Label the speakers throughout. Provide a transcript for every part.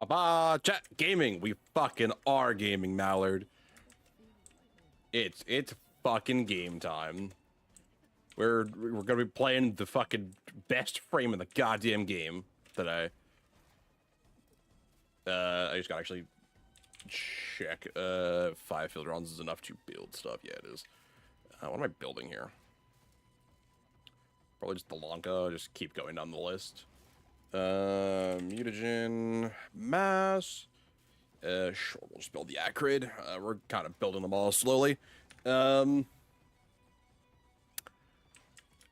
Speaker 1: Chat gaming. We fucking are gaming, Mallard. It's fucking game time. We're gonna be playing the fucking best frame in the goddamn game today. I just gotta actually check. 5 field rounds is enough to build stuff. Yeah, it is. What am I building here? Probably just the Lanka. Just keep going down the list. Mutagen, mass. Sure, we'll just build the acrid. We're kind of building them all slowly.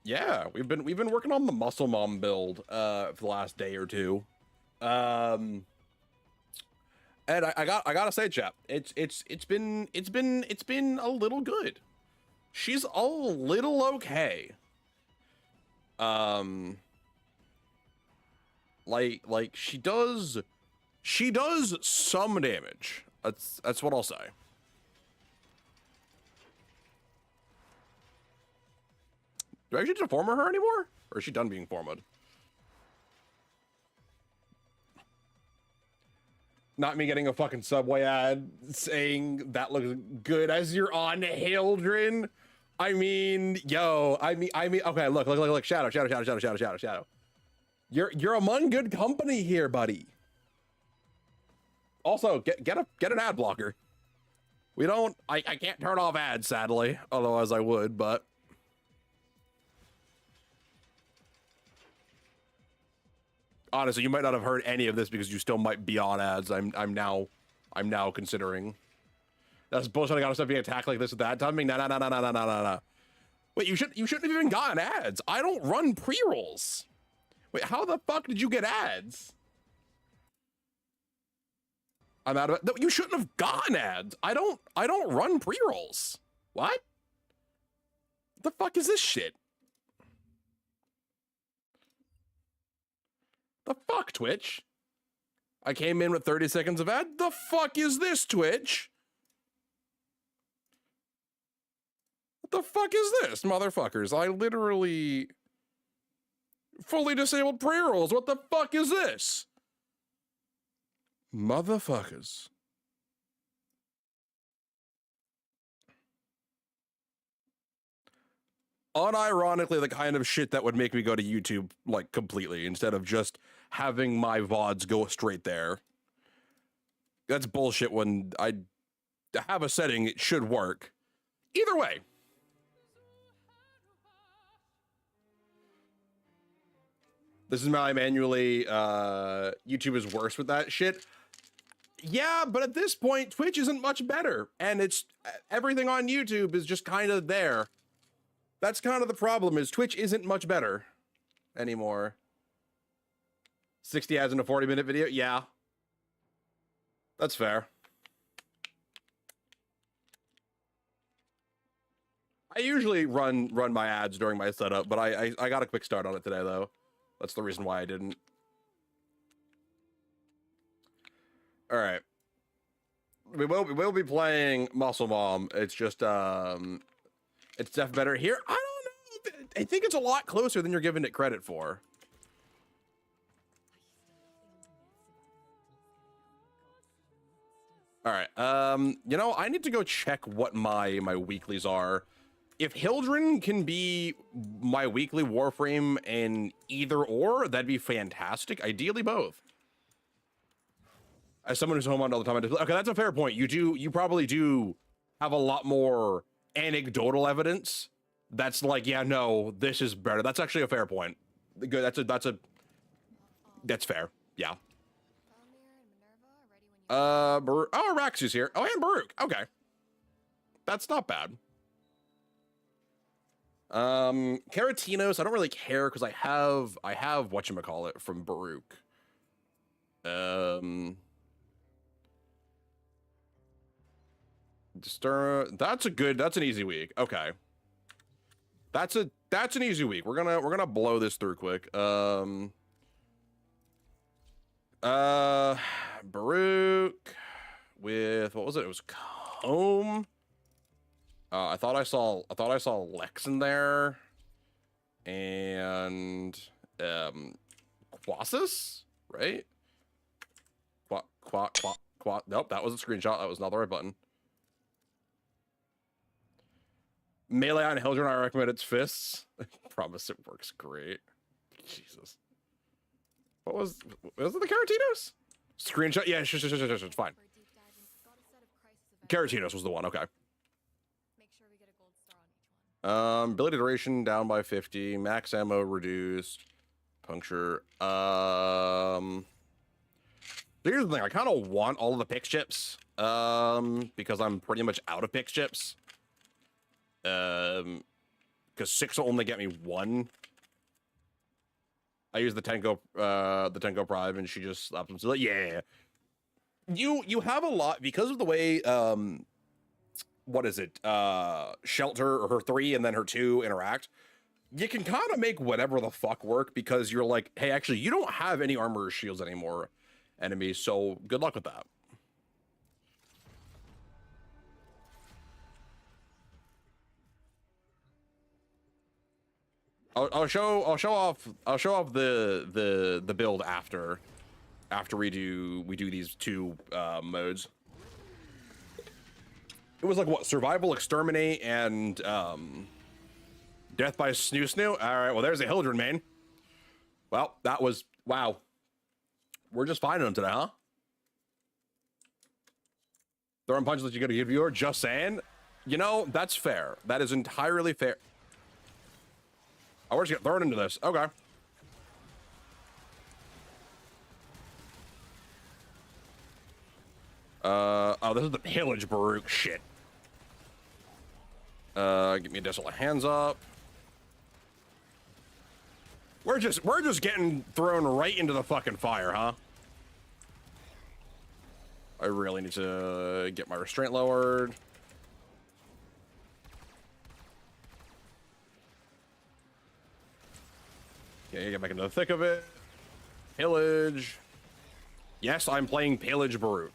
Speaker 1: Yeah, we've been working on the Muscle Mom build for the last day or two. And I gotta say, chap, it's been a little good. She's a little okay. Like she does some damage. That's what I'll say. Do I actually deform her anymore? Or is she done being formed? Not me getting a fucking Subway ad saying that looks good as you're on Hildren. I mean, yo, I mean, okay, look, Shadow. You're among good company here, buddy. Also, get an ad blocker. We don't, I can't turn off ads, sadly. Otherwise I would, but. Honestly, you might not have heard any of this because you still might be on ads. I'm now considering. That's bullshit. I gotta stop being attacked like this at that timing. No. Wait, you shouldn't have even gotten ads. I don't run pre-rolls. Wait, how the fuck did you get ads? I'm out of it. No, you shouldn't have gotten ads. I don't run pre-rolls. What? The fuck is this shit? The fuck, Twitch? I came in with 30 seconds of ad. The fuck is this, Twitch? What the fuck is this, motherfuckers? I literally fully disabled pre-rolls. What the fuck is this? Motherfuckers. Unironically, the kind of shit that would make me go to YouTube, like, completely, instead of just having my VODs go straight there. That's bullshit when I have a setting, it should work. Either way. This is my manually, YouTube is worse with that shit. Yeah, but at this point, Twitch isn't much better. And it's, everything on YouTube is just kind of there. That's kind of the problem, is Twitch isn't much better anymore. 60 ads in a 40-minute video? Yeah. That's fair. I usually run my ads during my setup, but I got a quick start on it today, though. That's the reason why I didn't. All right. We will be playing Muscle Mom. It's just, it's def better here. I don't know. I think it's a lot closer than you're giving it credit for. All right. You know, I need to go check what my weeklies are. If Hildren can be my weekly Warframe in either or, that'd be fantastic. Ideally both. As someone who's home on all the time, okay, that's a fair point. You probably do have a lot more anecdotal evidence that's like, yeah, no, this is better. That's actually a fair point. Good. That's fair. Yeah. Oh, Rax is here. Oh, and Baruch. Okay. That's not bad. Caratinos, I don't really care because I have whatchamacallit from Baruch. That's an easy week. Okay. That's an easy week. We're gonna blow this through quick. Baruch with, what was it? It was Comb. I thought I saw Lex in there. And Quasis, right? quat. Nope, that was a screenshot. That was not the right button. Melee on Hildren, I recommend its fists. Promise it works great. Jesus. What was it the Caratinos? Screenshot? Yeah, sure, it's fine. Caratinos was the one, okay.
Speaker 2: Make sure we get a gold star on each one.
Speaker 1: Ability duration down by 50, max ammo reduced, puncture. Here's the thing, I kind of want all of the pick chips, because I'm pretty much out of pick chips. Because 6 will only get me 1. I use the Tenko Prime, and she just slaps him. So like, yeah, you have a lot because of the way what is it? Shelter or her 3 and then her 2 interact. You can kind of make whatever the fuck work because you're like, hey, actually, you don't have any armor or shields anymore, enemy. So good luck with that. I'll show off the build after we do these 2 modes. It was like what, survival, exterminate, and death by snoo. All right, well there's a Hildren main. Well, that was wow. We're just finding them today, huh? Throwing punches that you gotta give viewer. Just saying, you know, that's fair. That is entirely fair. Oh, we're just getting thrown into this. Okay. Oh, this is the pillage Baruch shit. Give me a desolate hands up. We're just getting thrown right into the fucking fire, huh? I really need to get my restraint lowered. Okay, get back into the thick of it. Pillage. Yes, I'm playing Pillage Baruch.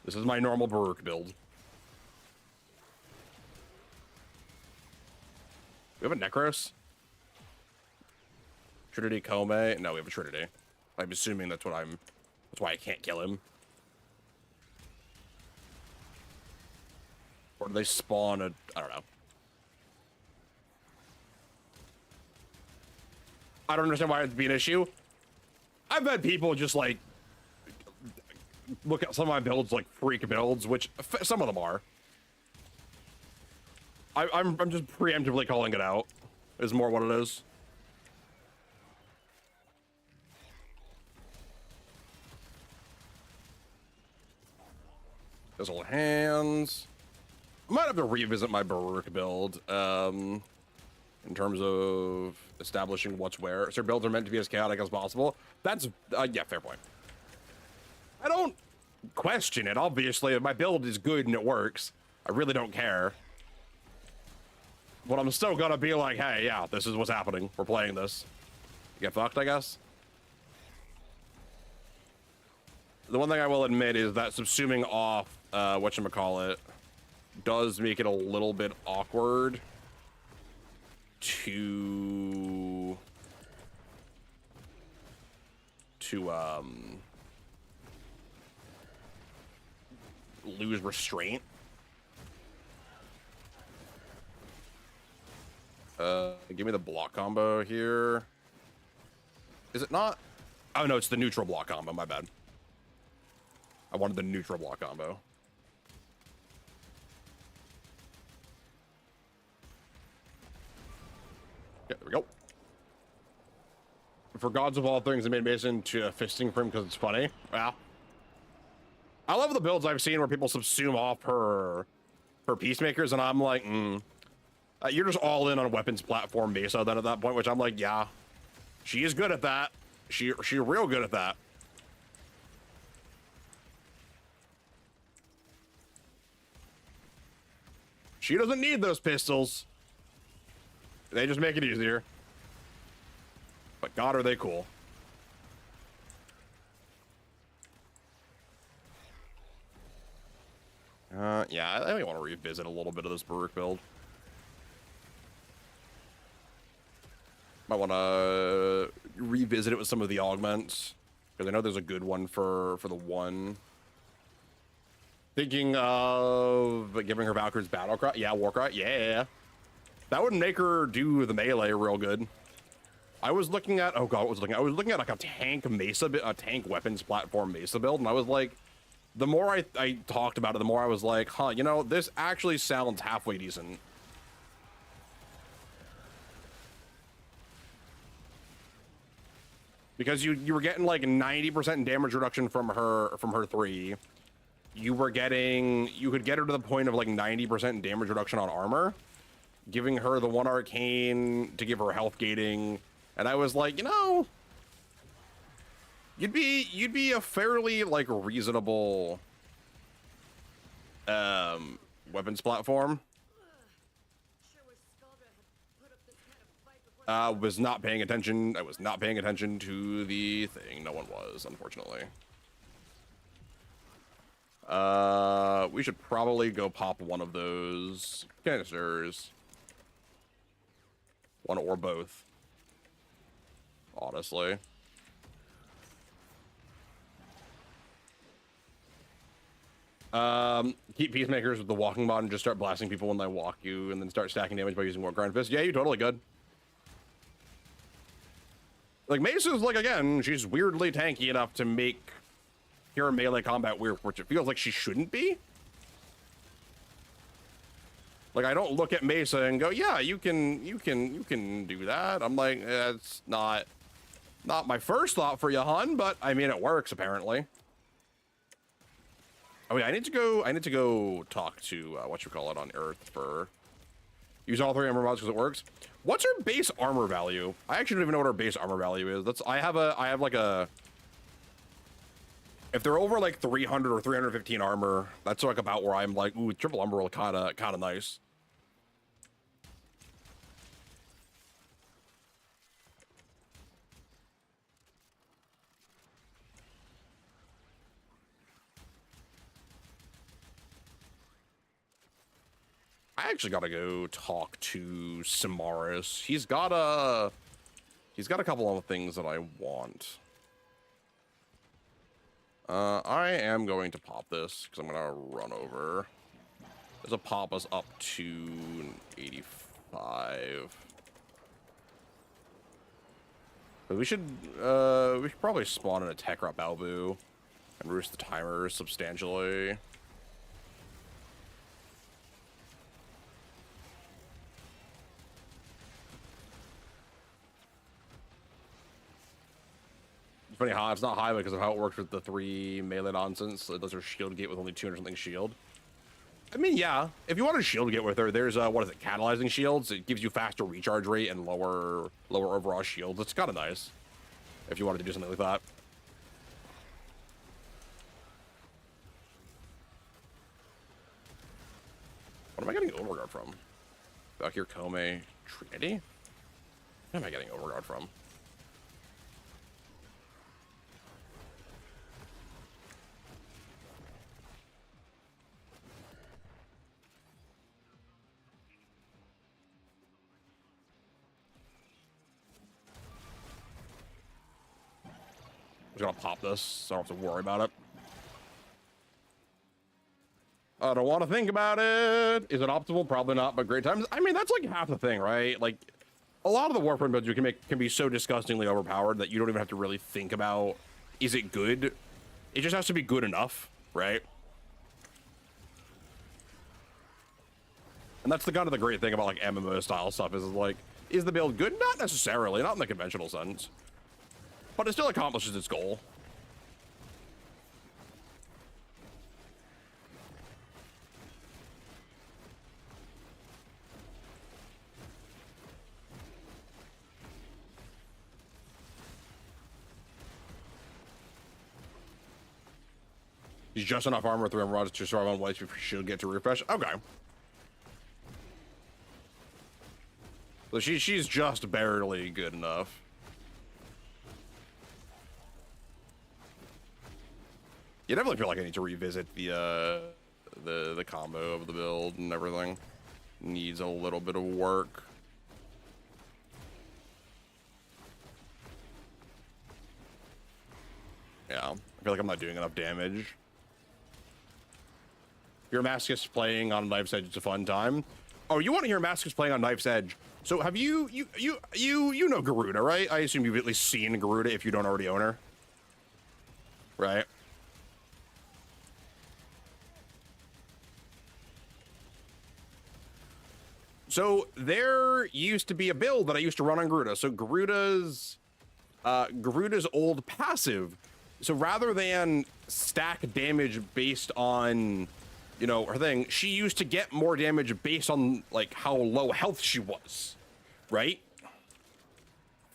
Speaker 1: This is my normal Baruch build. We have a Necros? Trinity Kome? No, we have a Trinity. I'm assuming that's why I can't kill him. Or do they spawn a... I don't know. I don't understand why it'd be an issue. I've had people just like look at some of my builds like freak builds, which some of them are. I'm just preemptively calling it out. Is more what it is. Fizzle hands. I might have to revisit my Baruch build. In terms of establishing what's where. So builds are meant to be as chaotic as possible. That's, yeah, fair point. I don't question it, obviously. If my build is good and it works, I really don't care. But I'm still gonna be like, hey, yeah, this is what's happening. We're playing this. Get fucked, I guess. The one thing I will admit is that subsuming off, whatchamacallit, does make it a little bit awkward to lose restraint. Give me the block combo here. Is it not? Oh no, it's the neutral block combo, my bad. I wanted the neutral block combo. Yeah, there we go. For gods of all things, I made Mason to a fisting for him because it's funny. Well, I love the builds I've seen where people subsume off her peacemakers, and I'm like, you're just all in on a weapons platform Mesa then at that point, which I'm like, yeah, she is good at that. She's real good at that. She doesn't need those pistols. They just make it easier. But God, are they cool. Yeah, I want to revisit a little bit of this Baruch build. Might want to revisit it with some of the augments. Because I know there's a good one for the one. Thinking of giving her Valkyrie's battle cry. Yeah, war cry. Yeah. That would make her do the melee real good. I was looking at, oh god, what was I looking at? I was looking at like a tank weapons platform Mesa build, and I was like, the more I talked about it, the more I was like, huh, you know, this actually sounds halfway decent. Because you were getting like 90% damage reduction from her 3. You could get her to the point of like 90% damage reduction on armor, giving her the 1 arcane to give her health gating, and I was like, you know, you'd be a fairly like reasonable weapons platform. Was not paying attention. I was not paying attention to the thing. No one was, unfortunately. We should probably go pop one of those canisters. One or both. Honestly. Keep peacemakers with the walking mod and just start blasting people when they walk you, and then start stacking damage by using more grind fist. Yeah, you totally could. Like, Mesa's, like, again, she's weirdly tanky enough to make pure melee combat weird, which it feels like she shouldn't be. Like, I don't look at Mesa and go, yeah, you can do that. I'm like, it's not my first thought for you, hun, but I mean, it works apparently. Oh yeah, I need to go talk to whatchamacallit on Earth for use all 3 armor mods because it works. What's her base armor value? I actually don't even know what her base armor value is. I have like a, if they're over like 300 or 315 armor, that's like about where I'm like, ooh, triple umbral kind of nice. I actually gotta go talk to Samaris. He's got a couple of things that I want. I am going to pop this because I'm gonna run over. This will pop us up to 85. But we should probably spawn in a Tekra Balbu and roost the timer substantially. Funny how it's not high because of how it works with the 3 melee nonsense. It does her shield gate with only 200 something shield. I mean, yeah, if you want to shield gate with her, there's what is it, catalyzing shields. It gives you faster recharge rate and lower overall shields. It's kind of nice if you wanted to do something like that. What am I getting overguard from? Valkyr, Kome, Trinity? Where am I getting overguard from? Gonna pop this, so I don't have to worry about it. I don't want to think about it. Is it optimal? Probably not, but great times. I mean, that's like half the thing, right? Like, a lot of the Warframe builds you can make can be so disgustingly overpowered that you don't even have to really think about, is it good? It just has to be good enough, right? And that's the kind of the great thing about like MMO style stuff is like, is the build good? Not necessarily, not in the conventional sense. But it still accomplishes its goal. He's just enough armor with 3 armor rods to survive on whites before she'll get to refresh. Okay. So she's just barely good enough. You definitely feel like I need to revisit the combo of the build and everything. Needs a little bit of work. Yeah, I feel like I'm not doing enough damage. Your Mascus playing on Knife's Edge, it's a fun time. Oh, you want to hear Mascus playing on Knife's Edge? So have you know Garuda, right? I assume you've at least seen Garuda if you don't already own her. Right? So there used to be a build that I used to run on Garuda. So Garuda's old passive. So rather than stack damage based on, you know, her thing, she used to get more damage based on like how low health she was, right?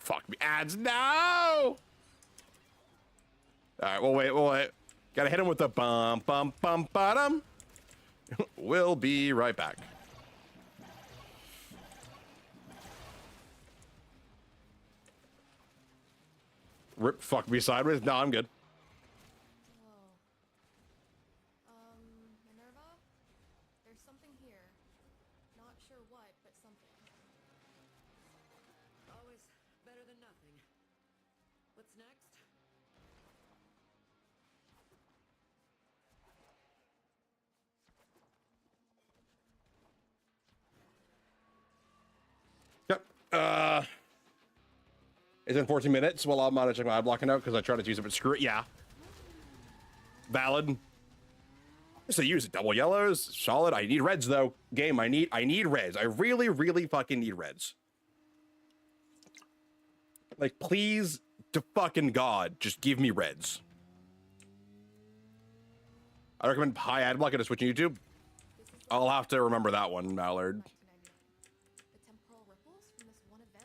Speaker 1: Fuck me, ads, no! All right, we'll wait. Gotta hit him with the bum bum bum bottom. We'll be right back. Rip, fuck me sideways. No, I'm good.
Speaker 2: Minerva? There's something here. Not sure what, but something.
Speaker 3: Always better than nothing. What's next?
Speaker 1: Yep. It's in 14 minutes. Well, I'm not checking my ad blocking out because I tried to use it, but screw it. Yeah. Valid. So use it. Double yellows. Solid. I need reds though. Game. I need reds. I really, really fucking need reds. Like, please, to fucking God, just give me reds. I recommend high ad block at a switch on YouTube. I'll have to remember that one, Mallard.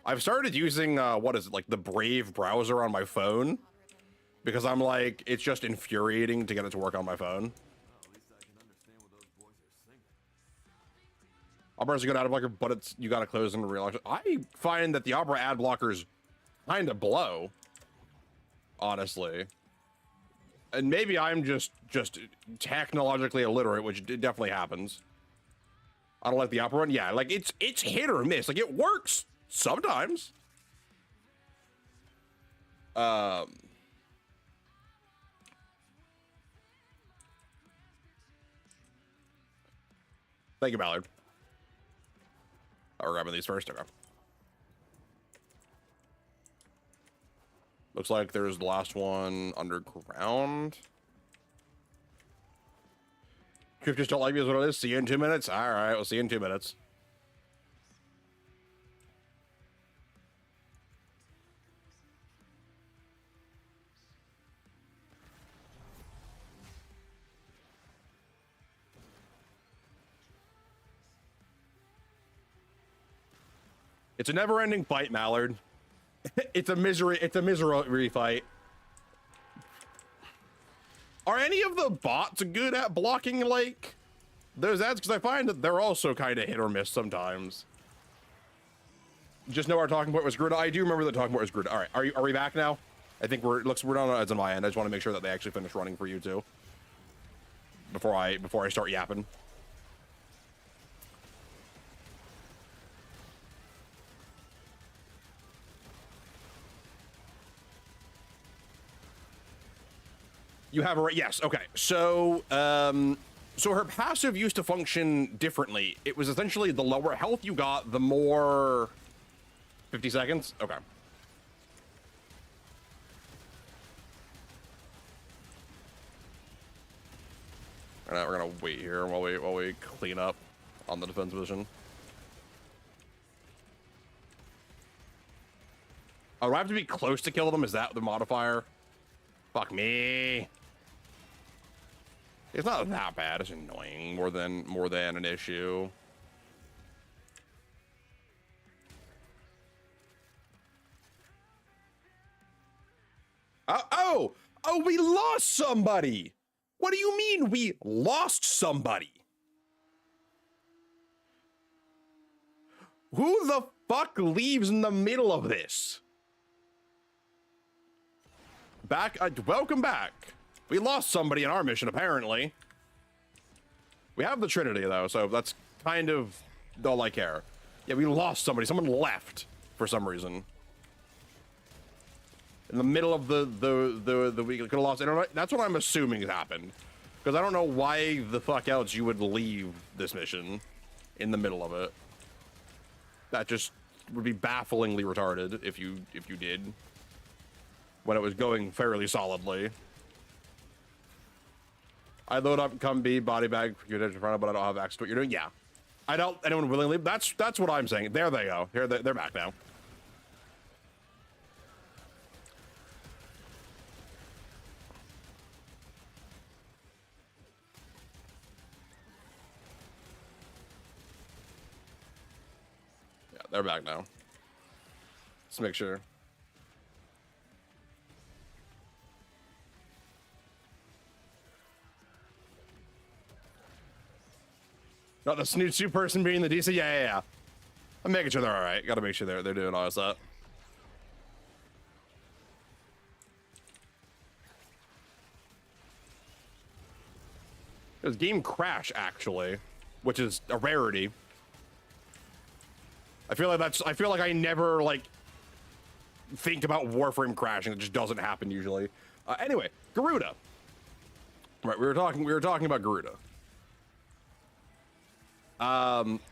Speaker 1: I've started using, what is it, like the Brave browser on my phone, because I'm like, it's just infuriating to get it to work on my phone. Opera's a good ad blocker, but it's, you gotta close and realize. I find that the Opera ad blockers kind of blow, honestly. And maybe I'm just technologically illiterate, which definitely happens. I don't like the Opera one. Yeah, like it's hit or miss. Like it works sometimes. Thank you, Ballard. We're grabbing these first. Okay. Looks like there's the last one underground. Drifters don't like me is what it is. See you in 2 minutes. All right, we'll see you in 2 minutes. It's a never-ending fight, Mallard. It's a misery fight. Are any of the bots good at blocking, like, those ads? Because I find that they're also kind of hit or miss sometimes. Just know our talking point was Gruda. I do remember the talking point was Gruda. All right, are we back now? I think we're done on ads on my end. I just want to make sure that they actually finish running for you too. Before I start yapping. You have a yes. Okay. So, so her passive used to function differently. It was essentially the lower health you got, the more. 50 seconds. Okay. All right, we're gonna wait here while we clean up on the defense position. Oh, do I have to be close to kill them? Is that the modifier? Fuck me. It's not that bad. It's annoying more than an issue. Oh, we lost somebody. What do you mean we lost somebody? Who the fuck leaves in the middle of this? Back, welcome back. We lost somebody in our mission, apparently. We have the Trinity, though, so that's kind of all I care. Yeah, we lost somebody. Someone left for some reason. in the middle of the week, could have lost internet. That's what I'm assuming has happened, because I don't know why the fuck else you would leave this mission in the middle of it. That just would be bafflingly retarded if you did, when it was going fairly solidly. I load up, come B, body bag, you're in front of, but I don't have access to what you're doing. Yeah, I don't. Anyone willingly? That's what I'm saying. There they go. Here they're back now. Yeah, they're back now. Let's make sure. Not the snoot suit person being the DC. Yeah. I'm making sure they're all right. Got to make sure they're doing all this stuff. There's game crash actually, which is a rarity. I feel like I never like think about Warframe crashing. It just doesn't happen usually. Anyway, Garuda. Right, we were talking about Garuda.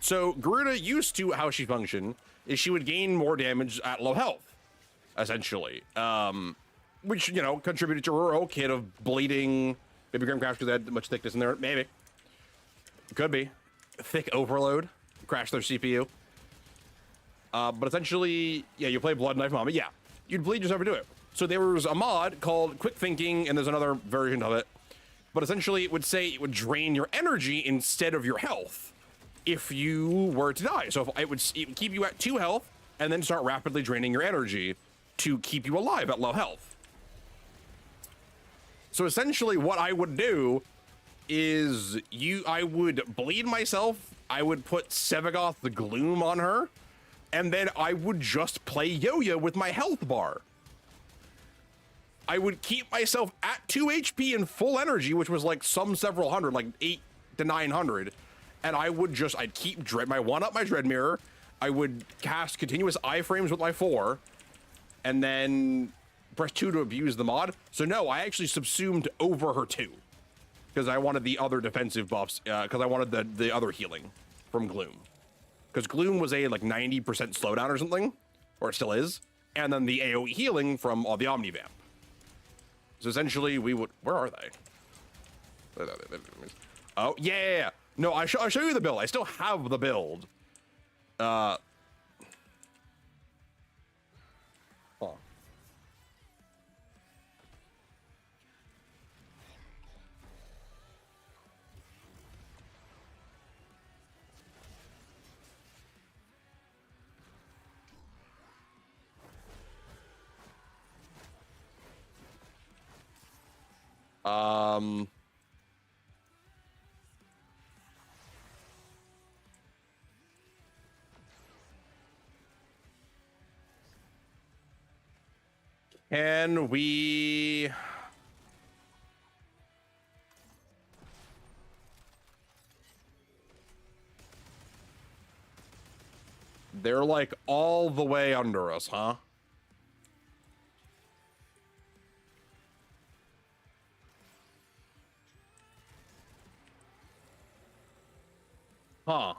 Speaker 1: So Garuda used to, how she functioned is she would gain more damage at low health, essentially. Which, you know, contributed to her old kit of bleeding. Maybe Grim Crash because they had much thickness in there. Maybe. Could be. Thick overload. Crash their CPU. But essentially, yeah, you play Blood Knife Mama. Yeah, you'd bleed yourself to do it. So there was a mod called Quick Thinking, and there's another version of it. But essentially, it would say it would drain your energy instead of your health if you were to die. So it would keep you at 2 health and then start rapidly draining your energy to keep you alive at low health. So essentially what I would do is I would bleed myself. I would put Sevagoth the Gloom on her, and then I would just play yo-yo with my health bar. I would keep myself at 2 HP and full energy, which was like several hundred, like 800 to 900. And I'd keep my 1-up my Dread Mirror. I would cast continuous iframes with my 4, and then press 2 to abuse the mod. So no, I actually subsumed over her 2, because I wanted the other defensive buffs, because I wanted the other healing from Gloom. Because Gloom was a like 90% slowdown or something, or it still is, and then the AoE healing from the Omnivamp. So essentially we would, where are they? Oh, yeah. No, I'll show you the build. I still have the build. Huh. Can we... They're like all the way under us, huh? Huh.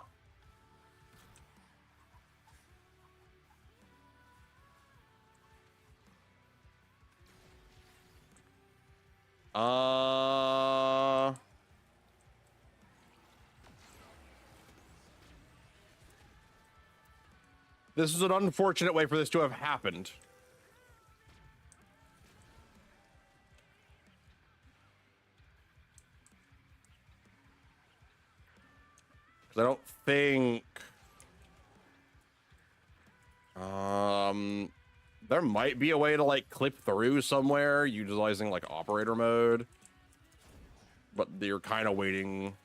Speaker 1: This is an unfortunate way for this to have happened. I don't think... there might be a way to, like, clip through somewhere utilizing, like, operator mode. But you're kind of waiting...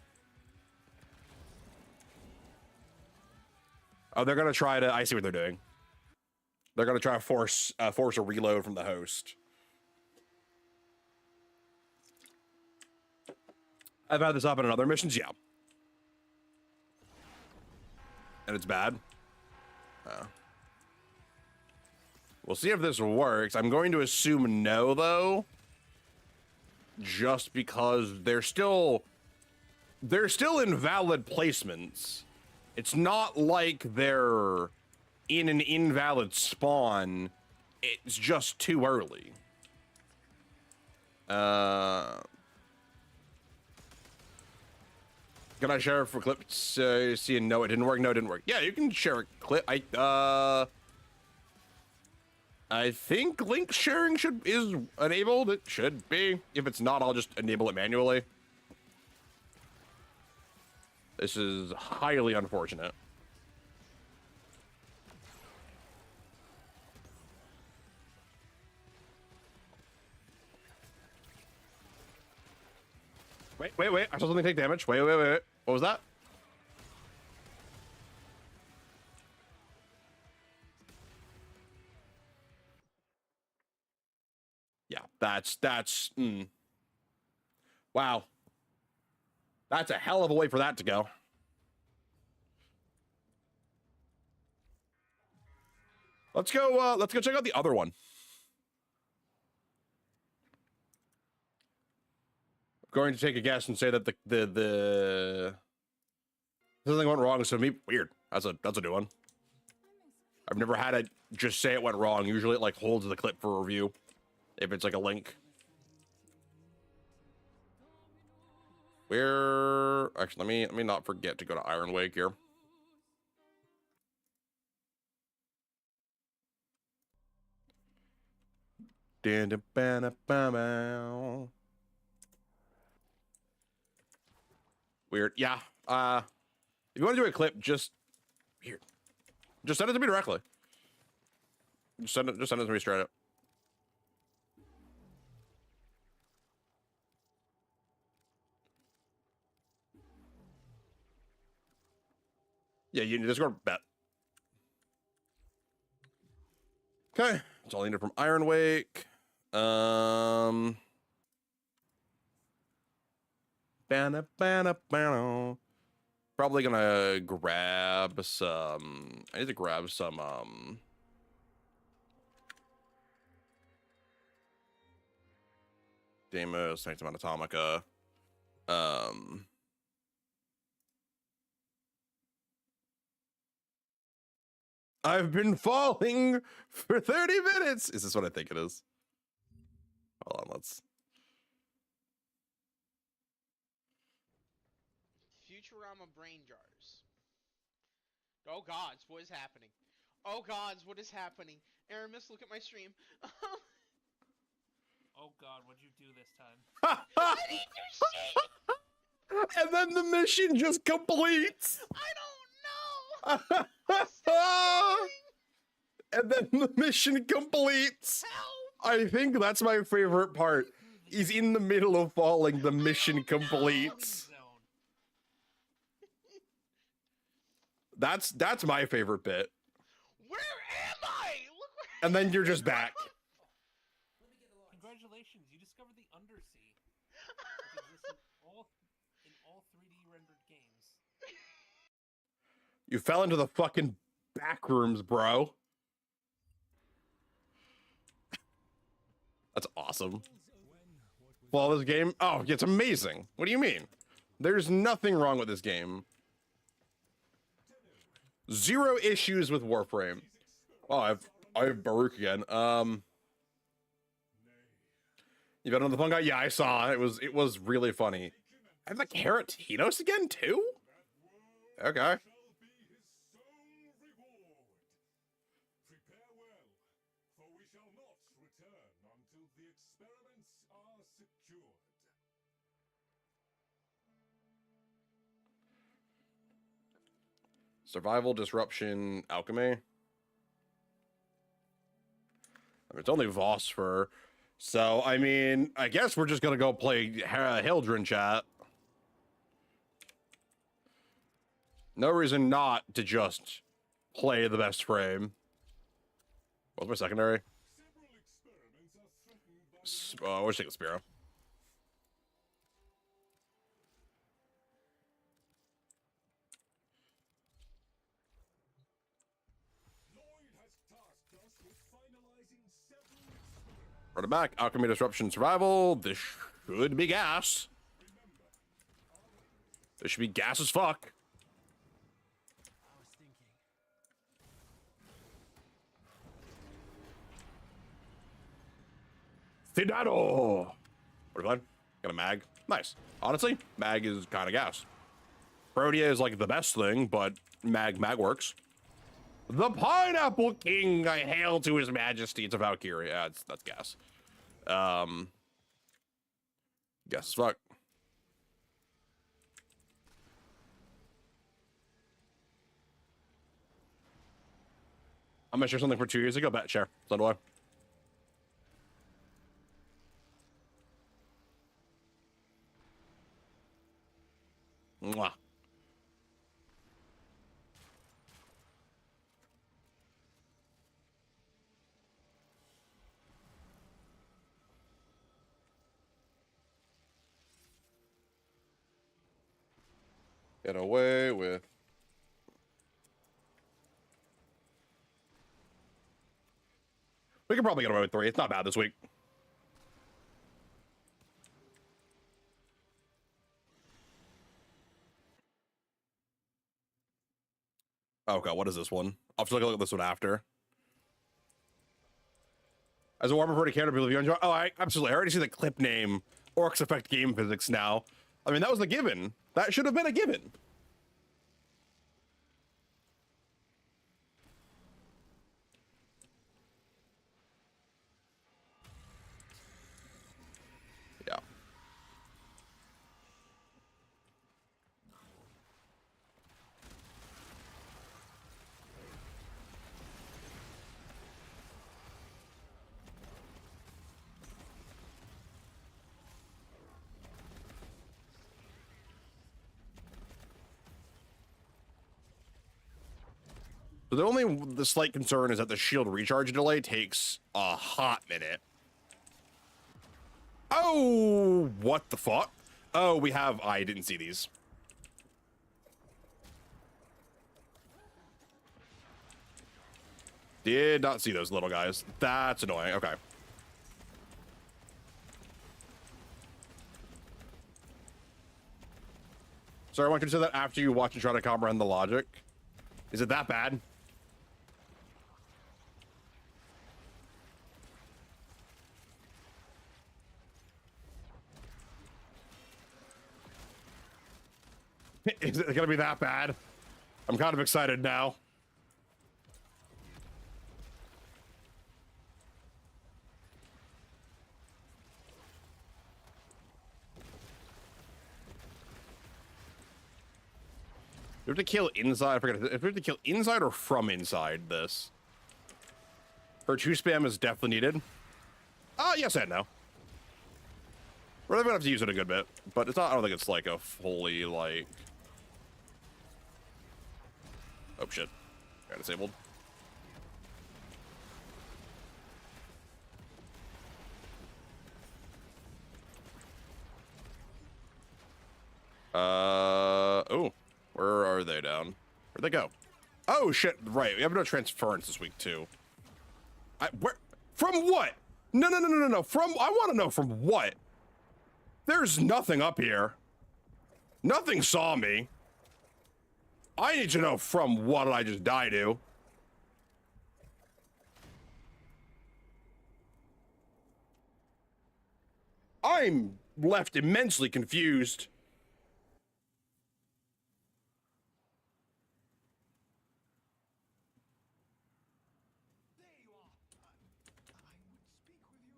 Speaker 1: Oh, they're gonna try to... I see what they're doing. They're gonna try to force a reload from the host. I've had this happen in other missions, yeah. And it's bad. We'll see if this works. I'm going to assume no, though. Just because they're still invalid placements. It's not like they're in an invalid spawn. It's just too early. Can I share it for clips? See, no, it didn't work. No, it didn't work. Yeah, you can share a clip. I think link sharing is enabled. It should be. If it's not, I'll just enable it manually. This is highly unfortunate. Wait. I saw something take damage. Wait. What was that? Yeah, that's wow. That's a hell of a way for that to go. Let's go check out the other one. I'm going to take a guess and say that something went wrong, so weird. That's a new one. I've never had it just say it went wrong. Usually it like holds the clip for review if it's like a link. Where actually let me not forget to go to Iron Wake here. Weird. Yeah. If you want to do a clip, just send it to me directly. Just send it to me straight up. Yeah, you need Discord bet. Okay, that's all I needed from Iron Wake. Probably gonna grab some. I need to grab some. Deimos, Sanctum Anatomica. I've been falling for 30 minutes. Is this what I think it is? Hold on, let's.
Speaker 4: Futurama brain jars. Oh gods, what is happening? Oh gods, what is happening? Aramis, look at my stream.
Speaker 5: Oh god, what'd you do this time?
Speaker 4: I didn't do shit!
Speaker 1: And then the mission just completes.
Speaker 4: I don't know!
Speaker 1: And then the mission completes.
Speaker 4: Help!
Speaker 1: I think that's my favorite part. He's in the middle of falling, the mission completes. That's my favorite bit.
Speaker 4: Where am I? Look where
Speaker 1: And then you're just back.
Speaker 5: Congratulations, you discovered the undersea. Which exists in all 3D rendered games.
Speaker 1: You fell into the fucking back rooms, bro. That's awesome. Flawless game? Oh, it's amazing. What do you mean? There's nothing wrong with this game. Zero issues with Warframe. Oh, I have Baruch again. You bet on the fun guy? Yeah, I saw. It was really funny. I have like Heratinos again too? Okay. Survival, disruption, alchemy. I mean, it's only Vosper. So, I mean, I guess we're just gonna go play Hildren chat. No reason not to just play the best frame. What's my secondary? We'll just take the Spiro. Run it back. Alchemy, disruption, survival. This should be gas. This should be gas as fuck.
Speaker 3: I was thinking.
Speaker 1: Finado. What is that? Got a mag. Nice. Honestly, mag is kind of gas. Protea is like the best thing, but mag works. The Pineapple King, I hail to his majesty. It's a Valkyrie. Yeah, that's gas. Gas as fuck. I'm gonna share something for 2 years ago. Bet share. So do I. Mwah. Get away with. We can probably get away with 3. It's not bad this week. Oh god, what is this one? I'll have to look at this one after. As a warmer for the Caterpillar, if you enjoy. Oh, I absolutely. I already see the clip name. Orcs affect game physics now. I mean, that was a given. That should have been a given. Yeah. So the slight concern is that the shield recharge delay takes a hot minute. Oh, what the fuck? Oh, we have. I didn't see these. Did not see those little guys. That's annoying. Okay. Sorry, I want you to say that after you watch and try to comprehend the logic. Is it that bad? Is it gonna be that bad? I'm kind of excited now. We have to kill inside. I forget if we have to kill inside or from inside this. Her 2 spam is definitely needed. Yes and no. We're gonna have to use it a good bit, but it's not. I don't think it's like a fully like. Oh shit! Got disabled. Oh, where are they down? Where'd they go? Oh shit! Right, we have no transference this week too. Where? From what? No. From I want to know from what? There's nothing up here. Nothing saw me. I need to know from what did I just die to? I'm left immensely confused.
Speaker 6: There you are. I would speak with you.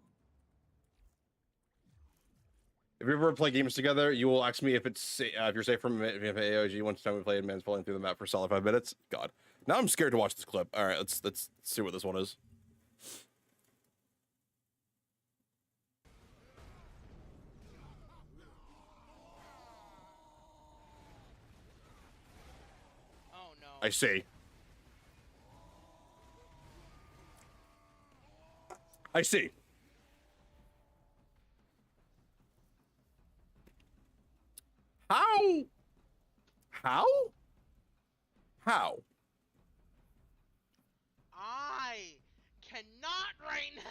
Speaker 1: If we ever play games together, you will ask me if it's if you're safe from if you have AOG. One time we played man's falling through the map for a solid 5 minutes. God, now I'm scared to watch this clip. All right, let's see what this one is.
Speaker 4: Oh no.
Speaker 1: I see. I see. How? How? How?
Speaker 4: I cannot right now.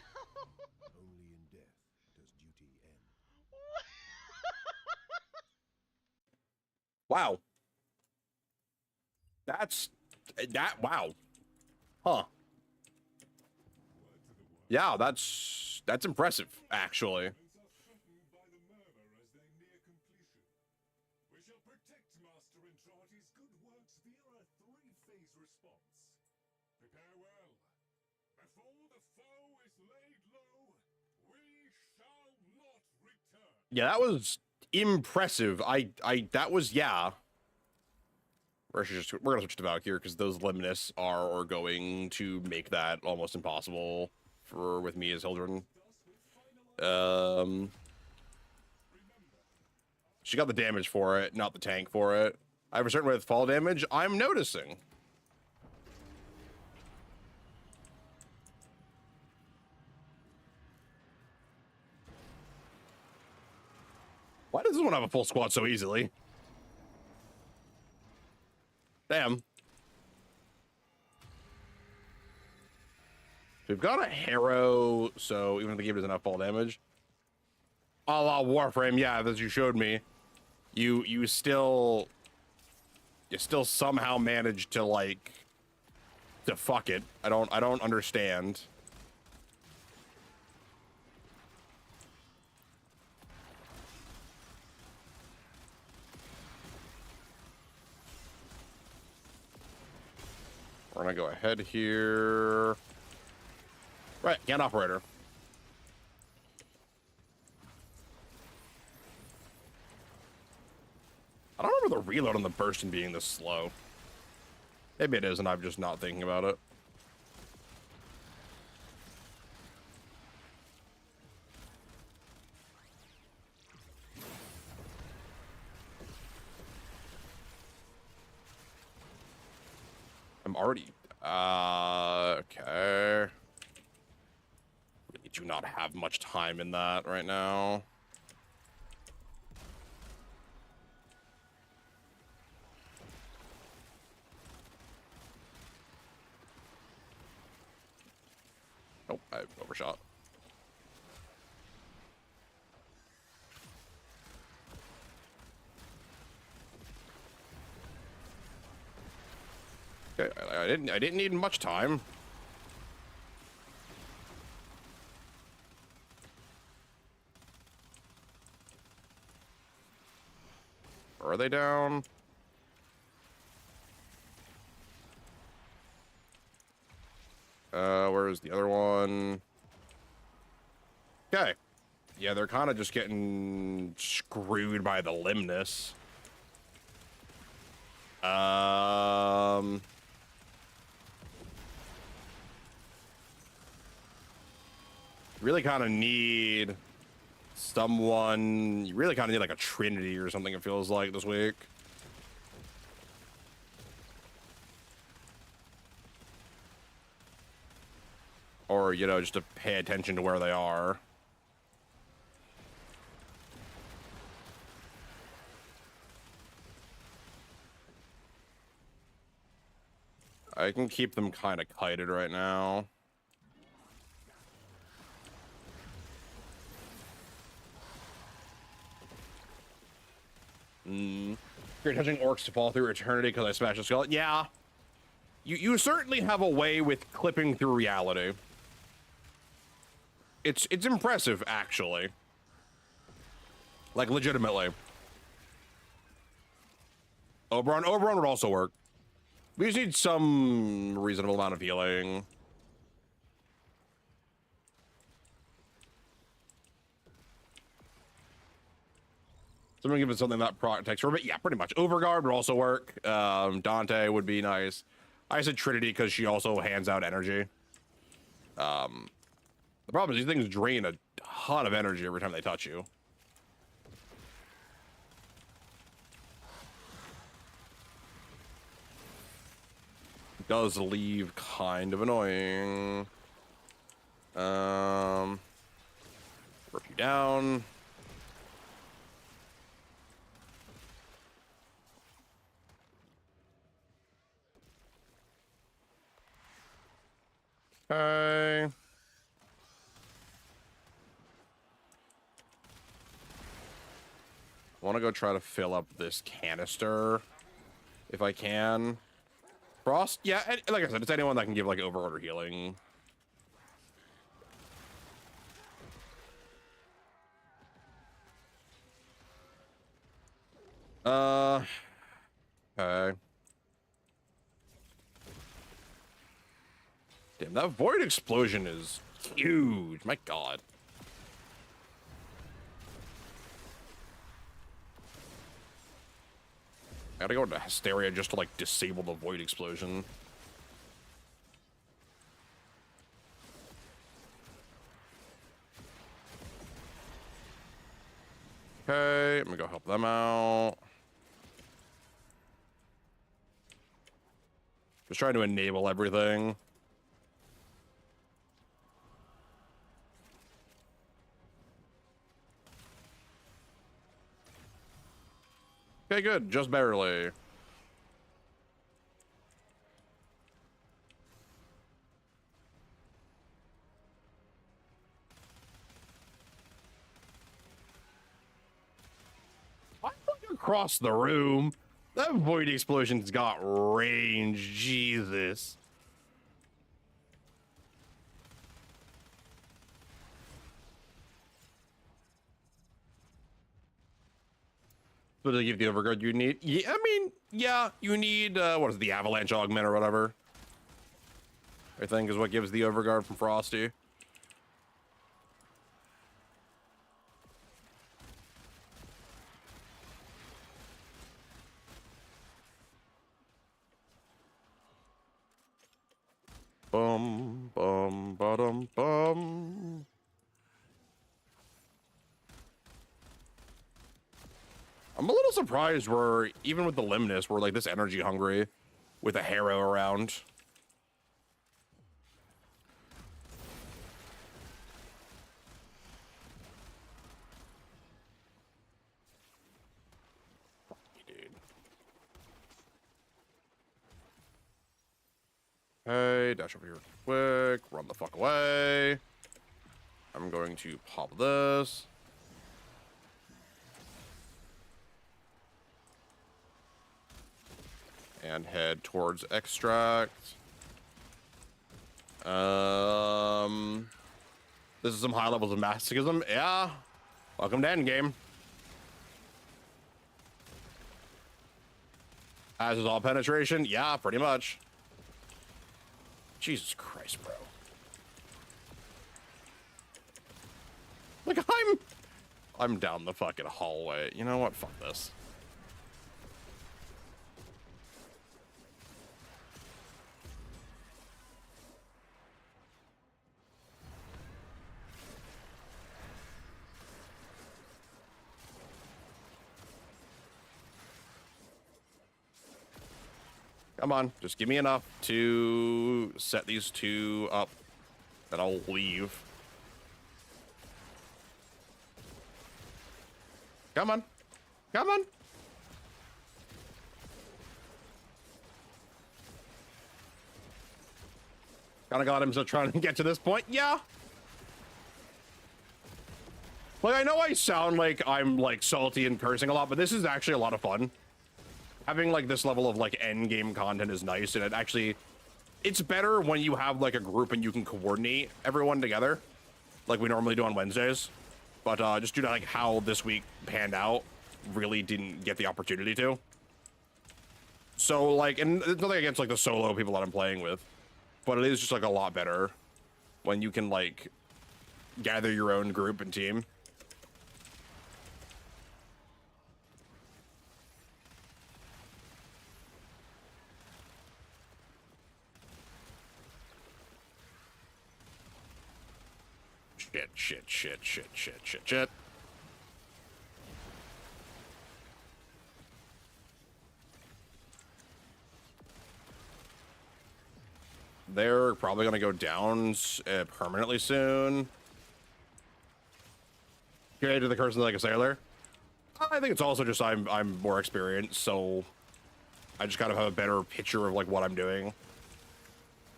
Speaker 6: Only in death does duty end.
Speaker 1: Wow. That's that. Wow. Huh. Yeah, that's impressive, actually.
Speaker 6: Are threatened by the murmur as they near completion. We shall protect Master Entrati's good works via a three-phase response. Prepare well. Before the foe is laid low, we shall not return.
Speaker 1: Yeah, that was impressive. That was, yeah. We're gonna switch to Valkyr because those Limnus are going to make that almost impossible for with me as Hildren. She got the damage for it, not the tank for it. I have a certain way with fall damage. I'm noticing. Why does this one have a full squad so easily? Damn. We've got a Harrow, so even if the game doesn't have fall damage. A la Warframe, yeah, as you showed me. You still somehow managed to like to fuck it. I don't understand. We're gonna go ahead here. Right, can operator. I don't remember the reload on the bursting being this slow. Maybe it is, and I'm just not thinking about it. I'm already... okay. Really do not have much time in that right now. Nope, I overshot. Okay, I didn't need much time. Are they down? Where's the other one? Okay. Yeah, they're kind of just getting screwed by the Limnus. Really kind of need someone. You really kind of need like a Trinity or something, it feels like, this week. Or, you know, just to pay attention to where they are. I can keep them kind of kited right now. You're touching orcs to fall through eternity because I smashed a skeleton. Yeah. You certainly have a way with clipping through reality. It's impressive, actually. Like, legitimately. Oberon would also work. We just need some reasonable amount of healing. Someone give us something that protects her, but yeah, pretty much. Overguard would also work. Dante would be nice. I said Trinity because she also hands out energy. The problem is these things drain a ton of energy every time they touch you. It does leave kind of annoying. Rip you down. Okay. I want to go try to fill up this canister if I can. Frost, yeah, and like I said, it's anyone that can give like overorder healing. Okay. Damn, that void explosion is huge. My God. I gotta go into Hysteria just to like disable the void explosion. Okay, I'm gonna go help them out. Just trying to enable everything. Okay, good. Just barely. Why don't you across the room? That void explosion's got range. Jesus. So to give the overguard you need? Yeah, I mean, yeah, you need, what is it, the avalanche augment or whatever? I think is what gives the overguard from Frosty. Bum, bum, ba-dum, bum. I'm a little surprised we're, even with the Limnus, we're like this energy hungry with a Harrow around. Dude. Hey, dash over here quick, run the fuck away. I'm going to pop this. And head towards extract. This is some high levels of masochism. Yeah. Welcome to endgame. As is all penetration. Yeah, pretty much. Jesus Christ, bro. Like, I'm down the fucking hallway. You know what? Fuck this. Come on, just give me enough to set these two up, and I'll leave. Come on. Come on. Kinda got him, so trying to get to this point. Yeah. Like, I know I sound like I'm, like, salty and cursing a lot, but this is actually a lot of fun. Having, like, this level of, like, end game content is nice, and it actually... It's better when you have, like, a group and you can coordinate everyone together, like we normally do on Wednesdays. But, just due to, like, how this week panned out, really didn't get the opportunity to. So, like, and it's nothing against, like, the solo people that I'm playing with, but it is just, like, a lot better when you can, like, gather your own group and team. Shit. They're probably gonna go down permanently soon. Okay, to the curse like a sailor. I think it's also just I'm more experienced, so I just kind of have a better picture of like what I'm doing.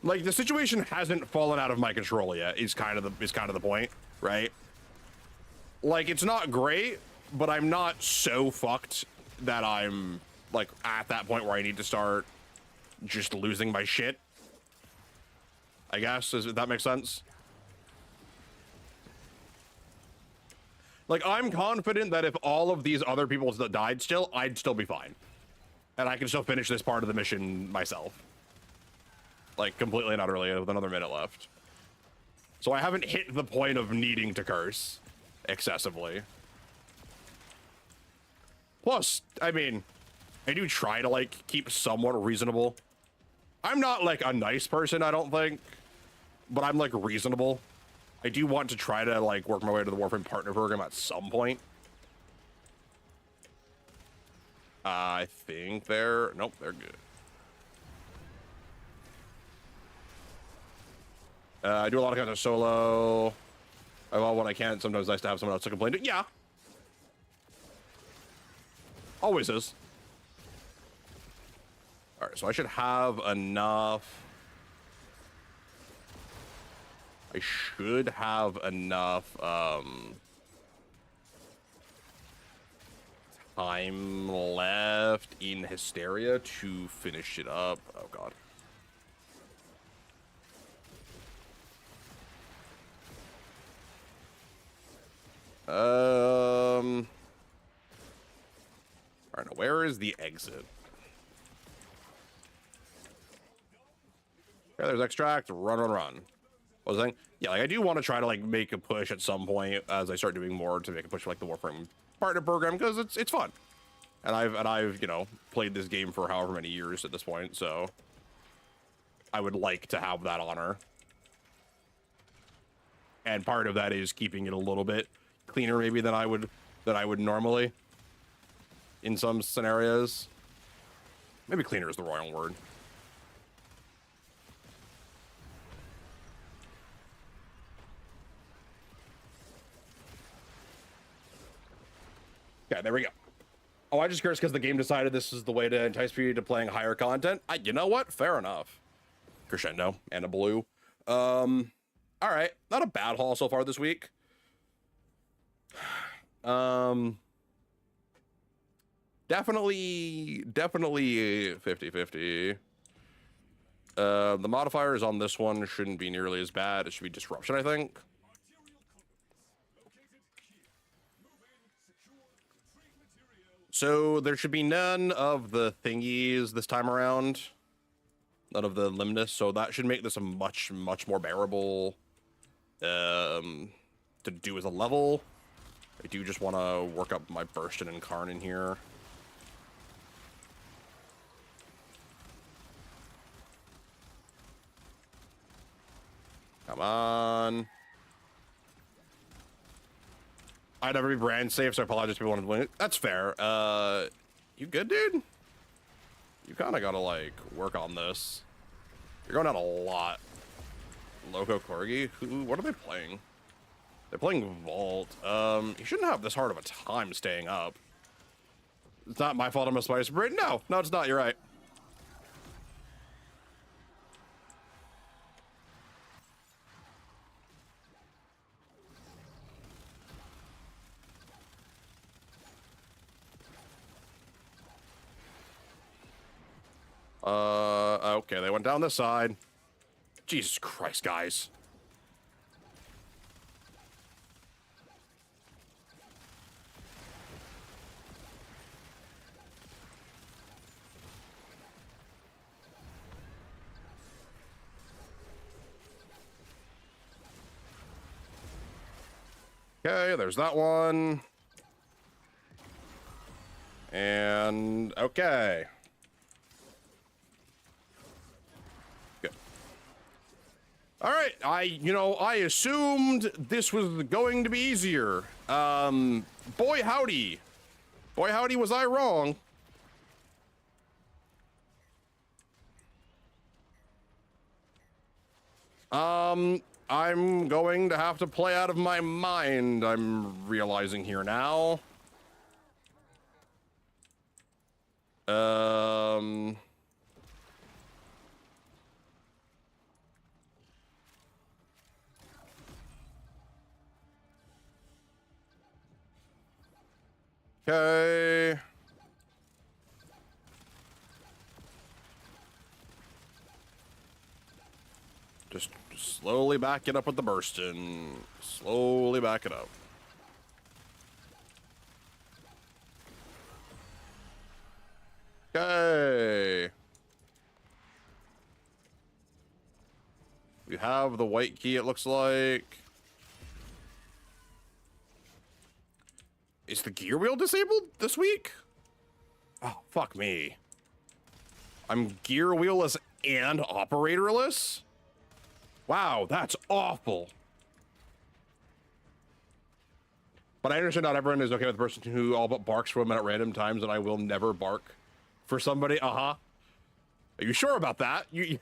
Speaker 1: Like, the situation hasn't fallen out of my control yet, is kind of the point, right? Like, it's not great, but I'm not so fucked that I'm, like, at that point where I need to start just losing my shit. I guess, does that make sense? Like, I'm confident that if all of these other people that died still, I'd still be fine. And I can still finish this part of the mission myself. Like, completely and utterly, with another minute left. So I haven't hit the point of needing to curse excessively. Plus, I mean, I do try to, like, keep somewhat reasonable. I'm not, like, a nice person, I don't think. But I'm, like, reasonable. I do want to try to, like, work my way to the Warframe Partner Program at some point. I think they're... Nope, they're good. I do a lot of kind of solo. Well, when I can, sometimes nice to have someone else to complain to. Yeah. Always is. All right, so I should have enough. I should have enough time left in Hysteria to finish it up. Oh, God. All right, now where is the exit? Yeah, there's extract. Run, run, run. What was I saying? Yeah, like I do want to try to like make a push at some point as I start doing more to make a push for like the Warframe Partner Program because it's fun, and I've you know played this game for however many years at this point, so I would like to have that honor. And part of that is keeping it a little bit cleaner maybe than I would normally in some scenarios. Maybe cleaner is the wrong word. Yeah, there we go. Oh, I just cursed because the game decided this is the way to entice people to playing higher content. You know what? Fair enough. Crescendo and a blue. All right, not a bad haul so far this week. Definitely 50-50. The modifiers on this one shouldn't be nearly as bad. It should be disruption, I think. So there should be none of the thingies this time around. None of the limnus, so that should make this a much more bearable to do as a level. I do just want to work up my Burst and Incarn in here. Come on. I'd never be brand safe, so I apologize to people wanting to win it. That's fair. You good, dude? You kind of got to, like, work on this. You're going out a lot. Loco Corgi? What are they playing? They're playing Vault. You shouldn't have this hard of a time staying up. It's not my fault I'm a spice brain. No, it's not. You're right. Okay, they went down this side. Jesus Christ, guys. Okay, there's that one. And okay. Good. All right, I assumed this was going to be easier. Boy howdy. Boy howdy was I wrong. I'm going to have to play out of my mind, I'm realizing here now. Okay. Just slowly back it up with the bursting. Slowly back it up. Okay. We have the white key, it looks like. Is the gear wheel disabled this week? Oh, fuck me. I'm gear wheelless and operatorless? Wow, that's awful. But I understand not everyone is okay with the person who all but barks for a minute at random times, and I will never bark for somebody. Uh-huh. Are you sure about that? You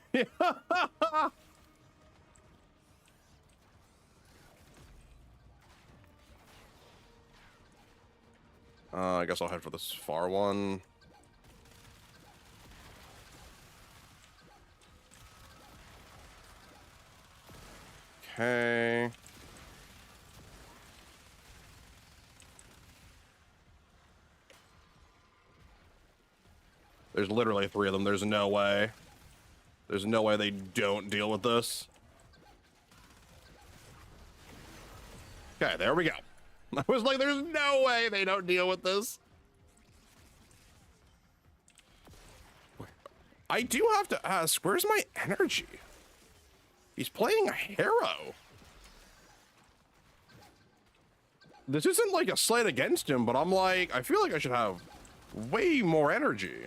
Speaker 1: I guess I'll head for this far one. Okay. There's literally 3 of them. There's no way. There's no way they don't deal with this. Okay, there we go. I was like, there's no way they don't deal with this. I do have to ask, where's my energy? He's playing a Harrow. This isn't like a slight against him, but I'm like, I feel like I should have way more energy.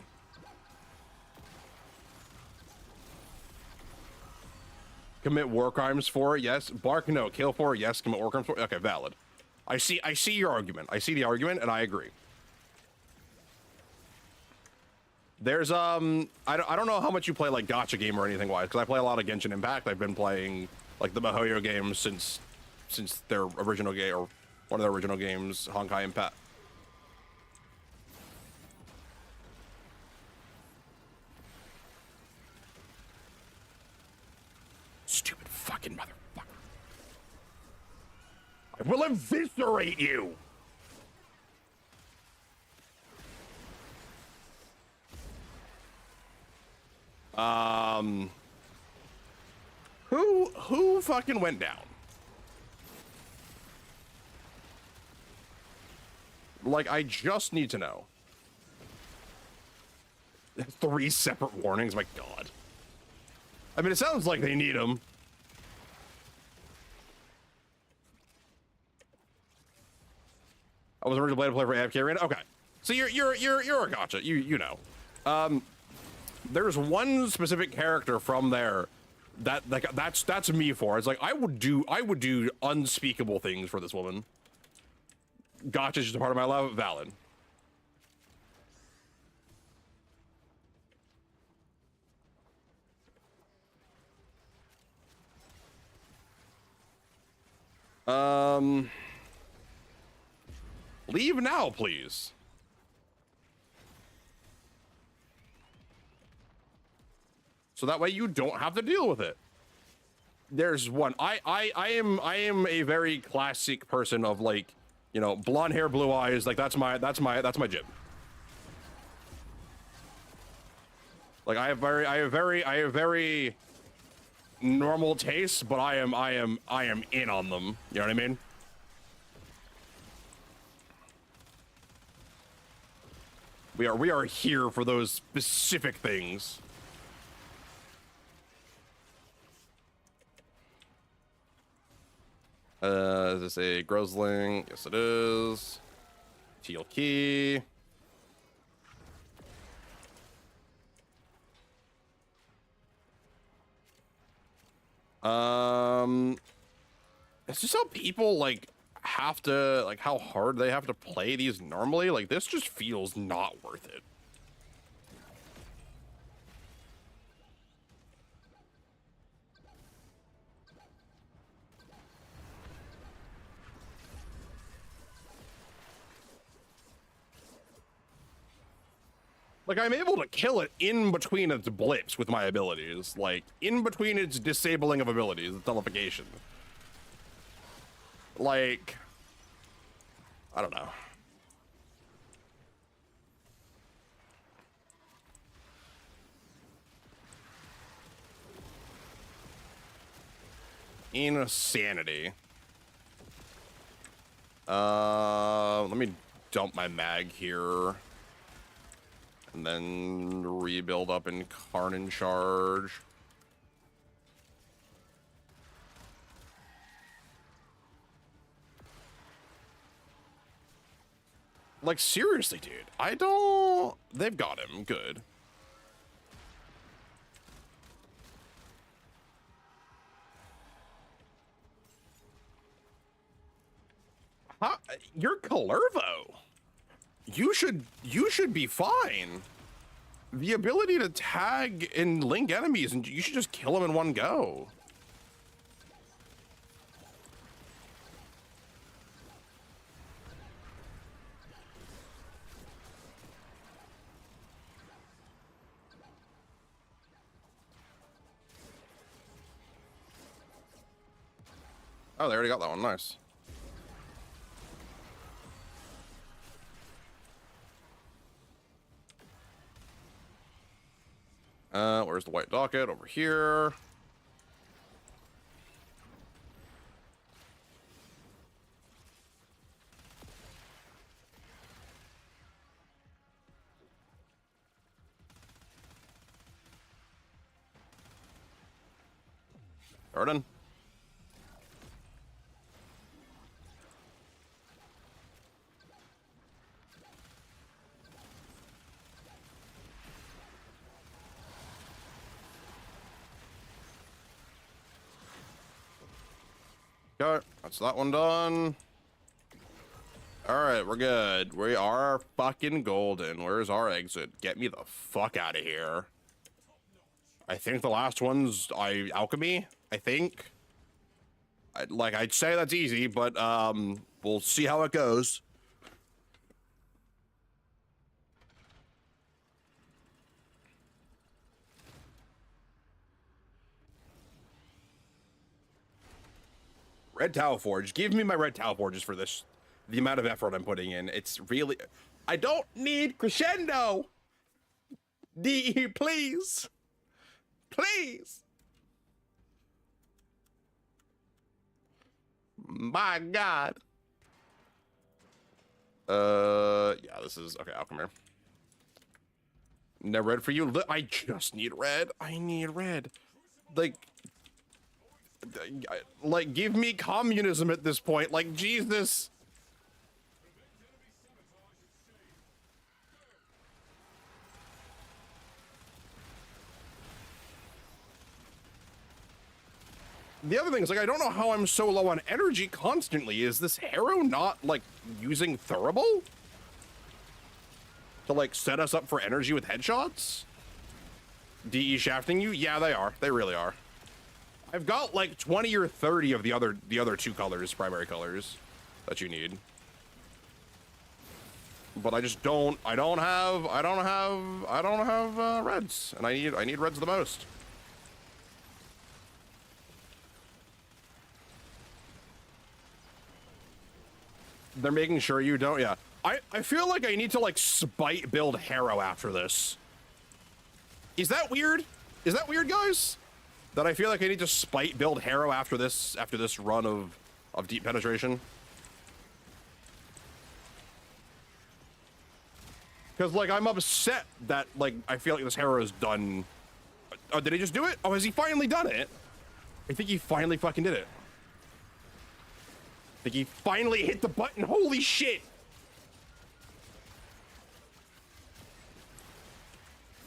Speaker 1: Commit war crimes for it, yes. Bark, no. Kill for it, yes. Commit war crimes for it. Okay, valid. I see your argument. I see the argument, and I agree. There's I don't know how much you play like gacha game or anything wise, because I play a lot of Genshin Impact. I've been playing like the MiHoYo games since their original game, or one of their original games, Honkai Impact. Stupid fucking motherfucker. I will eviscerate you. Who fucking went down? Like, I just need to know. 3 separate warnings, my god. I mean, it sounds like they need them. I was originally playing to play for AFK Arena. Okay, so you're a gotcha. You know. There's one specific character from there that like that's me for. It's like I would do unspeakable things for this woman. Gotcha's just a part of my love. Valid. Leave now, please. So that way you don't have to deal with it. There's one. I am a very classic person of like, you know, blonde hair, blue eyes. Like that's my jib. Like I have very normal tastes, but I am in on them. You know what I mean? We are here for those specific things. Is this a Grosling? Yes, it is. Teal key. It's just how people like have to, like how hard they have to play these normally. Like this just feels not worth it. Like, I'm able to kill it in between its blips with my abilities. Like, in between its disabling of abilities, its nullification. Like, I don't know. Insanity. Let me dump my mag here. And then rebuild up in Carnage Charge. Like, seriously, dude. I don't... They've got him. Good. Huh? You're Calervo. You should be fine. The ability to tag and link enemies, and you should just kill them in one go. Oh, they already got that one. Nice. Where's the white docket? Over here. Jordan. Okay, that's that one done. All right, we're good. We are fucking golden. Where's our exit? Get me the fuck out of here. I think the last one's alchemy. I think. I'd say that's easy, but we'll see how it goes. Red Towel Forge. Give me my Red Towel Forges for this. The amount of effort I'm putting in. It's really... I don't need crescendo! DE, please! Please! My God. Yeah, this is... Okay, I'll come here. No red for you? I just need red. I need red. Like, give me communism at this point. Like, Jesus. The other thing is, like, I don't know how I'm so low on energy constantly. Is this Harrow not, like, using Thurible? To, like, set us up for energy with headshots? DE shafting you? Yeah, they are. They really are. I've got like 20 or 30 of the other two colors, primary colors, that you need. But I just don't. I don't have reds, and I need reds the most. They're making sure you don't. Yeah, I feel like I need to like spite build Harrow after this. Is that weird? Is that weird, guys? That I feel like I need to spite build Harrow after this run of deep penetration. Because like I'm upset that like I feel like this Harrow is done. Oh, did he just do it? Oh, has he finally done it? I think he finally fucking did it. I think he finally hit the button. Holy shit!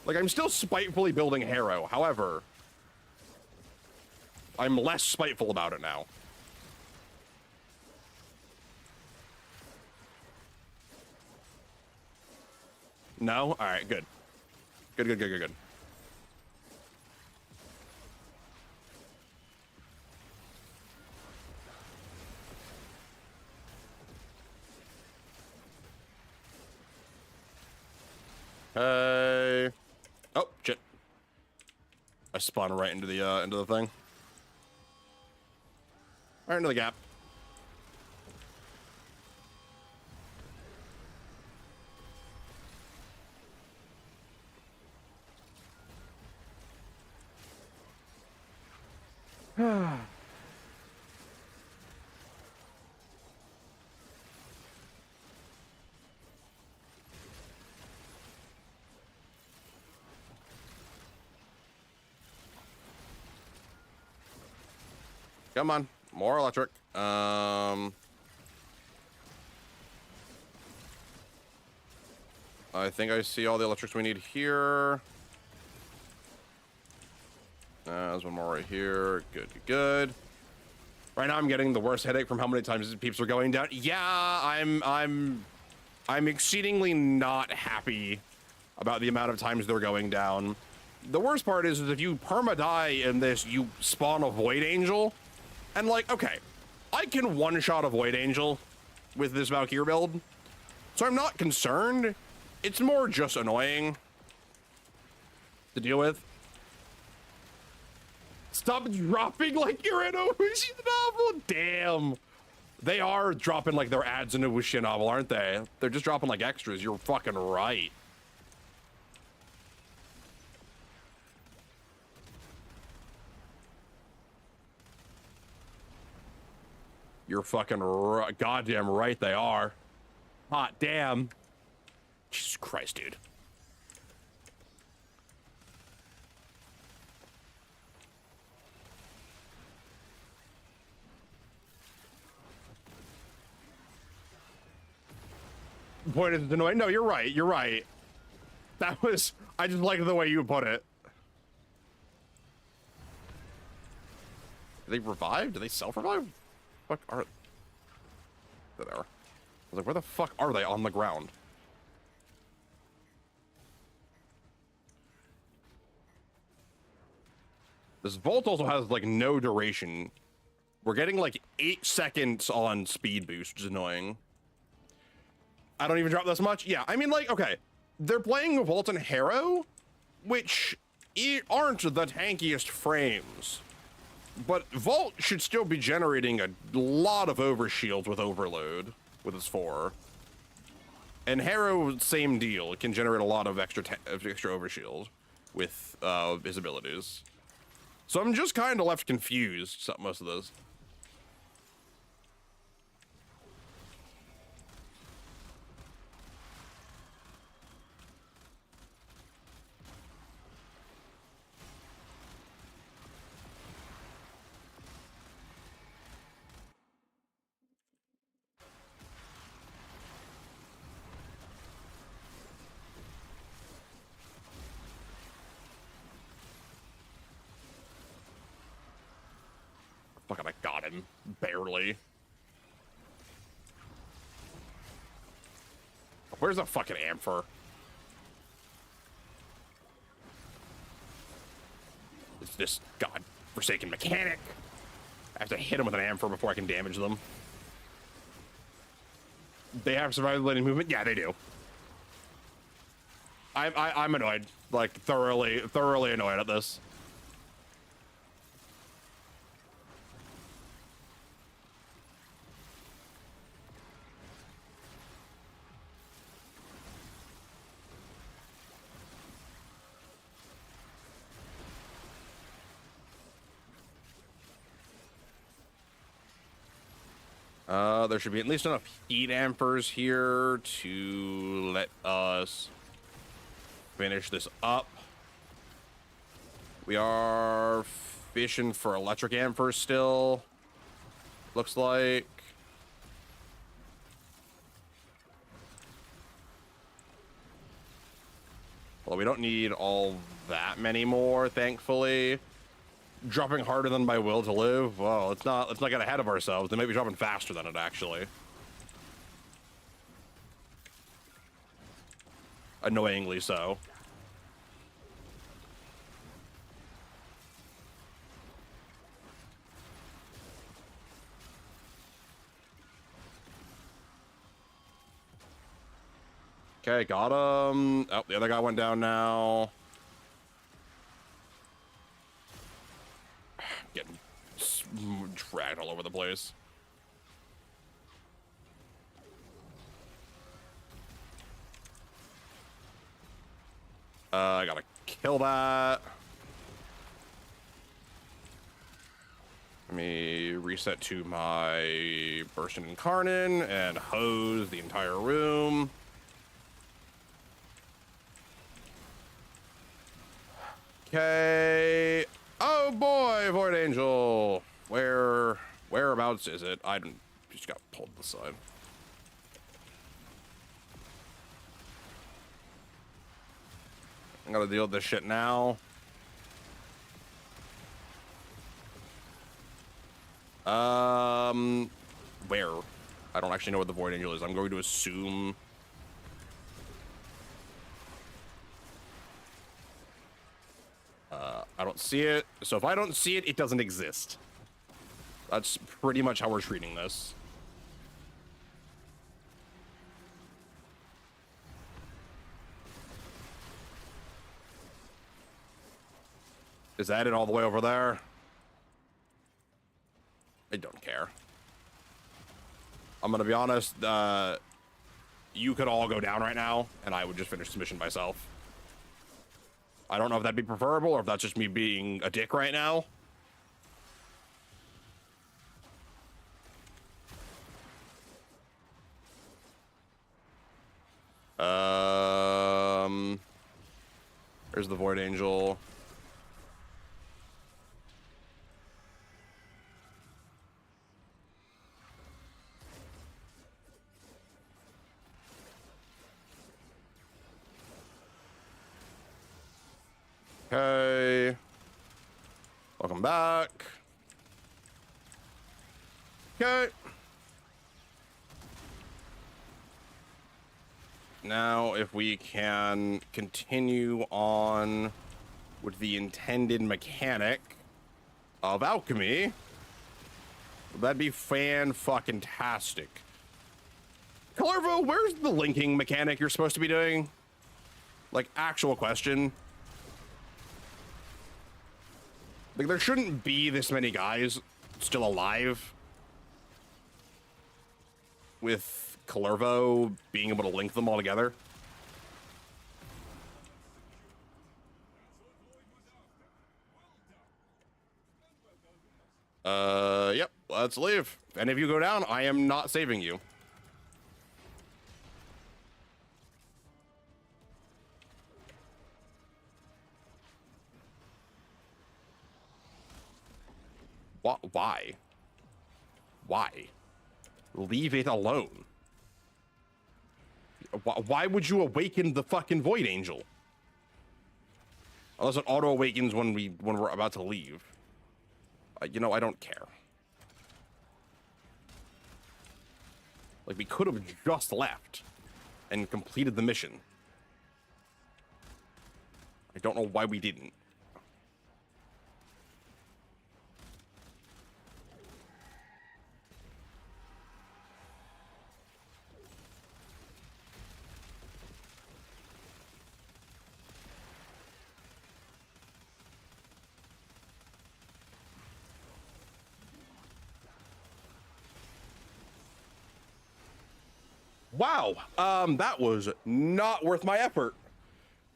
Speaker 1: Like I'm still spitefully building Harrow. However, I'm less spiteful about it now. No? Alright, good. Good. Hey. Oh, shit. I spawned right into the thing. Right into the gap. Come on, more electric. I think I see all the electrics we need here. There's one more right here. Good, good, good. Right now I'm getting the worst headache from how many times these peeps are going down. Yeah, I'm exceedingly not happy about the amount of times they're going down. The worst part is if you perma-die in this, you spawn a Void Angel. And like, okay, I can one-shot a Void Angel with this Valkyrie build. So I'm not concerned. It's more just annoying to deal with. Stop dropping like you're in a Wuxia novel. Damn. They are dropping like their ads in a Wuxia novel, aren't they? They're just dropping like extras. You're fucking right. You're fucking goddamn right they are. Hot damn. Jesus Christ, dude. The point is it's annoying. No, you're right. You're right. That was, I just like the way you put it. Did they revive? Did they self-revive? Fuck are there? I was like, where the fuck are they on the ground? This Volt also has like no duration. We're getting like 8 seconds on speed boost, which is annoying. I don't even drop this much. Yeah, I mean, like, okay, they're playing Volt and Harrow, which aren't the tankiest frames. But Volt should still be generating a lot of overshields with Overload with its 4. And Harrow, same deal. It can generate a lot of extra overshield with his abilities. So I'm just kind of left confused most of those. Fucking, I got him. Barely. Where's the fucking Ampher? It's this god-forsaken mechanic. I have to hit him with an Ampher before I can damage them. They have survivability movement? Yeah, they do. I'm annoyed. Like, thoroughly annoyed at this. There should be at least enough heat amphers here to let us finish this up. We are fishing for electric amphers still, looks like. Well, we don't need all that many more, thankfully. Dropping harder than my will to live? Well, let's not get ahead of ourselves. They may be dropping faster than it, actually. Annoyingly so. Okay, got him. Oh, the other guy went down now. Getting dragged all over the place. I gotta kill that. Let me reset to my Bursting Incarnate and hose the entire room. Okay. Oh boy, Void Angel. Where whereabouts is it? I don't, just got pulled to the side. I gotta deal with this shit now. Where? I don't actually know what the Void Angel is. I'm going to assume. I don't see it. So if I don't see it, it doesn't exist. That's pretty much how we're treating this. Is that it all the way over there? I don't care. I'm gonna be honest, you could all go down right now, and I would just finish the mission myself. I don't know if that'd be preferable, or if that's just me being a dick right now. There's the Void Angel. Okay. Welcome back. Okay. Now, if we can continue on with the intended mechanic of alchemy, that'd be fan-fucking-tastic. Colorvo, where's the linking mechanic you're supposed to be doing? Like, actual question. Like, there shouldn't be this many guys still alive with Colorvo being able to link them all together. Yep, let's leave. If any of you go down, I am not saving you. Why? Why? Leave it alone. Why would you awaken the fucking Void Angel? Unless it auto awakens when we're about to leave. You know, I don't care. Like, we could have just left and completed the mission. I don't know why we didn't. Wow, that was not worth my effort.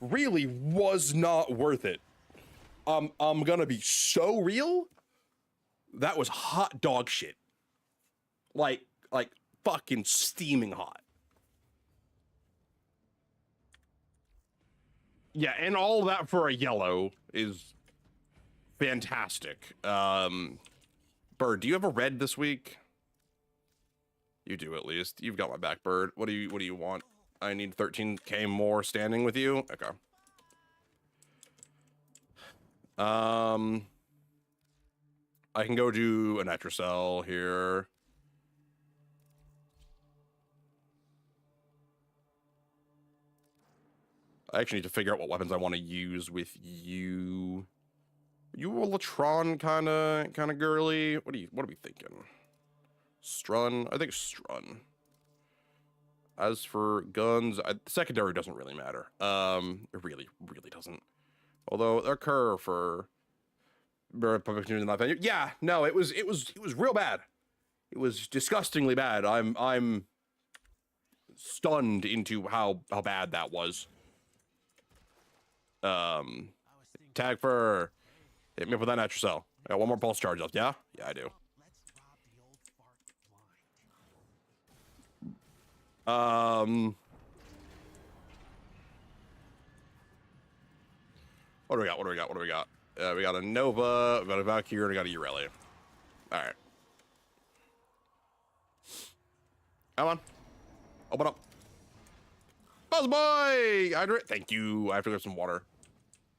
Speaker 1: Really was not worth it. I'm gonna be so real. That was hot dog shit. Like fucking steaming hot. Yeah, and all that for a yellow is fantastic. Bird, do you have a red this week? You do, at least. You've got my back, Bird. What do you want? I need 13k more standing with you. Okay. I can go do a Nitrocell here. I actually need to figure out what weapons I want to use with you. You a Latron kind of girly? What are we thinking? Strun? I think Strun. As for guns, secondary doesn't really matter. It really doesn't. Although their curve for yeah, no, it was real bad. It was disgustingly bad. I'm stunned into how bad that was. Tag for hit me up with that Nitrocell. I got one more pulse charge left. Yeah, I do. What do we got? We got a Nova, we got a Valkyrie, and we got a Ureli. All right. Come on. Open up. Buzz boy! Hydrate. Thank you. I have to get some water.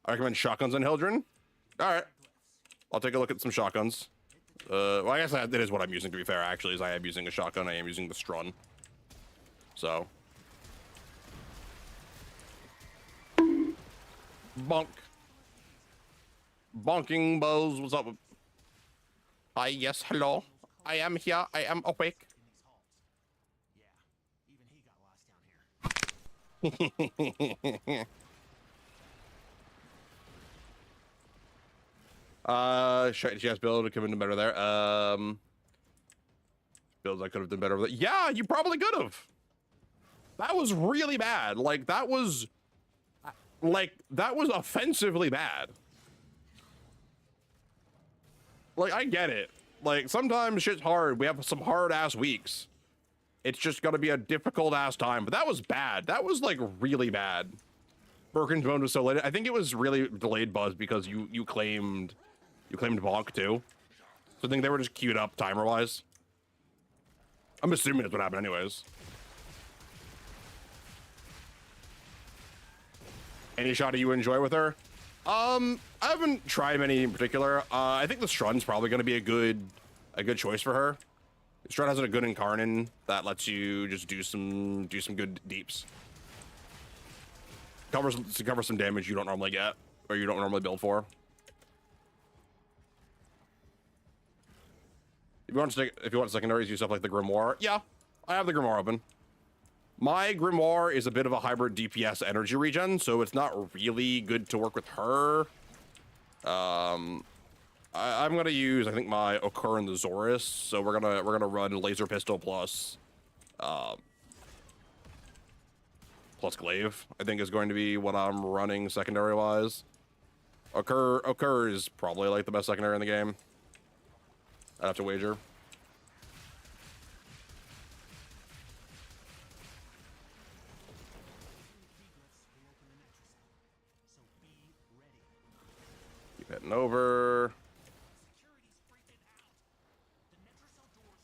Speaker 1: I recommend shotguns on Hildren. All right. I'll take a look at some shotguns. Well, I guess that is what I'm using, to be fair, actually, is I am using a shotgun. I am using the Strun. So. Bonk. Bonking Buzz. What's up? Hi, yes, hello. I am here. I am awake. She has build to come in better there. Builds I could have done better with it. Yeah, you probably could have. That was really bad. Like that was offensively bad. Like I get it. Like sometimes shit's hard. We have some hard ass weeks. It's just gonna be a difficult ass time. But that was bad. That was like really bad. Birkin's bone was so late. I think it was really delayed, Buzz, because you claimed bonk too. So I think they were just queued up timer wise. I'm assuming that's what happened anyways. Any shot you enjoy with her? I haven't tried many in particular. I think the Strun's probably going to be a good choice for her. Strun has a good incarnate that lets you just do some good deeps. Cover some damage you don't normally get or you don't normally build for. If you want secondaries, use stuff like the Grimoire. Yeah, I have the Grimoire open. My Grimoire is a bit of a hybrid DPS energy regen, so it's not really good to work with her. I'm gonna use, I think, my Occur and the Zorus, so we're gonna run Laser Pistol plus Glaive, I think is going to be what I'm running secondary wise. Occur is probably like the best secondary in the game. I'd have to wager. Keep heading over.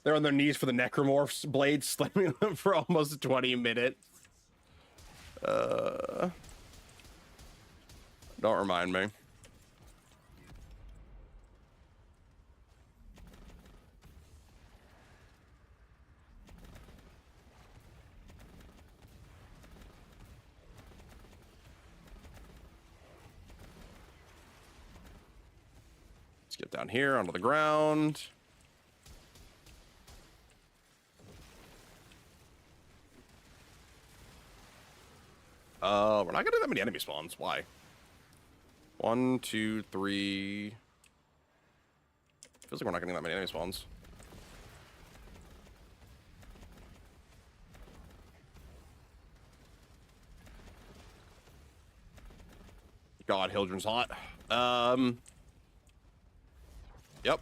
Speaker 1: They're on their knees for the Necromorph's blade, slamming them for almost 20 minutes. Don't remind me. Let's get down here onto the ground. We're not gonna do that many enemy spawns. Why? 1, 2, 3. Feels like we're not getting that many enemy spawns. God, Hildren's hot. Yep.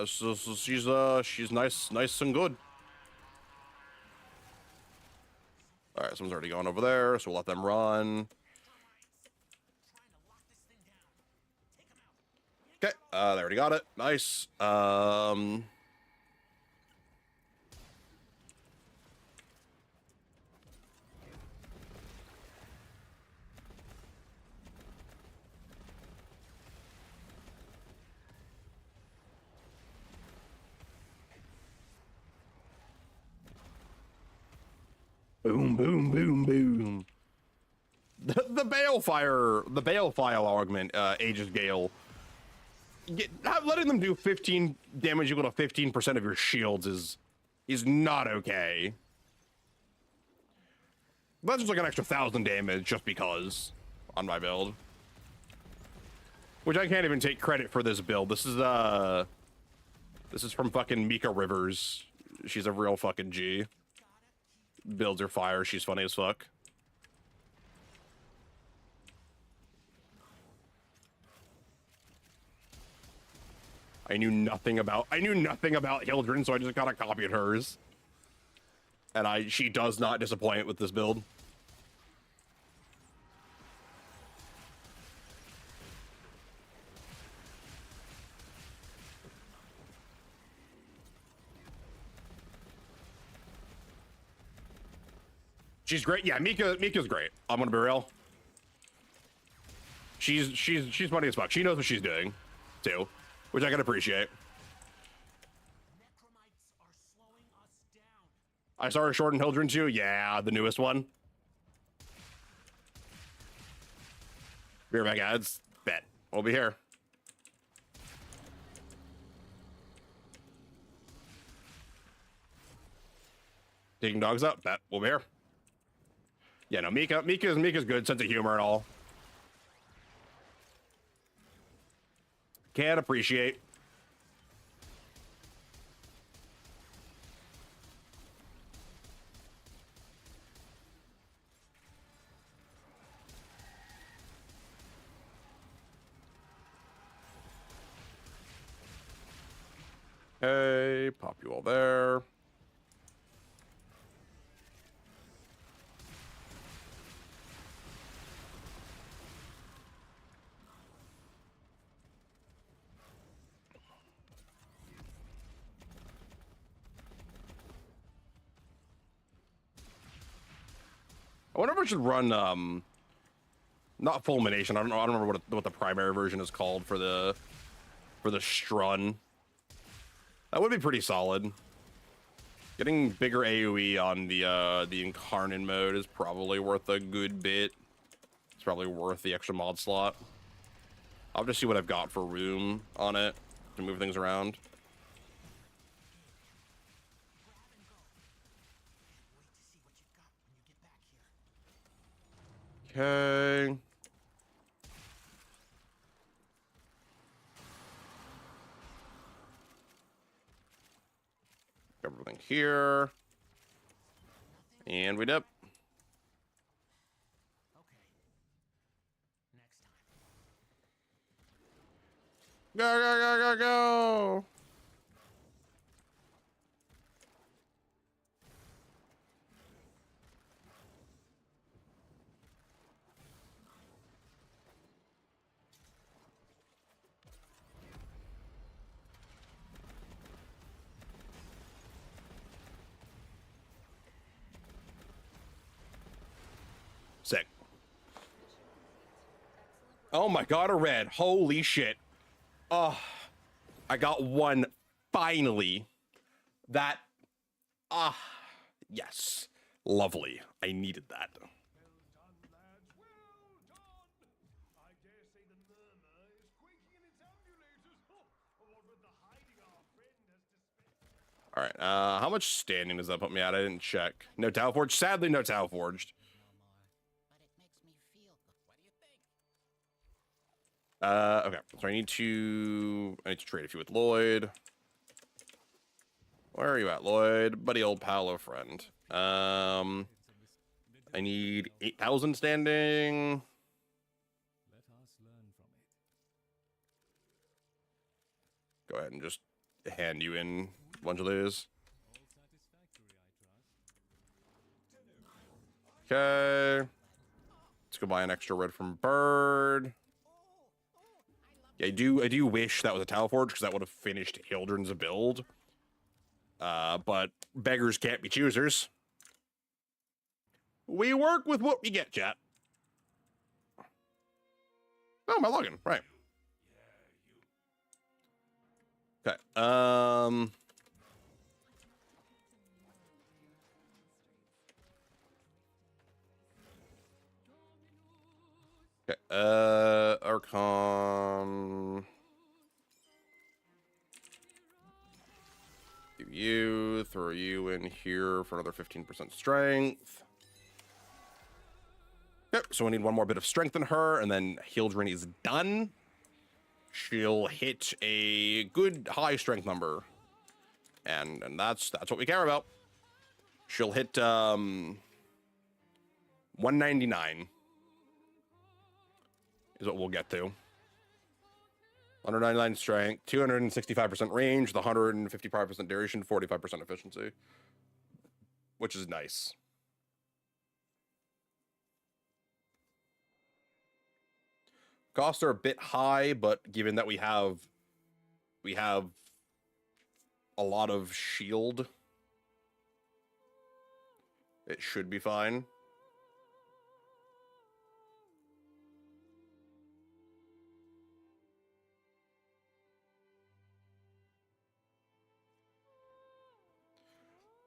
Speaker 1: So she's nice and good. All right, someone's already gone over there, so we'll let them run. Okay, they already got it. Nice. Boom, boom, boom, boom. The Balefire augment, Aegis Gale. Letting them do 15 damage equal to 15% of your shields is not okay. That's just like an extra 1,000 damage just because on my build. Which I can't even take credit for this build. This is from fucking Mika Rivers. She's a real fucking G. Builds her fire. She's funny as fuck. I knew nothing about Hildren, so I just kind of copied hers. And she does not disappoint with this build. She's great. Yeah, Mika's great. I'm gonna be real. She's funny as fuck. She knows what she's doing, too, which I can appreciate. I saw her short in Hildren too. Yeah, the newest one. Be right back, guys. Bet. We'll be here. Taking dogs up. Bet. We'll be here. Yeah, no, Mika's good. Sense of humor and all. Can't appreciate. Hey, pop you all there. I wonder if I should run not fulmination. I don't remember what the primary version is called for the Strun. That would be pretty solid. Getting bigger AoE on the Incarnate mode is probably worth a good bit. It's probably worth the extra mod slot. I'll just see what I've got for room on it to move things around. Okay. Everything here. And we dip. Go, go, go, go, go. Sick. Oh my god, a red. Holy shit. Oh, I got one finally. That, yes. Lovely. I needed that.
Speaker 6: Well done, lads. Well done. I dare say the murmur is quaking in its ambulators. What with the hiding our friend has dispensed.
Speaker 1: All right. How much standing does that put me at? I didn't check. No Tau Forged. Sadly, no Tau Forged. Okay. So I need to trade a few with Lloyd. Where are you at, Lloyd? Buddy, old pal, or friend. I need 8,000 standing. Go ahead and just hand you in a bunch of these. Okay. Let's go buy an extra red from Bird. Yeah, I do wish that was a Tau Forge, because that would have finished Hildren's build. But beggars can't be choosers. We work with what we get, chat. Oh, my login, right. Okay, okay, Archon. Do you, throw you in here for another 15% strength. Okay, so we need one more bit of strength in her, and then Hildren is done. She'll hit a good high strength number. And that's what we care about. She'll hit 199 is what we'll get to. 199 strength, 265% range, the 155% duration, 45% efficiency, which is nice. Costs are a bit high, but given that we have a lot of shield, it should be fine.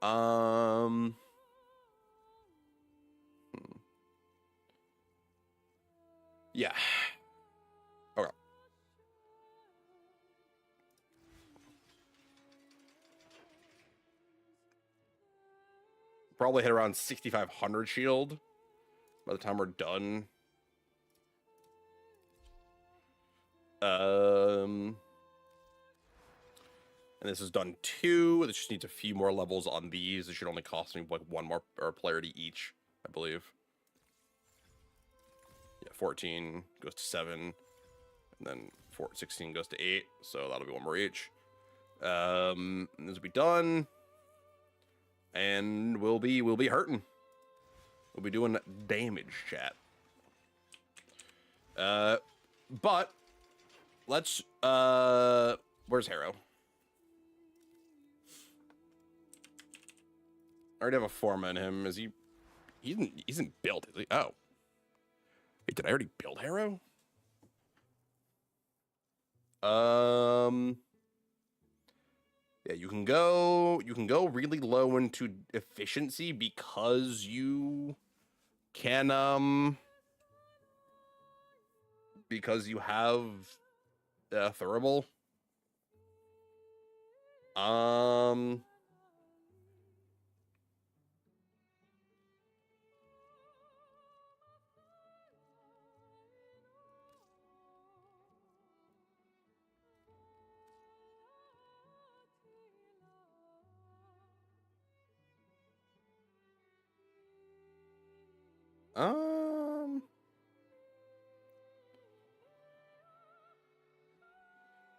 Speaker 1: Hmm. Yeah. Okay. Probably hit around 6,500 shield by the time we're done. And this is done 2. This just needs a few more levels on these. It should only cost me like 1 more polarity each, I believe. Yeah, 14 goes to 7, and then 16 goes to 8. So that'll be 1 more each. And this will be done, and we'll be hurting. We'll be doing damage, chat. But let's where's Harrow? I already have a forma in him. Is he? He isn't built, is he? Oh. Wait, did I already build Harrow? Yeah, you can go really low into efficiency because you can because you have Thurible.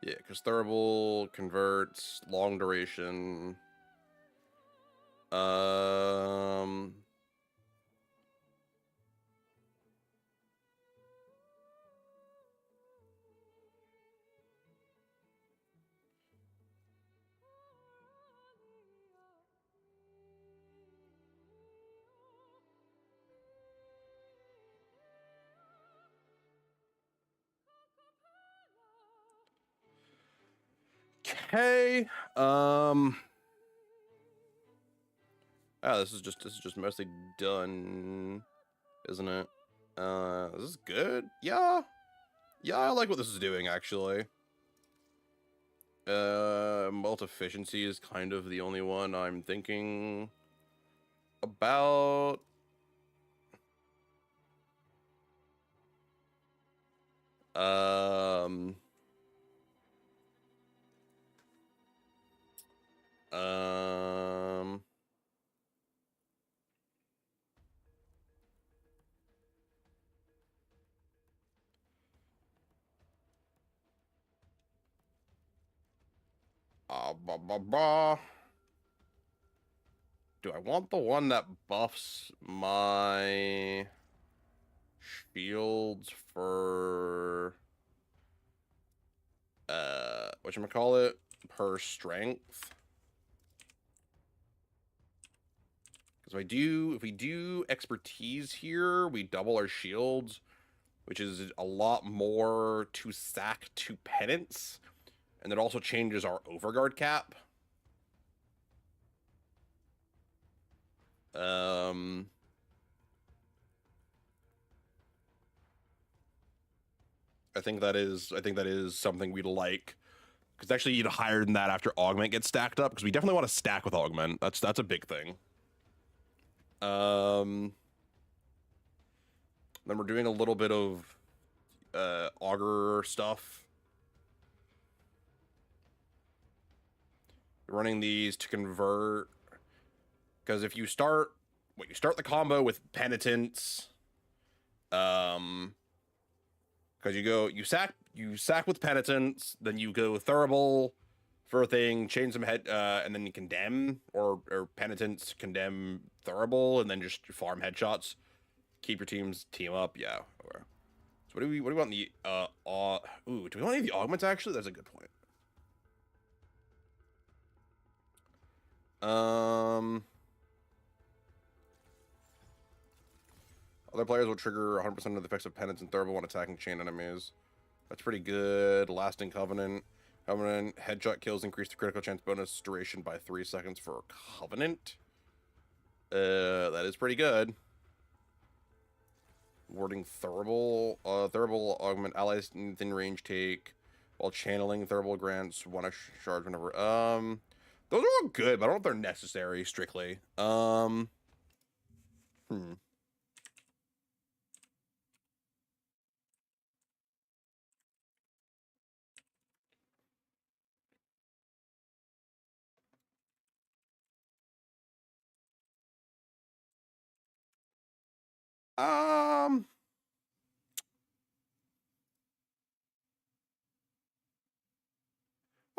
Speaker 1: Yeah, because Thurible converts long duration. Okay. This is just mostly done, isn't it? This is good. Yeah, I like what this is doing actually. Mult efficiency is kind of the only one I'm thinking about. Um. Do I want the one that buffs my shields for whatchamacallit, per strength? Because if we do expertise here, we double our shields, which is a lot more to sack to penance, and it also changes our overguard cap. I think that is something we'd like, because actually you'd higher than that after augment gets stacked up, because we definitely want to stack with augment. That's a big thing. Then we're doing a little bit of augur stuff. Running these to convert, because if you start the combo with penitence, because you sack with penitence, then you go thurible for a thing, change some head, and then you condemn or penitence, condemn thurible, and then just farm headshots, keep your team up. Yeah. Okay. So what do we want the do we want any of the augments actually? That's a good point. Other players will trigger 100% of the effects of penance and thurible when attacking chain enemies. That's pretty good. Lasting Covenant. Covenant headshot kills increase the critical chance bonus duration by 3 seconds for Covenant. That is pretty good. Warding Thurible. Thurible augment allies within range take while channeling. Thurible grants 1 extra charge whenever. Those are all good, but I don't know if they're necessary strictly. How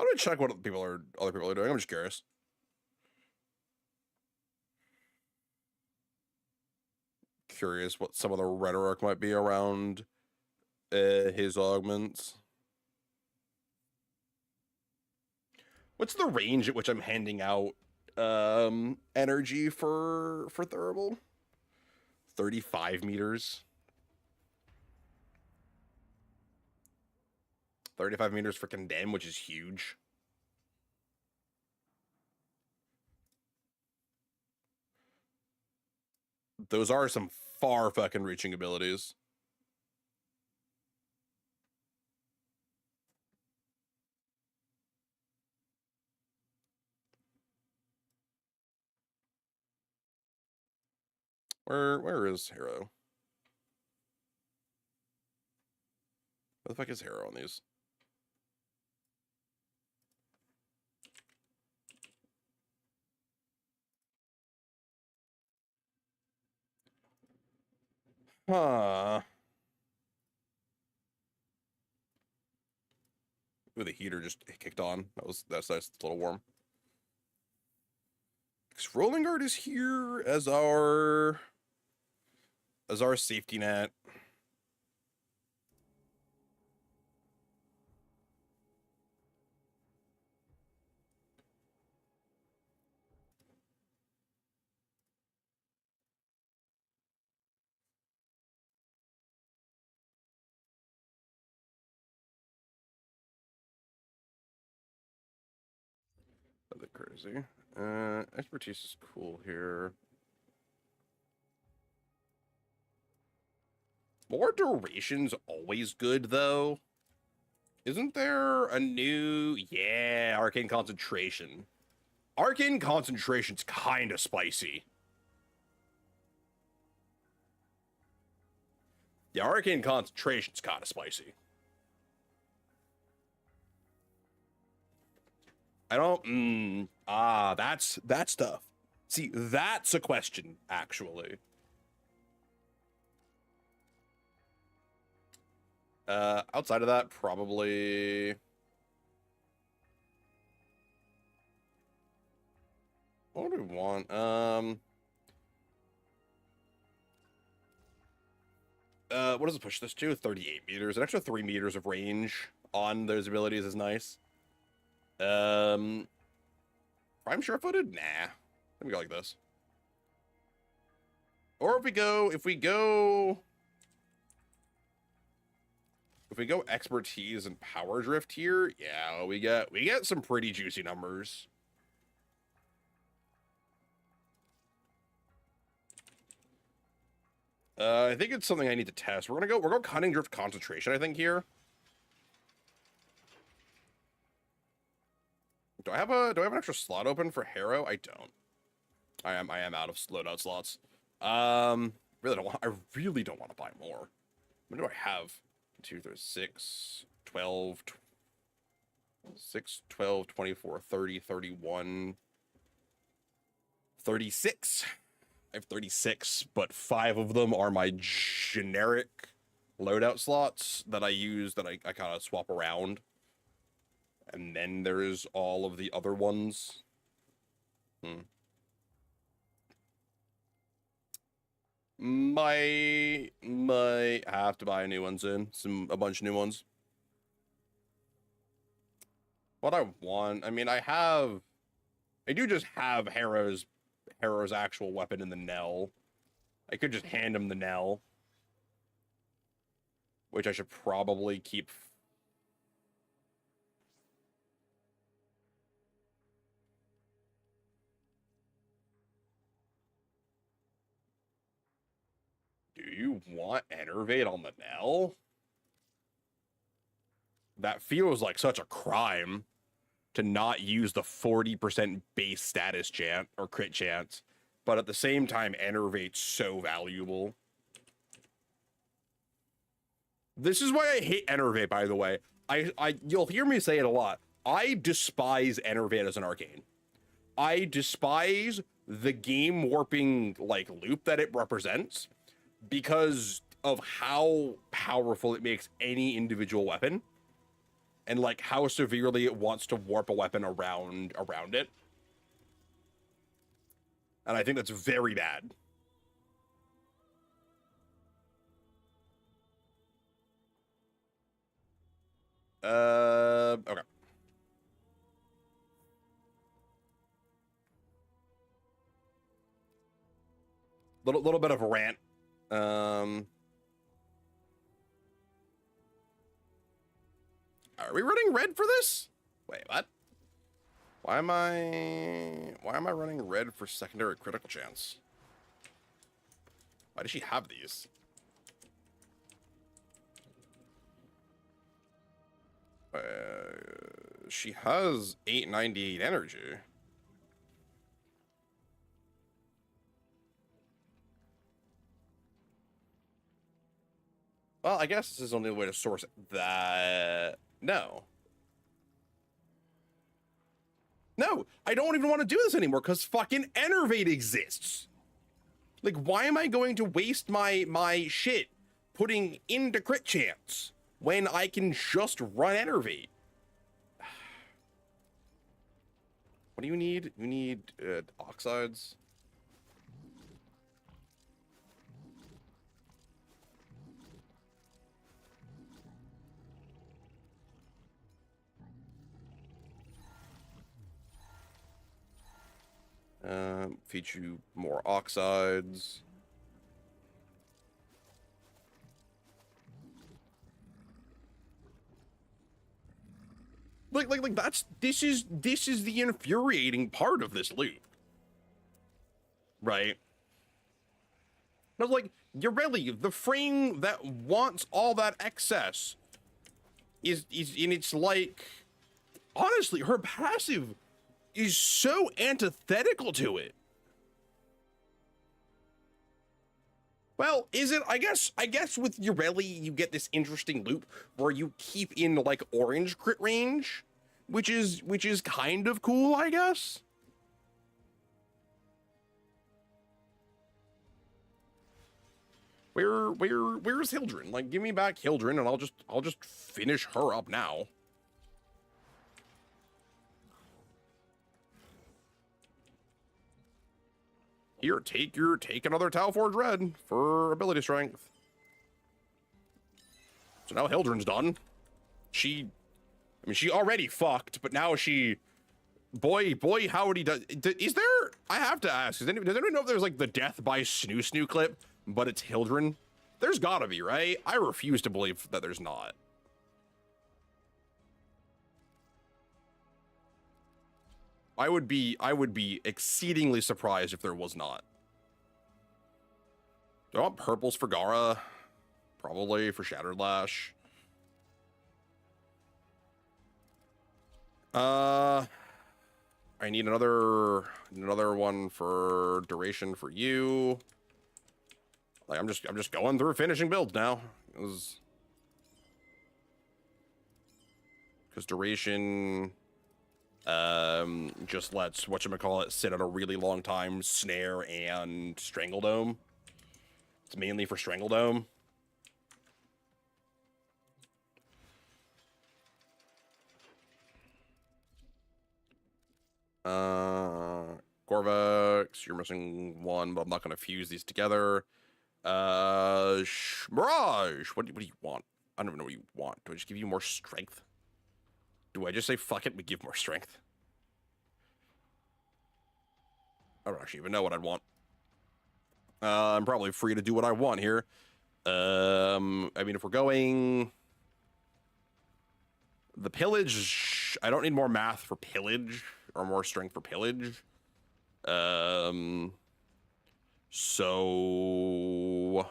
Speaker 1: do I check what other people are doing? I'm just curious. Curious what some of the rhetoric might be around his augments. What's the range at which I'm handing out energy for Thurible? 35 meters. 35 meters for Condemn, which is huge. Those are some far fucking reaching abilities. Where is Hero? Where the fuck is Hero on these? Huh. Ooh, the heater just kicked on. That's nice. It's a little warm. Rolling Guard is here as our safety net. Nothing crazy. Expertise is cool here. More duration's always good, though. Isn't there a new... Yeah, Arcane Concentration. Arcane Concentration's kind of spicy. Yeah, Arcane Concentration's kind of spicy. I don't... that's tough. See, that's a question, actually. Outside of that, probably... What do we want? What does it push this to? 38 meters. An extra 3 meters of range on those abilities is nice. Prime sure-footed? Nah. Let me go like this. Or if we go expertise and power drift here, yeah, we get some pretty juicy numbers. I think it's something I need to test. We're going cunning drift concentration, I think, here. Do I have an extra slot open for Harrow? I don't. I am out of loadout slots. I really don't want to buy more. What do I have? 2, 3, 6, 12, 6, 12, 24, 30, 31, 36. I have 36, but 5 of them are my generic loadout slots that I use, that I kind of swap around. And then there's all of the other ones. Might have to buy a new one soon. A bunch of new ones. What I want, I mean, I do just have Harrow's actual weapon in the Nell. I could just hand him the Nell, which I should probably keep. you want Enervate on the Nell? That feels like such a crime to not use the 40% base status chance or crit chance, but at the same time, Enervate's so valuable. This is why I hate Enervate, by the way. You'll hear me say it a lot. I despise Enervate as an arcane. I despise the game warping like loop that it represents because of how powerful it makes any individual weapon and like how severely it wants to warp a weapon around it. And I think that's very bad. Okay. Little bit of a rant. Are we running red for this? Wait, what? Why am I running red for secondary critical chance? Why does she have these? She has 898 energy. Well, I guess this is the only way to source that. No. No, I don't even want to do this anymore because fucking Enervate exists. Like, why am I going to waste my shit putting into crit chance when I can just run Enervate? What do you need? You need oxides. Feed you more oxides. Like this is the infuriating part of this loop. Right? But like, Yoreli, the frame that wants all that excess is and it's like, honestly, her passive is so antithetical to it. Well, is it? I guess with Yoreli, you get this interesting loop where you keep in like orange crit range, which is kind of cool, I guess. Where's Hildren? Like, give me back Hildren, and I'll just finish her up now. Here, take another Tau Forge Red for ability strength. So now Hildren's done. She already fucked, but now she, boy, howdy does. Is there? I have to ask. Does anyone know if there's like the death by Snoo clip, but it's Hildren? There's gotta be, right? I refuse to believe that there's not. I would be exceedingly surprised if there was not. Do I want purples for Gara? Probably for Shattered Lash. I need another one for duration for you. Like I'm just going through finishing builds now. Because duration just lets whatchamacallit sit on a really long time, snare and Strangledome. It's mainly for Strangledome. Corvex, you're missing one, but I'm not gonna fuse these together. Mirage, what do you want? I don't even know what you want. Do I just give you more strength? Do I just say fuck it, we give more strength? I don't actually even know what I'd want. I'm probably free to do what I want here. I mean, if we're going the pillage, I don't need more math for pillage or more strength for pillage. So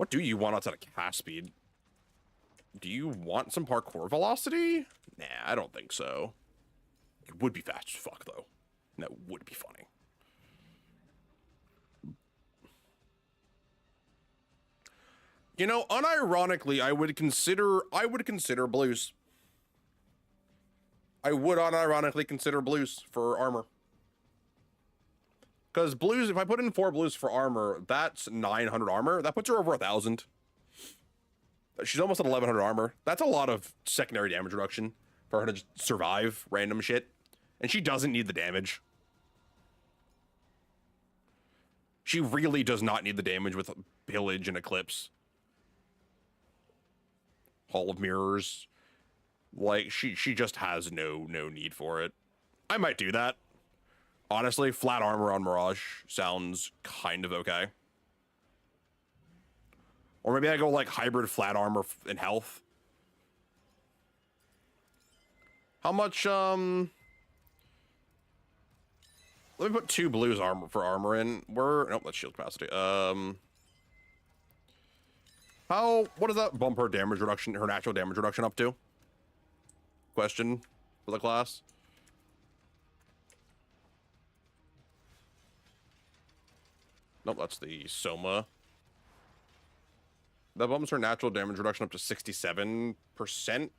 Speaker 1: What do you want outside of cast speed? Do you want some parkour velocity? Nah, I don't think so. It would be fast as fuck, though. And that would be funny. You know, unironically, I would consider blues. I would unironically consider blues for armor. Because blues, if I put in 4 blues for armor, that's 900 armor. That puts her over 1,000. She's almost at 1,100 armor. That's a lot of secondary damage reduction for her to just survive random shit. And she doesn't need the damage. She really does not need the damage with Pillage and Eclipse. Hall of Mirrors. Like, she just has no need for it. I might do that. Honestly, flat armor on Mirage sounds kind of okay. Or maybe I go like hybrid flat armor and health. How much, let me put 2 blues armor for armor in. Nope, that's shield capacity. What does that bump her damage reduction, her natural damage reduction up to? Question for the class. Nope, that's the Soma. That bumps her natural damage reduction up to 67%.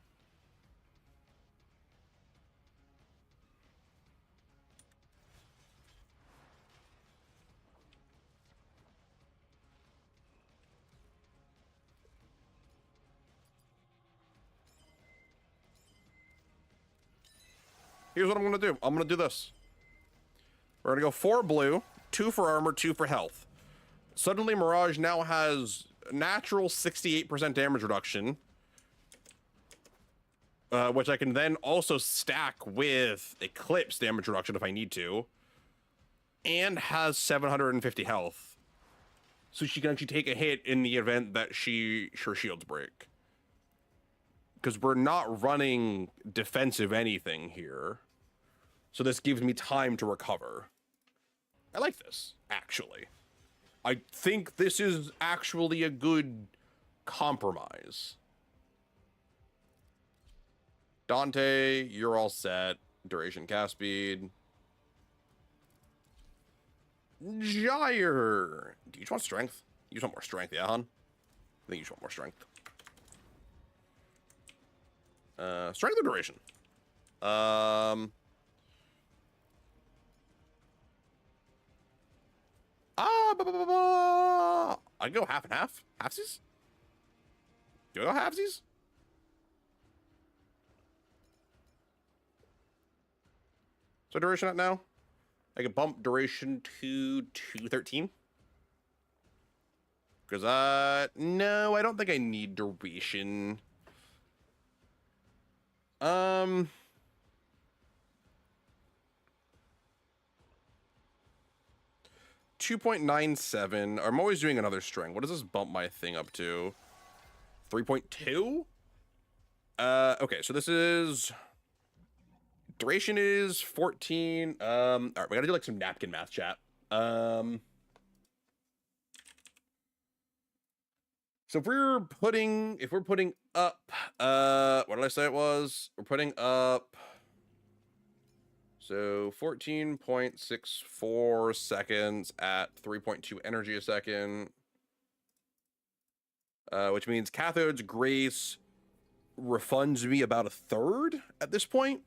Speaker 1: Here's what I'm gonna do. I'm gonna do this. We're gonna go 4 blue, 2 for armor, 2 for health. Suddenly, Mirage now has natural 68% damage reduction, which I can then also stack with Eclipse damage reduction if I need to, and has 750 health. So she can actually take a hit in the event that her shields break. Because we're not running defensive anything here. So this gives me time to recover. I like this, actually. I think this is actually a good compromise. Dante, you're all set. Duration, cast speed. Gyre. Do you just want strength? You just want more strength, yeah, hon? I think you just want more strength. Strength or duration? I'd go half and half. Halfsies? Do I go halfsies? So duration at now? I can bump duration to 213. Because, no, I don't think I need duration. 2.97. I'm always doing another string. What does this bump my thing up to? 3.2? Okay, so this is... Duration is 14. All right, we gotta do like some napkin math, chat. So if we're putting up, what did I say it was? We're putting up, so 14.64 seconds at 3.2 energy a second, which means Cathode's Grace refunds me about a third at this point.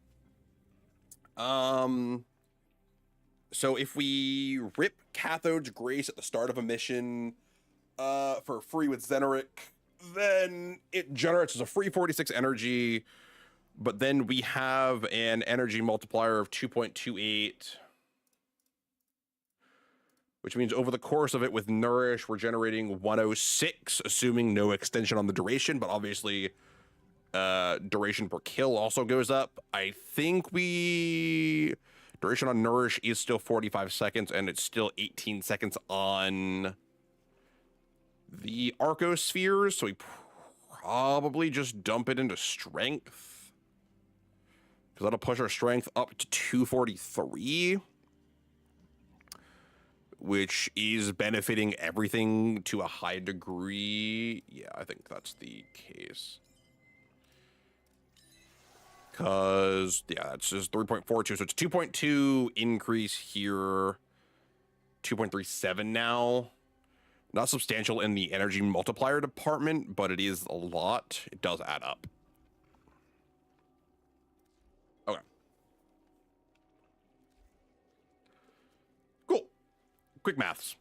Speaker 1: So if we rip Cathode's Grace at the start of a mission, for free with Xeneric, then it generates as a free 46 energy, but then we have an energy multiplier of 2.28, which means over the course of it with Nourish, we're generating 106, assuming no extension on the duration, but obviously duration per kill also goes up. I think duration on Nourish is still 45 seconds, and it's still 18 seconds on the Arcospheres, so we probably just dump it into Strength, because that'll push our Strength up to 243. which is benefiting everything to a high degree. Yeah, I think that's the case. Because, yeah, it's just 3.42, so it's 2.2 increase here, 2.37 now. Not substantial in the energy multiplier department, but it is a lot. It does add up. Okay. Cool. Quick maths.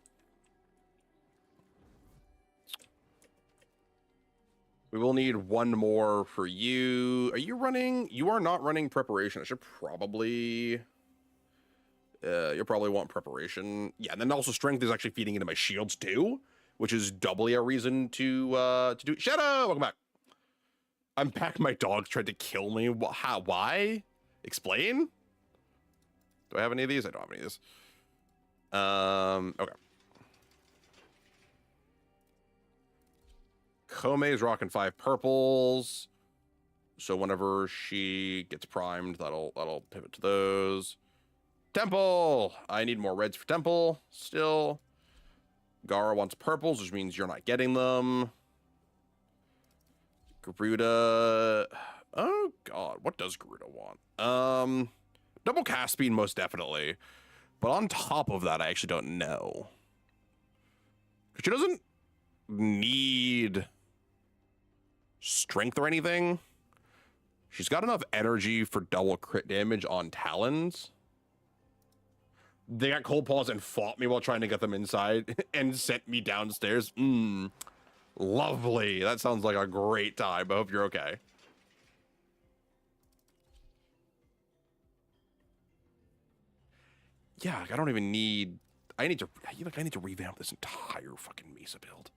Speaker 1: We will need one more for you. Are you running? You are not running preparation. I should probably... you'll probably want preparation. Yeah, and then also strength is actually feeding into my shields too, which is doubly a reason to do it. Shadow, welcome back. I'm back. My dog tried to kill me. How? Why? Explain. Do I have any of these? I don't have any of these. Okay. Kome is rocking 5 purples. So whenever she gets primed, that'll pivot to those. Temple! I need more reds for Temple, still. Gara wants purples, which means you're not getting them. Garuda... Oh, God. What does Garuda want? Double cast speed, most definitely. But on top of that, I actually don't know. Because she doesn't need strength or anything. She's got enough energy for double crit damage on Talons. They got cold paws and fought me while trying to get them inside and sent me downstairs. Lovely. That sounds like a great time. I hope you're okay. Yeah, I don't even need... I need to revamp this entire fucking Mesa build.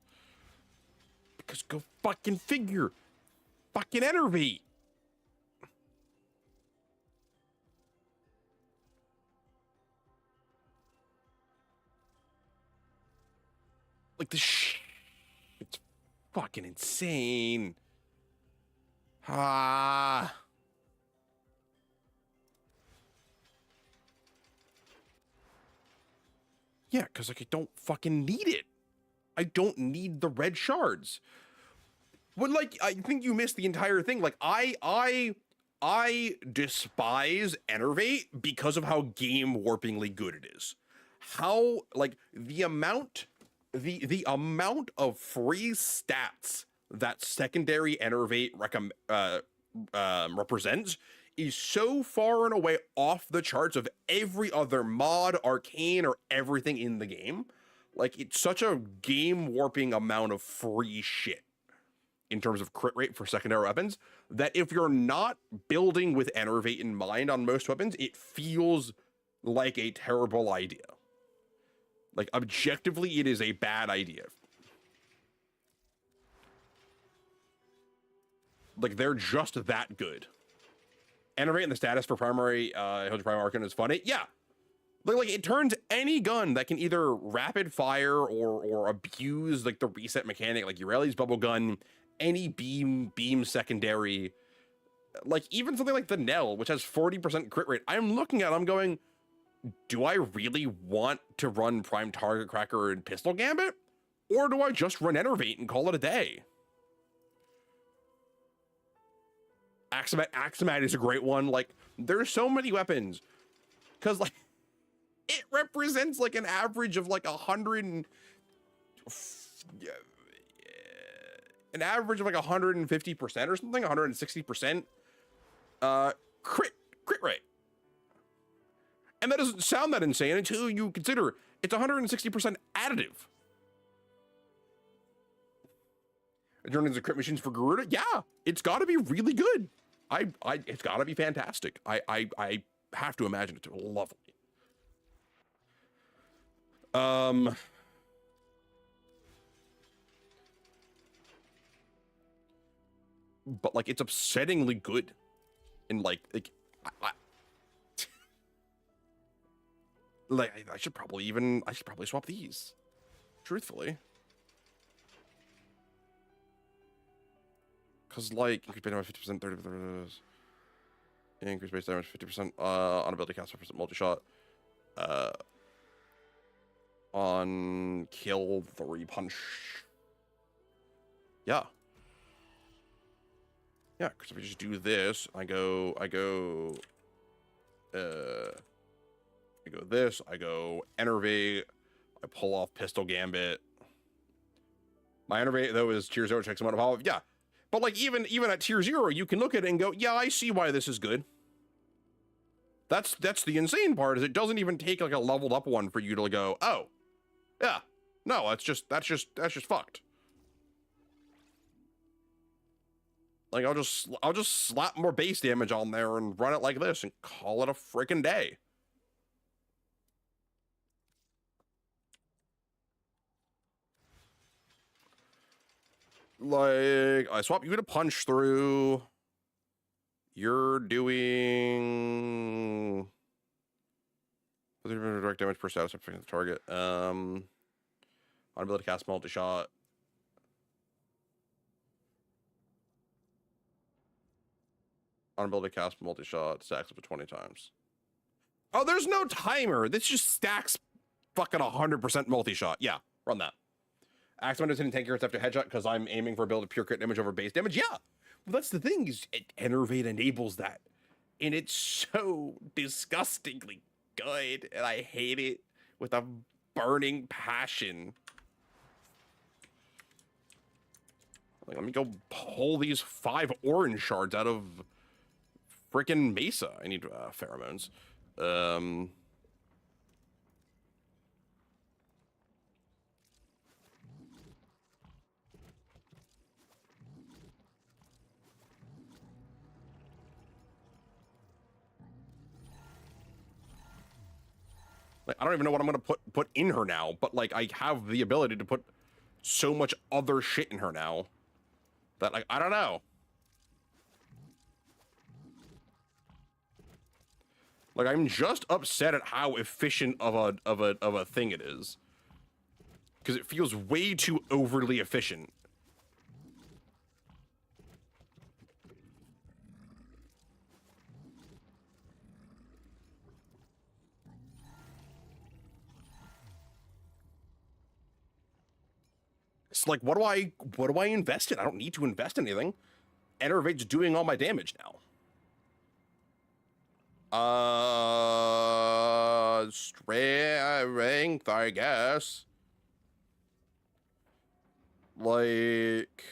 Speaker 1: Because go fucking figure. Fucking enervate. Like this it's fucking insane. Ah. Yeah, because like I don't fucking need it. I don't need the red shards. But like I think you missed the entire thing. Like I despise Enervate because of how game warpingly good it is. How like the amount of free stats that secondary Enervate represents is so far and away off the charts of every other mod, arcane, or everything in the game. Like, it's such a game warping amount of free shit in terms of crit rate for secondary weapons that if you're not building with Enervate in mind on most weapons, it feels like a terrible idea. Like, objectively, it is a bad idea. Like, they're just that good. Enervate in the status for primary, primary arcane is funny. Yeah. Like, it turns any gun that can either rapid fire or abuse, like, the reset mechanic, like Ureli's bubble gun, any beam secondary, like, even something like the Nell, which has 40% crit rate. I'm looking at it, I'm going, do I really want to run Prime Target Cracker and Pistol Gambit? Or do I just run Enervate and call it a day? Axomat is a great one. Like, there's so many weapons. Because, like, it represents, like, an average of, like, 150% or something, 160%. Crit rate. And that doesn't sound that insane until you consider it's 160% additive. Adjournings and crit machines for Garuda? Yeah, it's got to be really good. It's got to be fantastic. I have to imagine it's lovely. But like it's upsettingly good, and like I should probably swap these, truthfully. Cause like increase base damage 50%, 30%, increase base damage 50% on ability cast 5% multi shot. on kill 3 punch. Yeah. Yeah, because if I just do this, I go this, I go Enervate, I pull off Pistol Gambit. My Enervate, though, is tier 0, checks amount of power. Yeah. But, like, even at tier 0, you can look at it and go, yeah, I see why this is good. That's the insane part, is it doesn't even take, like, a leveled up one for you to go, oh, yeah. No, that's just fucked. Like, I'll just slap more base damage on there and run it like this and call it a freaking day. Like, I swap you to punch through. You're doing direct damage per status of the target. On ability to cast multi-shot. On ability to cast multi-shot, stacks up to 20 times. Oh, there's no timer. This just stacks fucking 100% multi-shot. Yeah, run that. Axe windows hitting tank carrots after headshot because I'm aiming for a build of pure crit damage over base damage. Yeah, well, that's the thing, is Enervate enables that, and it's so disgustingly good, and I hate it with a burning passion. Like, let me go pull these 5 orange shards out of freaking Mesa. I need pheromones. Like, I don't even know what I'm gonna put in her now, but like I have the ability to put so much other shit in her now that, like, I don't know. Like, I'm just upset at how efficient of a thing it is, because it feels way too overly efficient. It's like, what do I invest in? I don't need to invest in anything. Enervate's doing all my damage now. Strength, I guess. Like,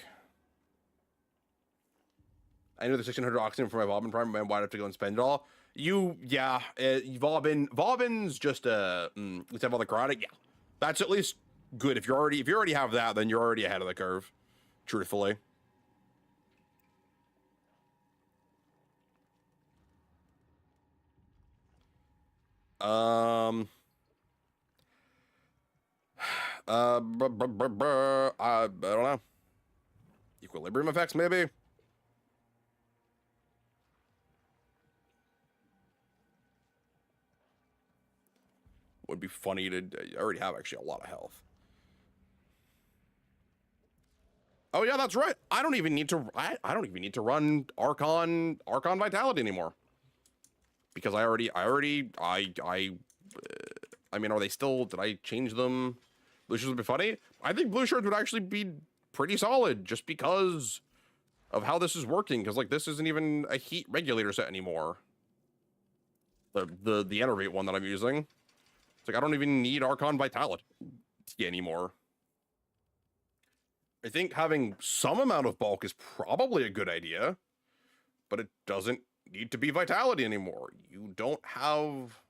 Speaker 1: I know the 1600 oxygen for my Vauban Prime, and why'd I have to go and spend it all? Yeah, Vauban's just let's have all the chronic. Yeah, that's at least good. If you already have that, then you're already ahead of the curve, truthfully. I don't know. Equilibrium effects, maybe. Would be funny to. I already have actually a lot of health. Oh yeah, that's right. I don't even need to. I don't even need to run Archon Vitality anymore, because I mean, are they still? Did I change them? Blue shirts would be funny. I think blue shirts would actually be pretty solid, just because of how this is working. Because, like, this isn't even a heat regulator set anymore. The Enervate one that I'm using. It's like, I don't even need Archon Vitality anymore. I think having some amount of bulk is probably a good idea, but it doesn't need to be Vitality anymore. You don't have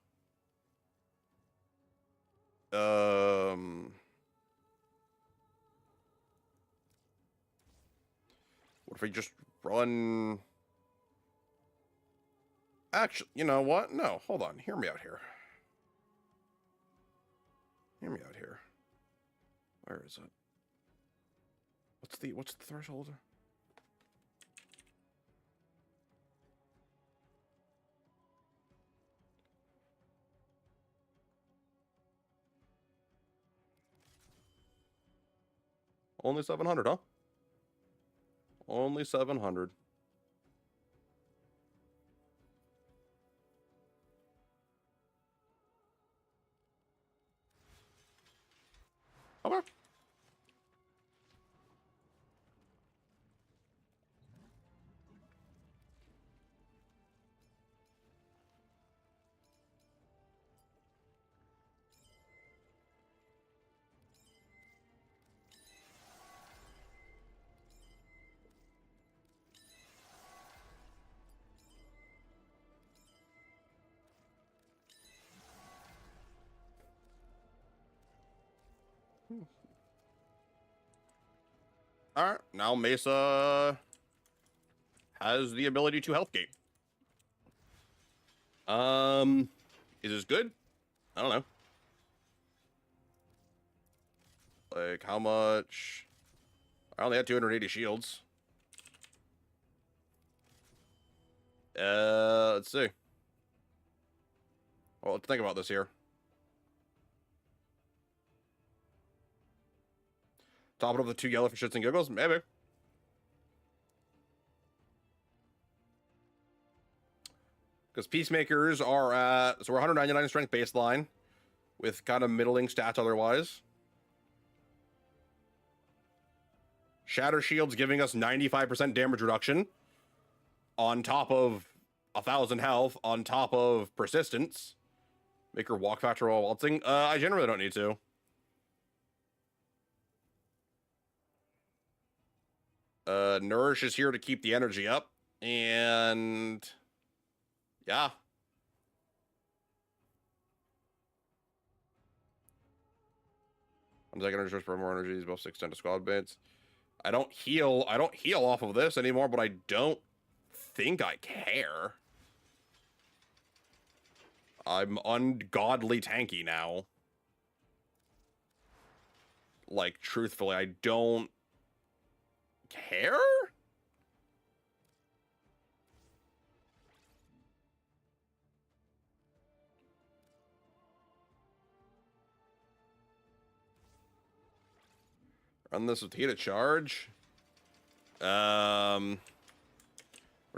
Speaker 1: what if I just run? Actually, you know what? No, hold on. Hear me out here. Hear me out here. Where is it? What's the threshold? Only 700, huh? Only 700. Okay. All right, now Mesa has the ability to health gate. Is this good? I don't know. Like, how much? I only had 280 shields. Let's see. Well, let's think about this here. Top it up with 2 yellow for shits and giggles? Maybe. Because Peacemakers are at... So we're 199 strength baseline. With kind of middling stats otherwise. Shatter Shield's giving us 95% damage reduction. On top of 1,000 health. On top of Persistence. Make her walk faster while waltzing. I generally don't need to. Nourish is here to keep the energy up. And... yeah. One second energy for more energies, buff 6 10 to squad bits. I don't heal off of this anymore, but I don't think I care. I'm ungodly tanky now. Like, truthfully, I don't care? Run this with heat at charge. We're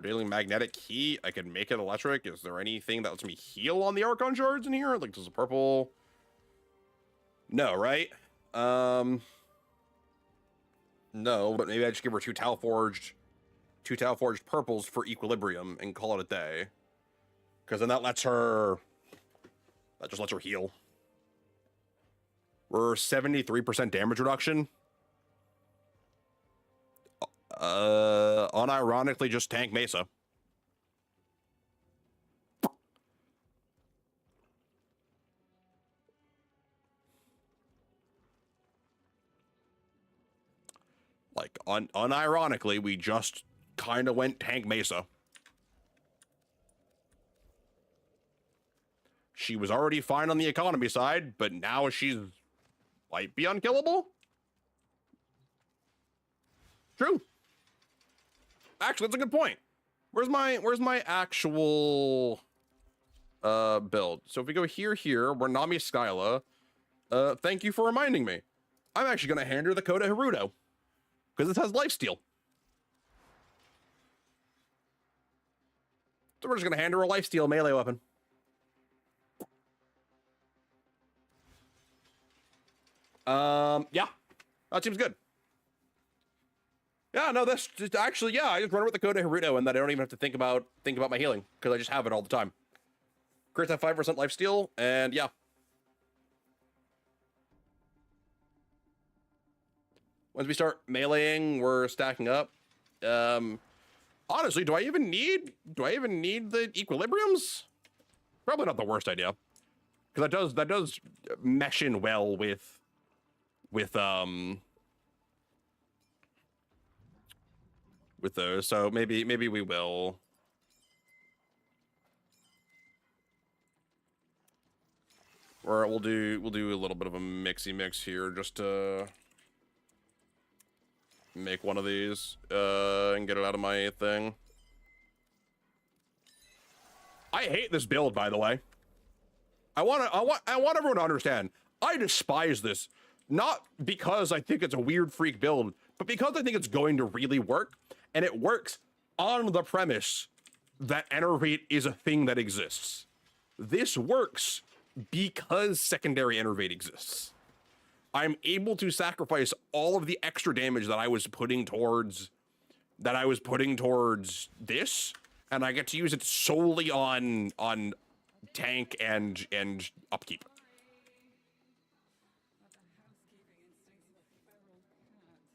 Speaker 1: dealing magnetic heat. I can make it electric. Is there anything that lets me heal on the Archon shards in here? Like, does a purple? No, right? No, but maybe I just give her 2 Tau Forged purples for equilibrium and call it a day. Because then that just lets her heal. We're 73% damage reduction. Unironically, just tank Mesa. Like, unironically, we just kind of went tank Mesa. She was already fine on the economy side, but now she's might be unkillable. True. Actually, that's a good point. Where's my actual build? So if we go here, we're Nami Skyla. Thank you for reminding me. I'm actually gonna hand her the Coda Hirudo. Because it has lifesteal. So we're just gonna hand her a lifesteal melee weapon. Yeah. That seems good. Yeah, no, that's just actually, yeah, I just run with the Coda Hirudo and that I don't even have to think about my healing, because I just have it all the time. Crits have 5% lifesteal, and yeah. Once we start meleeing, we're stacking up. Honestly, do I even need the equilibriums? Probably not the worst idea. Because that does mesh in well with those, so maybe we will. Or we'll do a little bit of a mixy mix here just to make one of these and get it out of my thing. I hate this build, by the way. I want everyone to understand. I despise this, not because I think it's a weird freak build, but because I think it's going to really work, and it works on the premise that Enervate is a thing that exists. This works because secondary Enervate exists. I'm able to sacrifice all of the extra damage that I was putting towards this, and I get to use it solely on tank and upkeep.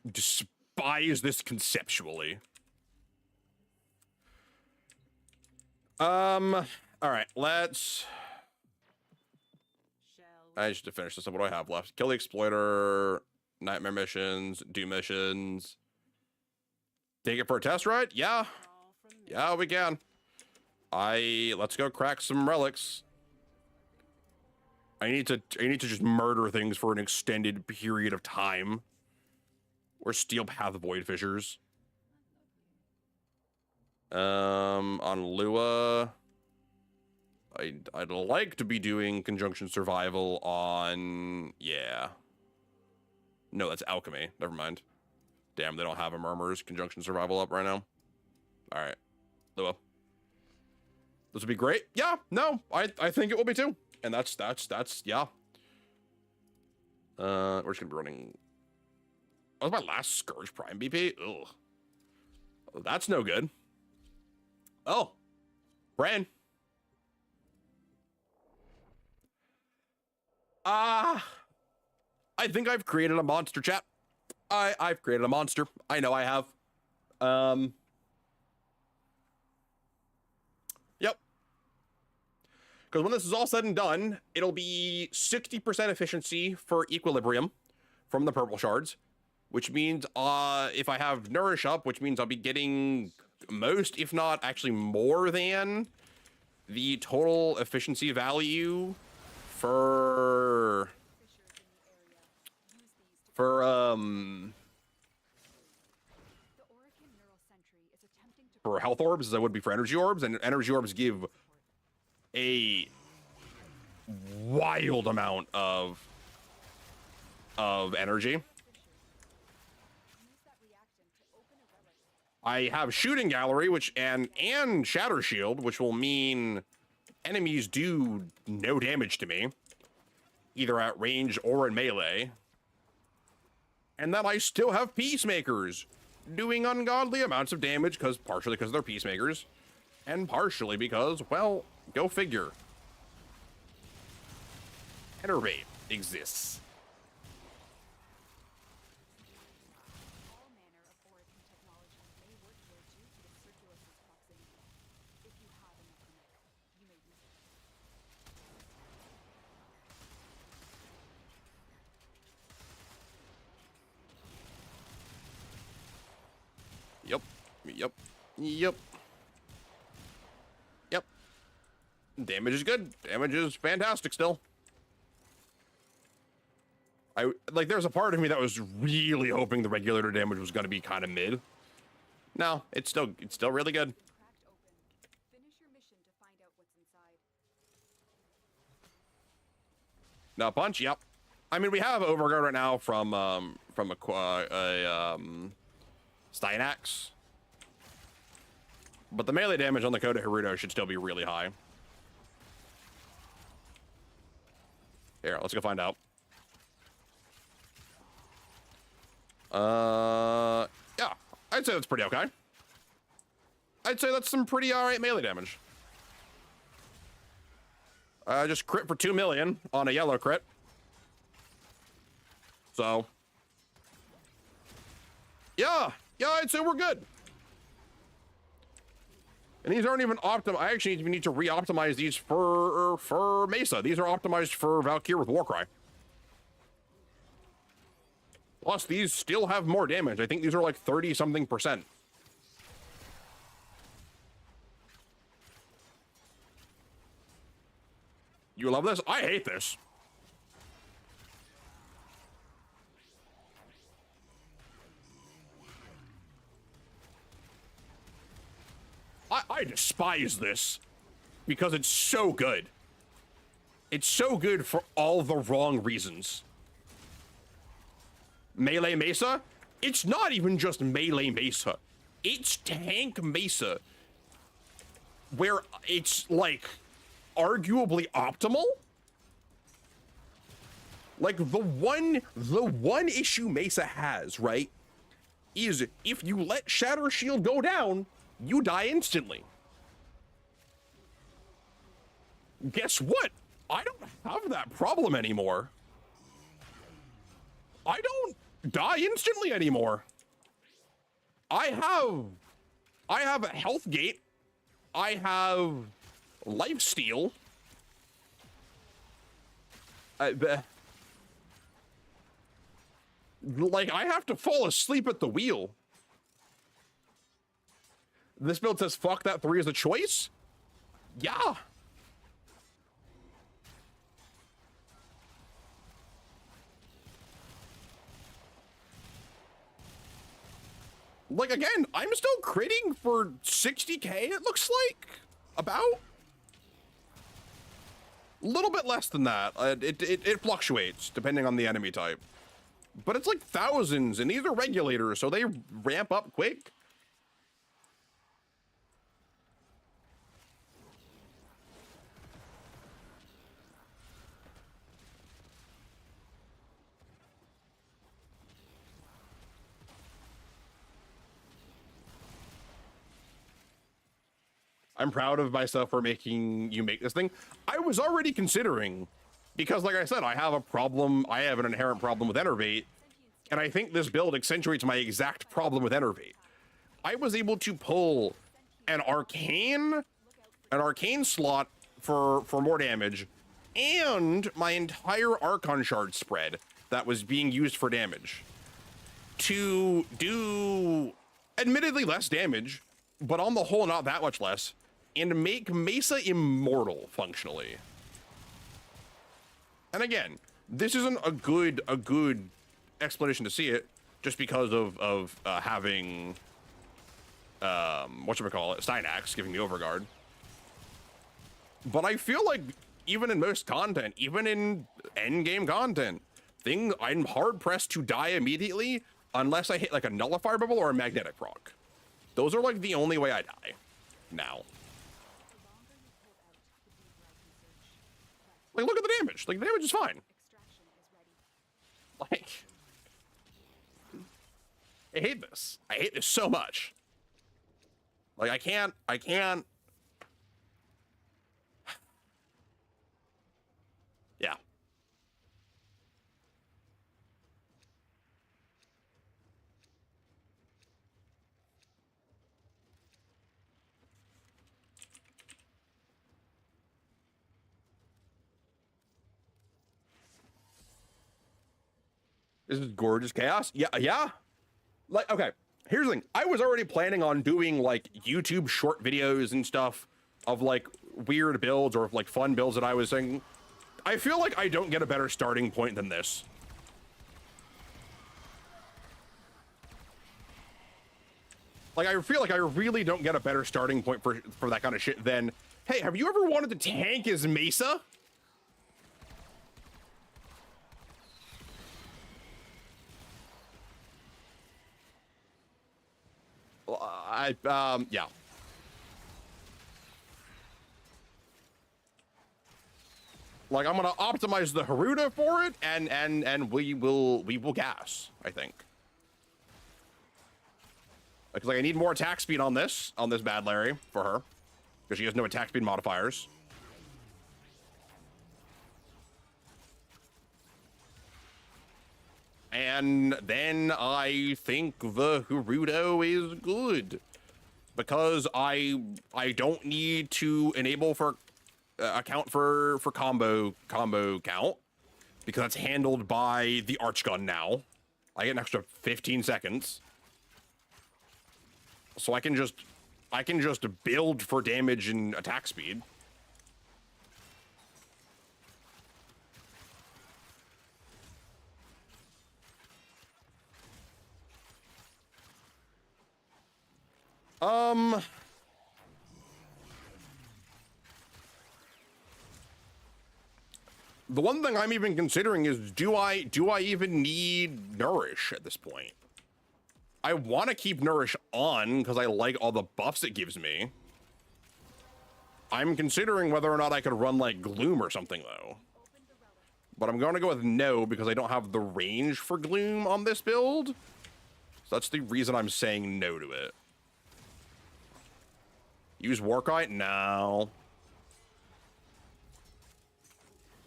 Speaker 1: Despise this conceptually. All right, let's. I just to finish this up. What do I have left? Kill the exploiter, nightmare missions, do missions. Take it for a test ride? Yeah. Yeah, we can. Let's go crack some relics. I need to just murder things for an extended period of time. Or steal path void fissures. On Lua, I'd like to be doing conjunction survival on, yeah. No, that's alchemy. Never mind. Damn, they don't have a murmur's conjunction survival up right now. All right, Lua. This would be great. Yeah, no, I think it will be too. And that's yeah. We're just gonna be running. That was my last Scourge Prime BP. Ugh. That's no good. Oh, Bran. I think I've created a monster, chat. I've created a monster. I know I have. Yep. Because when this is all said and done, it'll be 60% efficiency for equilibrium from the purple shards, which means if I have nourish up, which means I'll be getting most, if not actually more than the total efficiency value for health orbs as I would be for energy orbs, and energy orbs give a wild amount of energy. I have shooting gallery, which and shatter shield, which will mean enemies do no damage to me, either at range or in melee. And then I still have peacemakers doing ungodly amounts of damage, partially because they're peacemakers, and partially because, well, go figure. Enervate exists.
Speaker 2: All manner of origin technology may work here due to the Circulus's proximity. If you have enough Nick, you may use it.
Speaker 1: Yep. Damage is good. Damage is fantastic still. There's a part of me that was really hoping the regulator damage was going to be kind of mid. No, it's still really good.
Speaker 2: Cracked open. Finish your mission to find out what's inside.
Speaker 1: Now punch, yep. I mean, we have Overguard right now from a Stynax. But the melee damage on the Coda Hirudo should still be really high. Here, let's go find out. Yeah, I'd say that's pretty okay. I'd say that's some pretty alright melee damage. Just crit for 2 million on a yellow crit. So, yeah, I'd say we're good. And these aren't even optimized. I actually need to re-optimize these for Mesa. These are optimized for Valkyrie with Warcry. Plus, these still have more damage. I think these are like 30-something%. You love this? I hate this. I despise this because it's so good. It's so good for all the wrong reasons. Melee Mesa? It's not even just Melee Mesa. It's Tank Mesa, where it's like arguably optimal. Like the one issue Mesa has, right, is if you let Shatter Shield go down, you die instantly. Guess what? I don't have that problem anymore. I don't die instantly anymore. I have a health gate. I have life steal. Like, I have to fall asleep at the wheel. This build says, fuck that 3 is a choice? Yeah. Like, again, I'm still critting for 60k, it looks like. About. A little bit less than that. It fluctuates, depending on the enemy type. But it's like thousands, and these are regulators, so they ramp up quick. I'm proud of myself for making you make this thing. I was already considering, because like I said, I have an inherent problem with Enervate, and I think this build accentuates my exact problem with Enervate. I was able to pull an arcane slot for more damage, and my entire Archon shard spread that was being used for damage to do admittedly less damage, but on the whole not that much less, and make Mesa immortal functionally. And again, this isn't a good explanation to see it, just because of having whatchamacallit, Steinax giving me Overguard. But I feel like even in most content, even in endgame content, I'm hard pressed to die immediately unless I hit like a nullifier bubble or a magnetic proc. Those are like the only way I die now. Like, look at the damage. Like, the damage is fine. Like, I hate this. I hate this so much. Like, I can't. Yeah. This is gorgeous chaos. Yeah. Like, okay, here's the thing. I was already planning on doing like YouTube short videos and stuff of like weird builds or like fun builds that I was saying. I feel like I don't get a better starting point than this. Like, I feel like I really don't get a better starting point for that kind of shit than, hey, have you ever wanted to tank as Mesa? Yeah. Like, I'm gonna optimize the Haruta for it, and we will gas, I think. Like I need more attack speed on this bad Larry for her, because she has no attack speed modifiers. And then I think the Haruto is good, because I don't need to enable for account for combo count, because that's handled by the Archgun now. I get an extra 15 seconds. So I can just build for damage and attack speed. The one thing I'm even considering is, do I even need Nourish at this point? I want to keep Nourish on because I like all the buffs it gives me. I'm considering whether or not I could run like Gloom or something though. but I'm going to go with no because I don't have the range for Gloom on this build. So that's the reason I'm saying no to it. Use Warkite? No.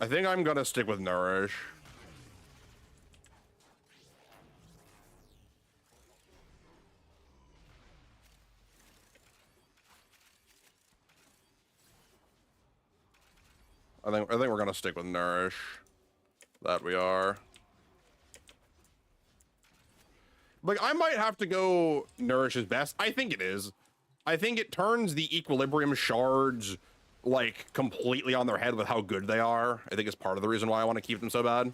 Speaker 1: I think I'm going to stick with Nourish. I think we're gonna stick with Nourish. That we are. Like, I might have to go Nourish's best. I think it is. I think it turns the Equilibrium shards like completely on their head with how good they are. I think it's part of the reason why I want to keep them so bad.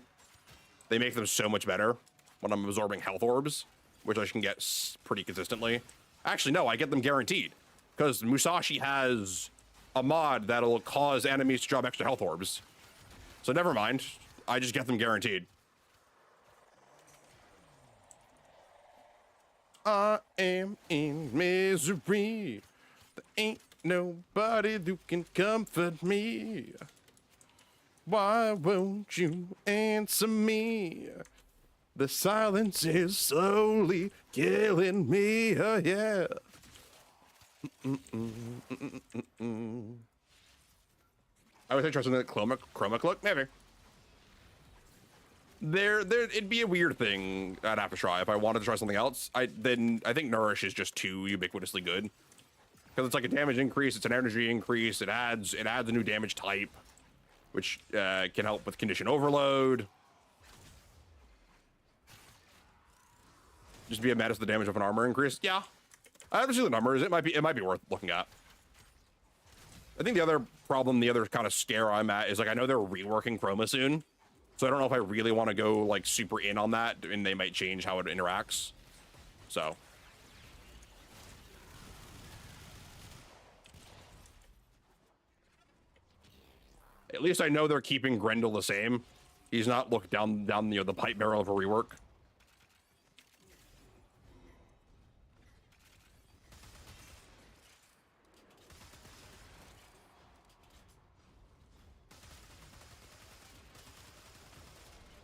Speaker 1: They make them so much better when I'm absorbing health orbs, which I can get pretty consistently. Actually, no, I get them guaranteed because Musashi has a mod that'll cause enemies to drop extra health orbs. So never mind. I just get them guaranteed. I am in misery. There ain't nobody who can comfort me. Why won't you answer me? The silence is slowly killing me. Oh, yeah. I would say try something like chroma look, maybe. It'd be a weird thing I'd have to try if I wanted to try something else. I think Nourish is just too ubiquitously good because it's like a damage increase, it's an energy increase, it adds a new damage type, which can help with condition overload. Just be a menace the damage of an armor increase. Yeah. I have to see the numbers. It might be worth looking at. I think the other kind of scare I'm at is like I know they're reworking Chroma soon, so I don't know if I really want to go like super in on that, and they might change how it interacts. So. At least I know they're keeping Grendel the same. He's not looked down the pipe barrel of a rework.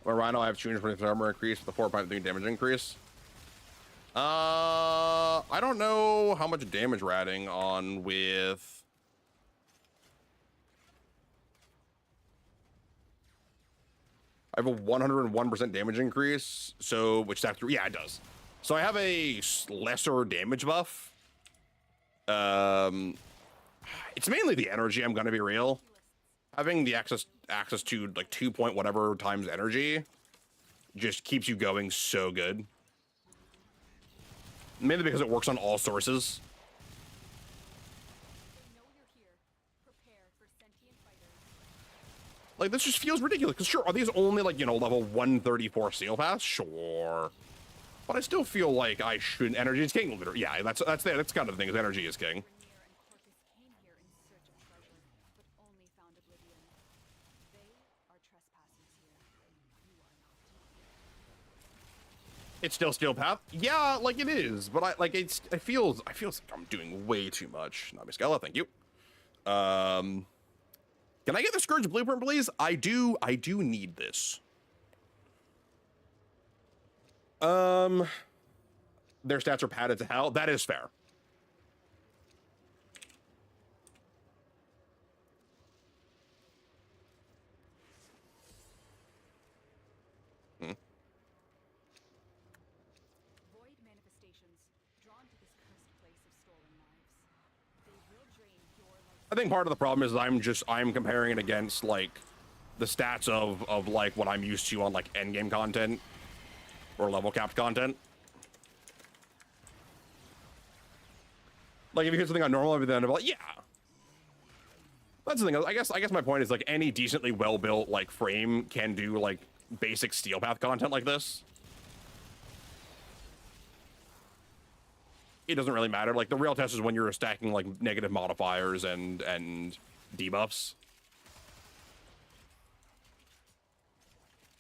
Speaker 1: Where Rhino, I have 220 armor increase with a 4.3 damage increase. I don't know how much damage we're adding on with. I have a 101% damage increase, so which that yeah, it does. So I have a lesser damage buff. It's mainly the energy. I'm gonna be real. Having the access to like 2 point whatever times energy just keeps you going so good. Mainly because it works on all sources.
Speaker 2: They know you're here. Prepare for sentient fighters.
Speaker 1: Like, this just feels ridiculous. Because sure, are these only like, you know, level 134 seal paths? Sure. But I still feel like I should. Energy is king. Yeah, that's kind of the thing, is energy is king.
Speaker 2: Rainier and Corcus came here in search of treasure, but only found oblivion. They are trespassers here. You are not.
Speaker 1: It's still steel path. Yeah, like it is, but it feels like I'm doing way too much. Not Scala, thank you. Can I get the Scourge blueprint, please? I do need this. Their stats are padded to hell. That is fair.
Speaker 2: Void manifestations drawn to this cursed place of stolen lives. They will drain your life.
Speaker 1: I think part of the problem is I'm comparing it against like the stats of like what I'm used to on like endgame content or level capped content. Like if you hit something on normal, then I'm like, yeah. That's the thing. I guess my point is like any decently well built like frame can do like basic steel path content like this. It doesn't really matter. Like the real test is when you're stacking like negative modifiers and debuffs.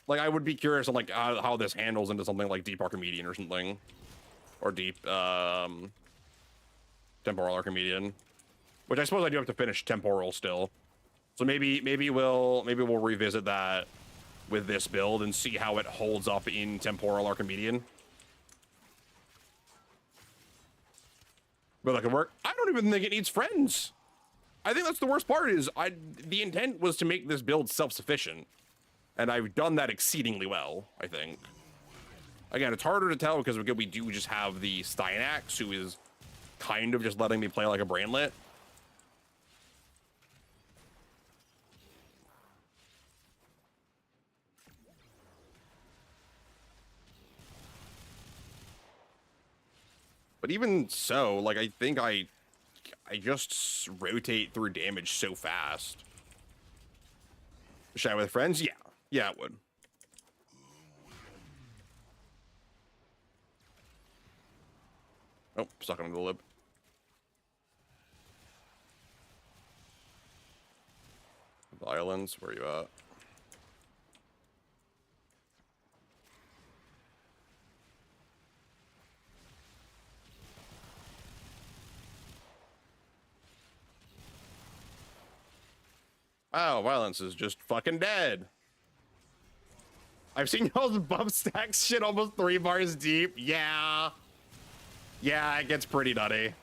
Speaker 1: Like I would be curious on like how this handles into something like Deep Archimedean or something, or Deep Temporal Archimedean, which I suppose I do have to finish Temporal still. So maybe we'll revisit that with this build and see how it holds up in Temporal Archimedean. But that could work. I don't even think it needs friends. I think that's the worst part is the intent was to make this build self-sufficient. And I've done that exceedingly well, I think. Again, it's harder to tell because we do just have the Steinax, who is kind of just letting me play like a brainlet. But even so, like, I think I just rotate through damage so fast. Should I with friends? Yeah. Yeah, it would. Oh, stuck on the lip. Violence, where are you at? Oh, violence is just fucking dead. I've seen y'all's buff stacks shit almost 3 bars deep. Yeah. Yeah, it gets pretty nutty.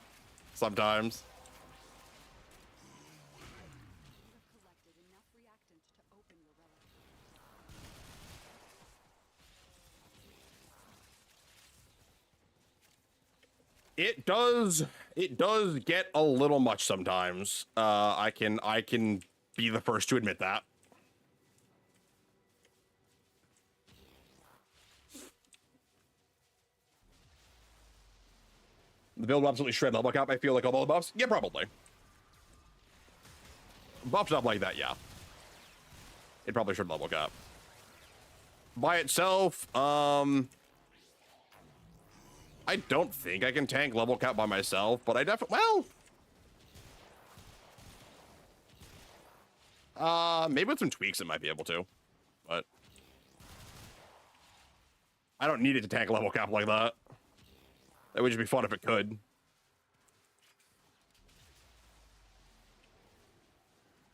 Speaker 1: Sometimes.
Speaker 2: You have collected enough reactant to open your relic.
Speaker 1: It does get a little much sometimes. I can be the first to admit that. The build will absolutely shred level cap, I feel like, all the buffs. Yeah, probably. Buffs up like that, yeah. It probably should level cap. By itself, I don't think I can tank level cap by myself, but I definitely, well, maybe with some tweaks it might be able to, but I don't need it to tank level cap like that. That would just be fun if it could.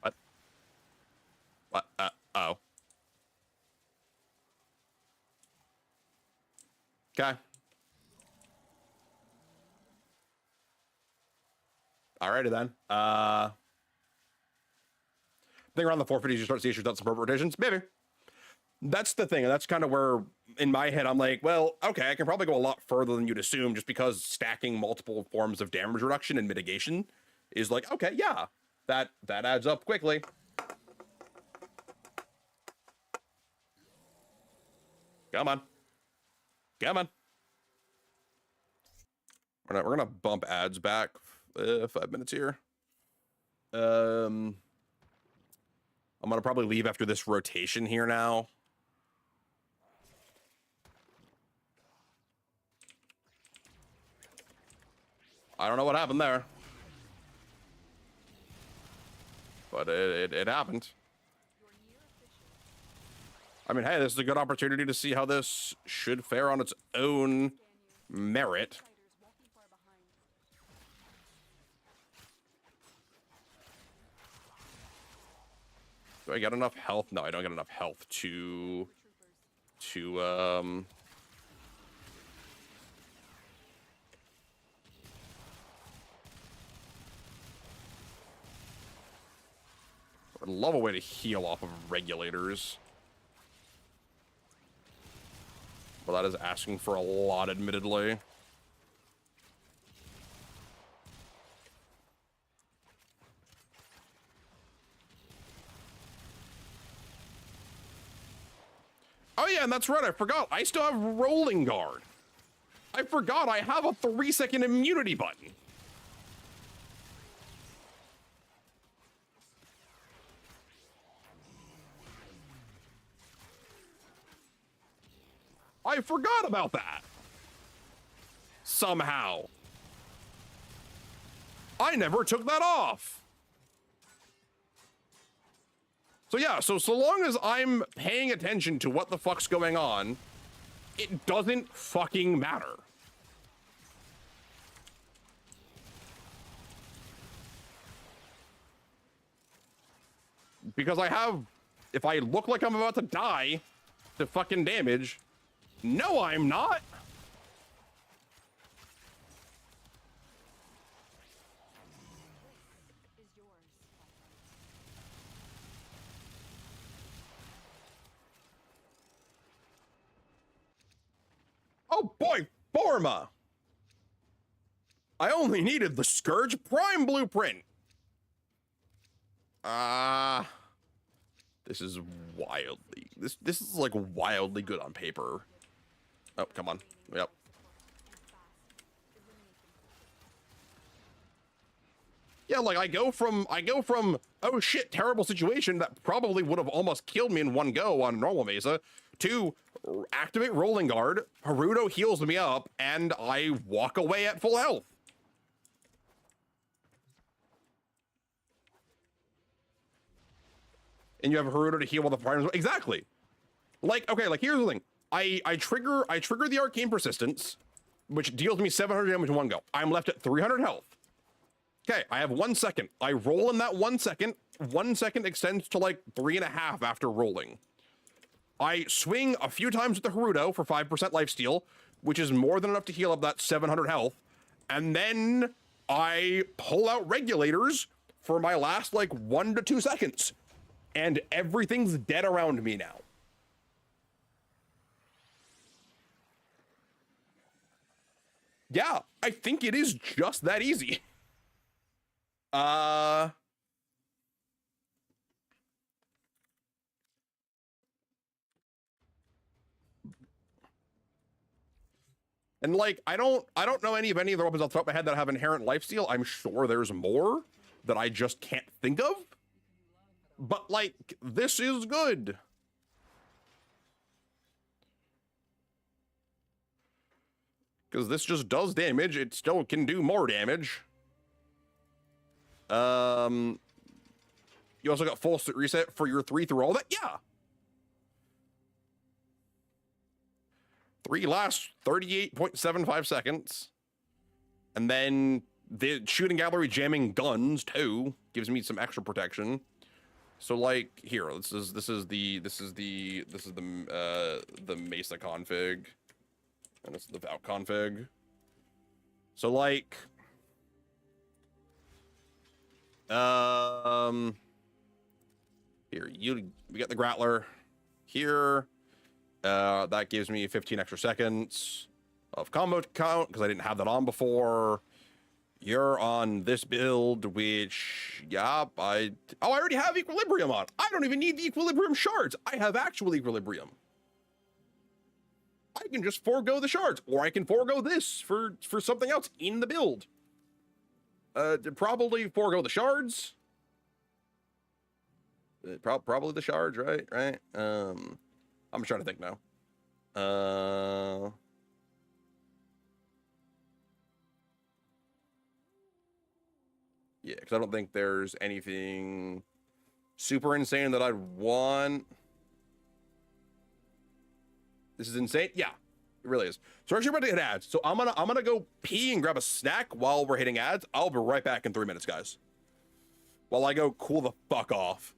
Speaker 1: What? What? Oh. Okay. Alrighty then. I think around the 450s you start to see issues with support rotations. Maybe. That's the thing. And that's kind of where, in my head, I'm like, well, okay, I can probably go a lot further than you'd assume just because stacking multiple forms of damage reduction and mitigation is like, okay, yeah, that adds up quickly. Come on. Come on. We're gonna bump ads back 5 minutes here. I'm gonna probably leave after this rotation here now. I don't know what happened there, but it happened. I mean, hey, this is a good opportunity to see how this should fare on its own merit. Do I get enough health? No, I don't get enough health to I'd love a way to heal off of regulators. Well, that is asking for a lot, admittedly. Oh yeah, and that's right, I forgot. I still have Rolling Guard. I forgot I have a 3-second immunity button. I forgot about that. Somehow. I never took that off. So yeah, so long as I'm paying attention to what the fuck's going on, it doesn't fucking matter. Because I have if I look like I'm about to die to fucking damage, no, I'm not.
Speaker 2: Is yours, my friend.
Speaker 1: Oh boy, Forma! I only needed the Scourge Prime blueprint. This is wildly, this is like wildly good on paper. Oh, come on. Yep. Yeah, like I go from, oh shit, terrible situation that probably would have almost killed me in one go on normal Mesa, to activate Rolling Guard, Haruto heals me up, and I walk away at full health. And you have Haruto to heal while the primers. Exactly. Like, okay, like here's the thing. I trigger the Arcane Persistence, which deals me 700 damage in one go. I'm left at 300 health. Okay, I have 1 second. I roll in that 1 second. 1 second extends to like 3.5 after rolling. I swing a few times with the Haruto for 5% lifesteal, which is more than enough to heal up that 700 health. And then I pull out Regulators for my last like 1 to 2 seconds. And everything's dead around me now. Yeah, I think it is just that easy. And like, I don't know any of the weapons off the top of my head that have inherent lifesteal. I'm sure there's more that I just can't think of. But like, this is good. Because this just does damage. It still can do more damage. You also got full reset for your 3 through all that. Yeah. 3 lasts 38.75 seconds. And then the shooting gallery jamming guns too gives me some extra protection. So like here, this is the Mesa config. And this is the Valk config. So like here, we got the Grappler here. That gives me 15 extra seconds of combo count because I didn't have that on before. You're on this build, which, yeah, I already have Equilibrium on. I don't even need the Equilibrium shards. I have actual Equilibrium. I can just forego the shards, or I can forego this for something else in the build. Probably forego the shards. Probably the shards, right? I'm trying to think now. Yeah, because I don't think there's anything super insane that I'd want. This is insane. Yeah, it really is. So we're actually about to hit ads. So I'm gonna go pee and grab a snack while we're hitting ads. I'll be right back in 3 minutes, guys. While I go cool the fuck off.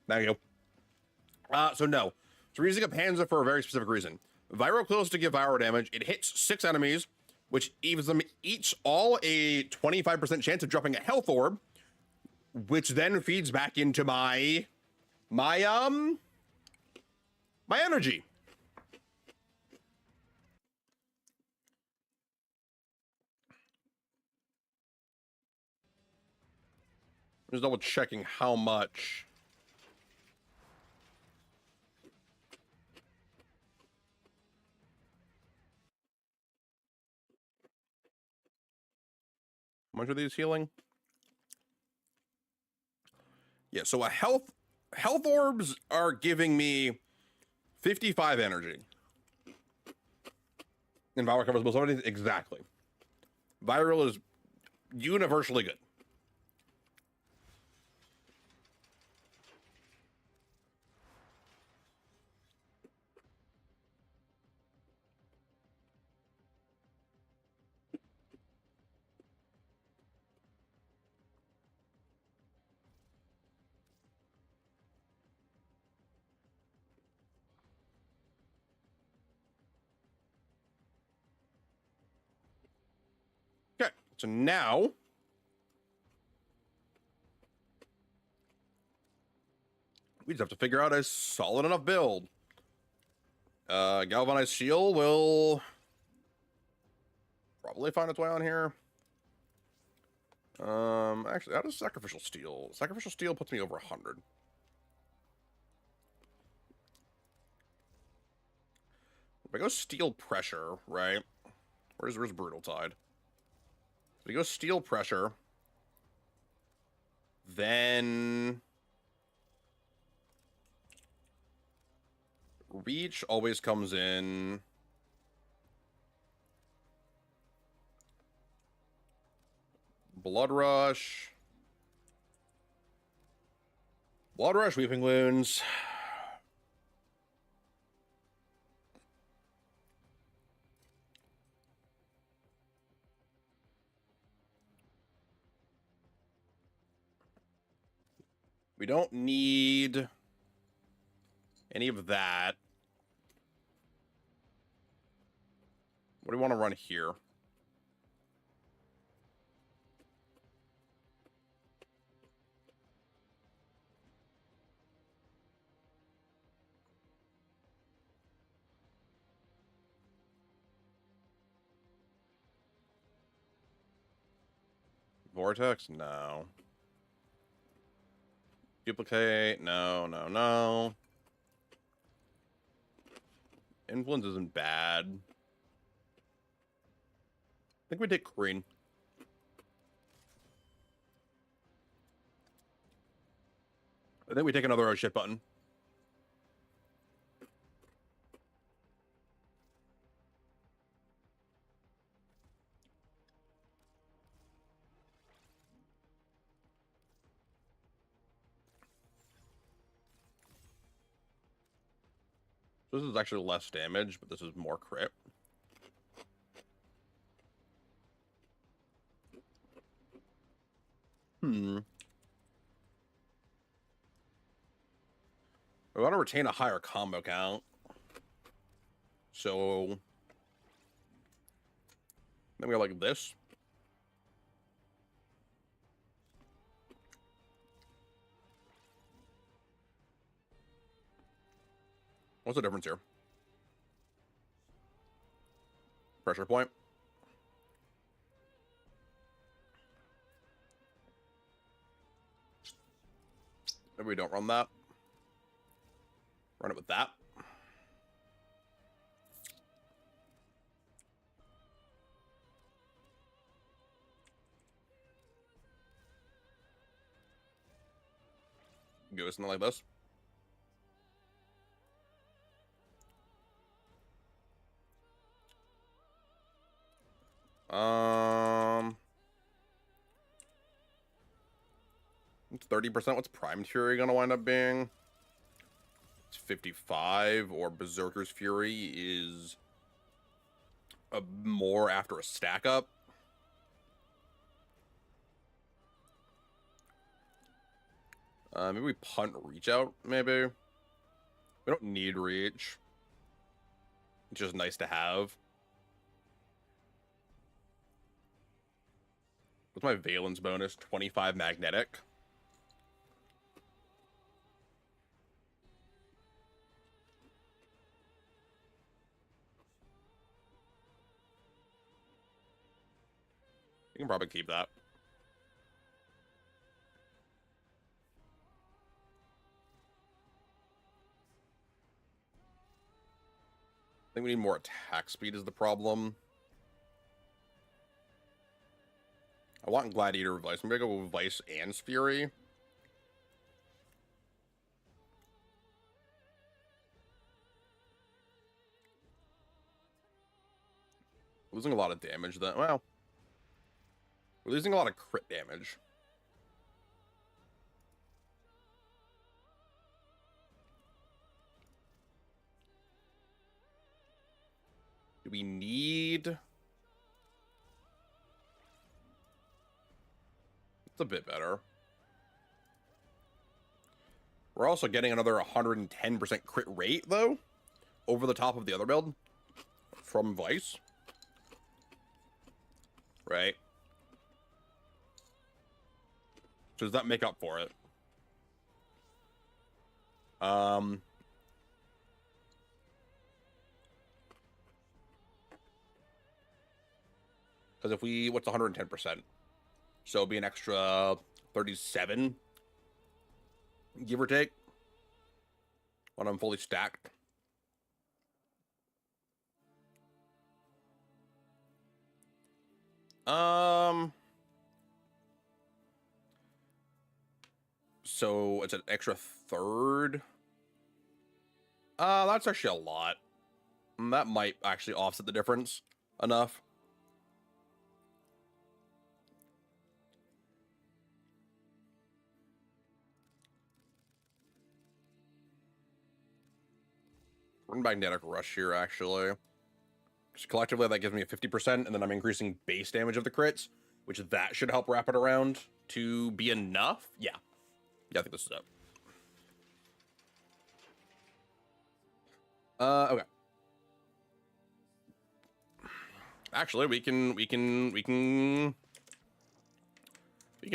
Speaker 1: There you go. So no. So we're using a Panzer for a very specific reason. Viral kills to give viral damage. It hits 6 enemies, which gives them each all a 25% chance of dropping a health orb, which then feeds back into my energy. Just double checking how much. How much are these healing? Yeah, so a health orbs are giving me 55 energy. And Viral covers most everything. Exactly. Viral is universally good. Okay, so now we just have to figure out a solid enough build. Galvanized steel will probably find its way on here. Actually, how does sacrificial steel? Sacrificial steel puts me over 100. If I go steel pressure, right? Where's brutal tide? If we go steel pressure, then reach always comes in. Blood rush. Blood rush, weeping wounds. We don't need any of that. What do we want to run here? Vortex? No. Duplicate? No, no, no. Influence isn't bad. I think we take green. I think we take another shit button. So this is actually less damage, but this is more crit. I want to retain a higher combo count. So then we go like this. What's the difference here? Pressure point. Maybe we don't run that. Run it with that. Go something like this. It's 30%. What's Primed Fury gonna wind up being? It's 55, or Berserker's Fury is more after a stack up. Maybe we punt reach out, maybe. We don't need reach. It's just nice to have. What's my valence bonus? 25 magnetic. You can probably keep that. I think we need more attack speed is the problem. I want Gladiator with Vice. I'm gonna go with Vice and Fury. Losing a lot of damage then. Well, we're losing a lot of crit damage. Do we need... It's a bit better. We're also getting another 110% crit rate, though, over the top of the other build from Vice. Right? So does that make up for it? Because if we, what's 110%? So it'll be an extra 37, give or take, when I'm fully stacked. So it's an extra third. That's actually a lot. That might actually offset the difference enough. Run magnetic rush here, actually. So collectively, that gives me a 50%, and then I'm increasing base damage of the crits, which that should help wrap it around to be enough. Yeah. Yeah, I think this is it. Okay. Actually, we can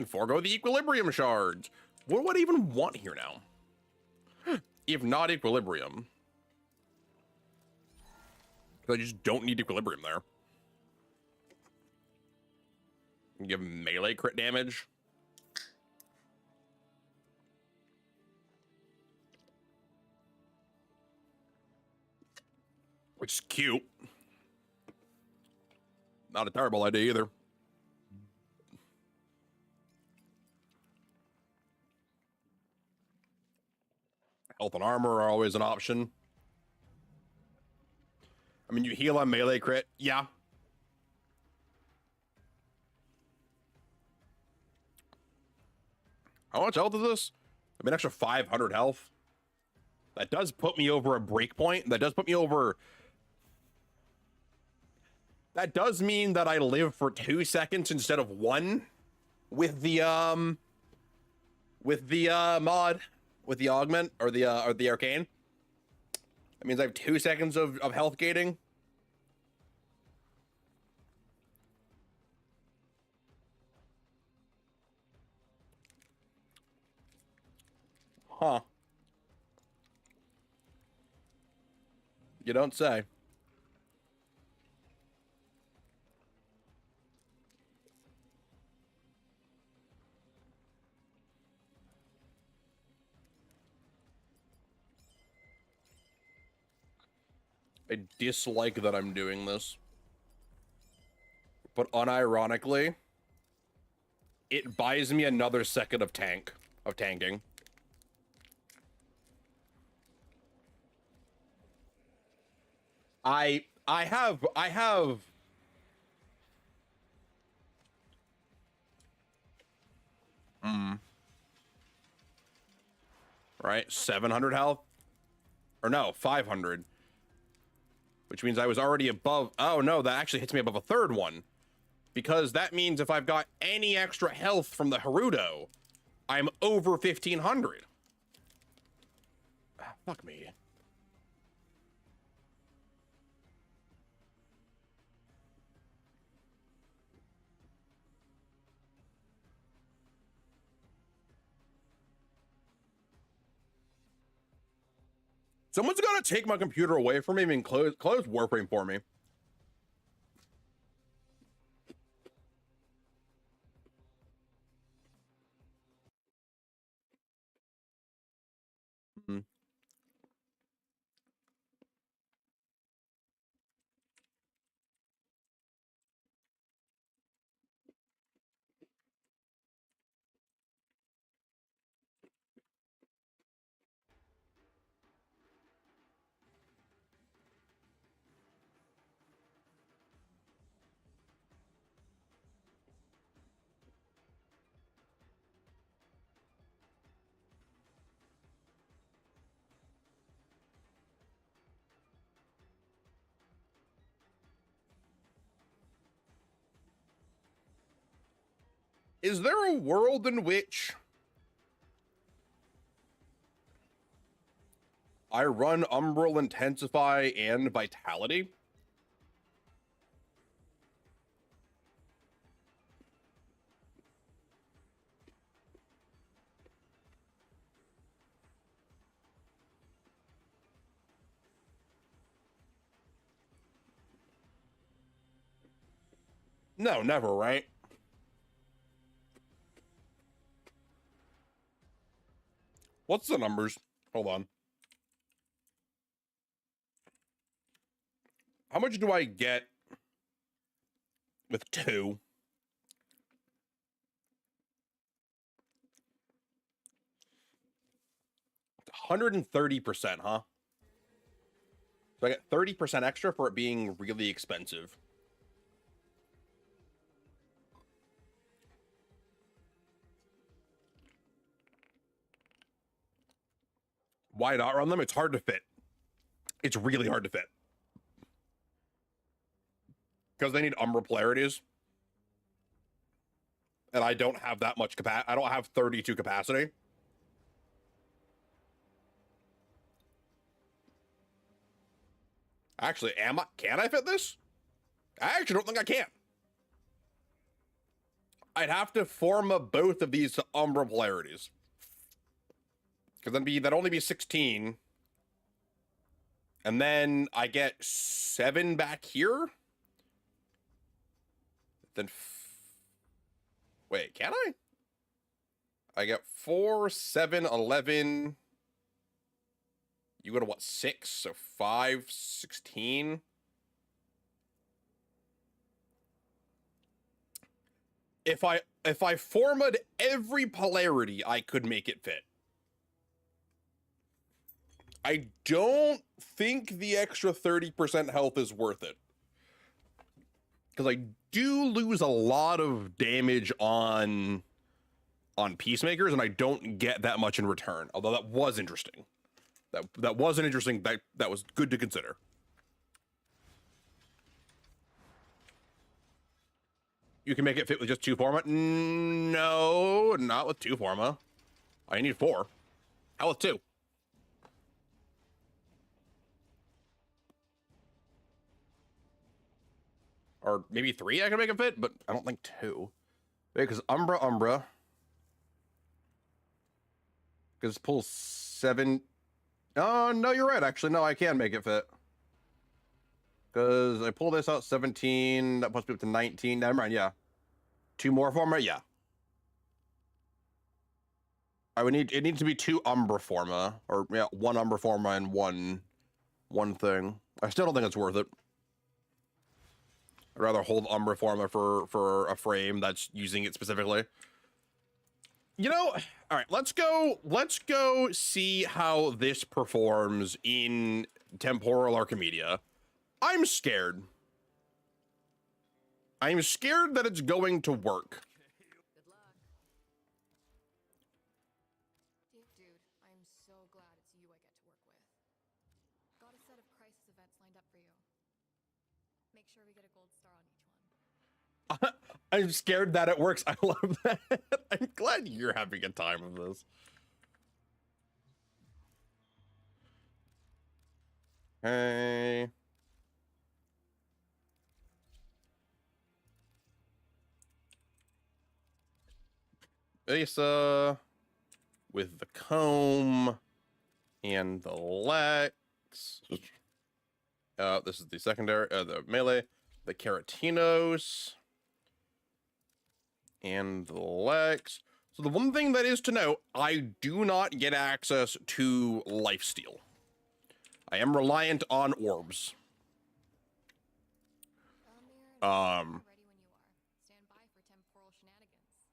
Speaker 1: forego the equilibrium shards. What would I even want here now? If not equilibrium. I just don't need equilibrium there. Give melee crit damage. Which is cute. Not a terrible idea either. Health and armor are always an option. I mean, you heal on melee crit, yeah. How much health is this? I mean, extra 500 health. That does put me over a breakpoint. That does put me over... That does mean that I live for 2 seconds instead of 1 with the mod, with the augment or the arcane. That means I have 2 seconds of health gating. Huh. You don't say. I dislike that I'm doing this. But unironically, it buys me another second of tanking. I have right, 700 health. Or no, 500. Which means I was already above. Oh no, that actually hits me above a third one. Because that means if I've got any extra health from the Haruto, I'm over 1500. Fuck me. Someone's got to take my computer away from me and close Warframe for me. Hmm. Is there a world in which I run Umbral Intensify and Vitality? No, never, right? What's the numbers? Hold on. How much do I get with 2? 130%, huh? So I get 30% extra for it being really expensive. Why not run them? It's hard to fit. It's really hard to fit. Because they need Umbra polarities. And I don't have that much capacity. I don't have 32 capacity. Actually, can I fit this? I actually don't think I can. I'd have to form both of these to Umbra polarities. Because that'd only be 16. And then I get 7 back here. Then wait, can I? I get 4, 7, 11. You go to what, 6? So 5, 16. If I formed every polarity, I could make it fit. I don't think the extra 30% health is worth it. Because I do lose a lot of damage on Peacemakers, and I don't get that much in return. Although that was interesting. That was an interesting, that was good to consider. You can make it fit with just 2 forma? No, not with 2 forma. I need 4. How with 2? Or maybe 3 I can make it fit, but I don't think 2. Because Umbra. Because pull 7. Oh, no, you're right. Actually, no, I can make it fit. Because I pull this out 17. That puts me up to 19. Never mind, yeah. 2 more forma? Yeah. It needs to be 2 Umbra forma. Or, yeah, 1 Umbra forma and one thing. I still don't think it's worth it. I'd rather hold Umbra forma for a frame that's using it specifically. You know, all right, let's go see how this performs in Temporal Archimedia. I'm scared. I'm scared that it's going to work.
Speaker 3: Good luck.
Speaker 2: Dude, I'm so glad it's you I get to work with. Got a set of crisis events lined up for you. Make sure we get a gold star on each one.
Speaker 1: I'm scared that it works. I love that. I'm glad you're having a time with this. Hey. Asa with the comb and the Lex. This is the secondary, the melee, the Keratinos, and the Lex. So the one thing that is to note, I do not get access to lifesteal. I am reliant on orbs.
Speaker 2: Elmir, ready when you are. Stand by for temporal shenanigans.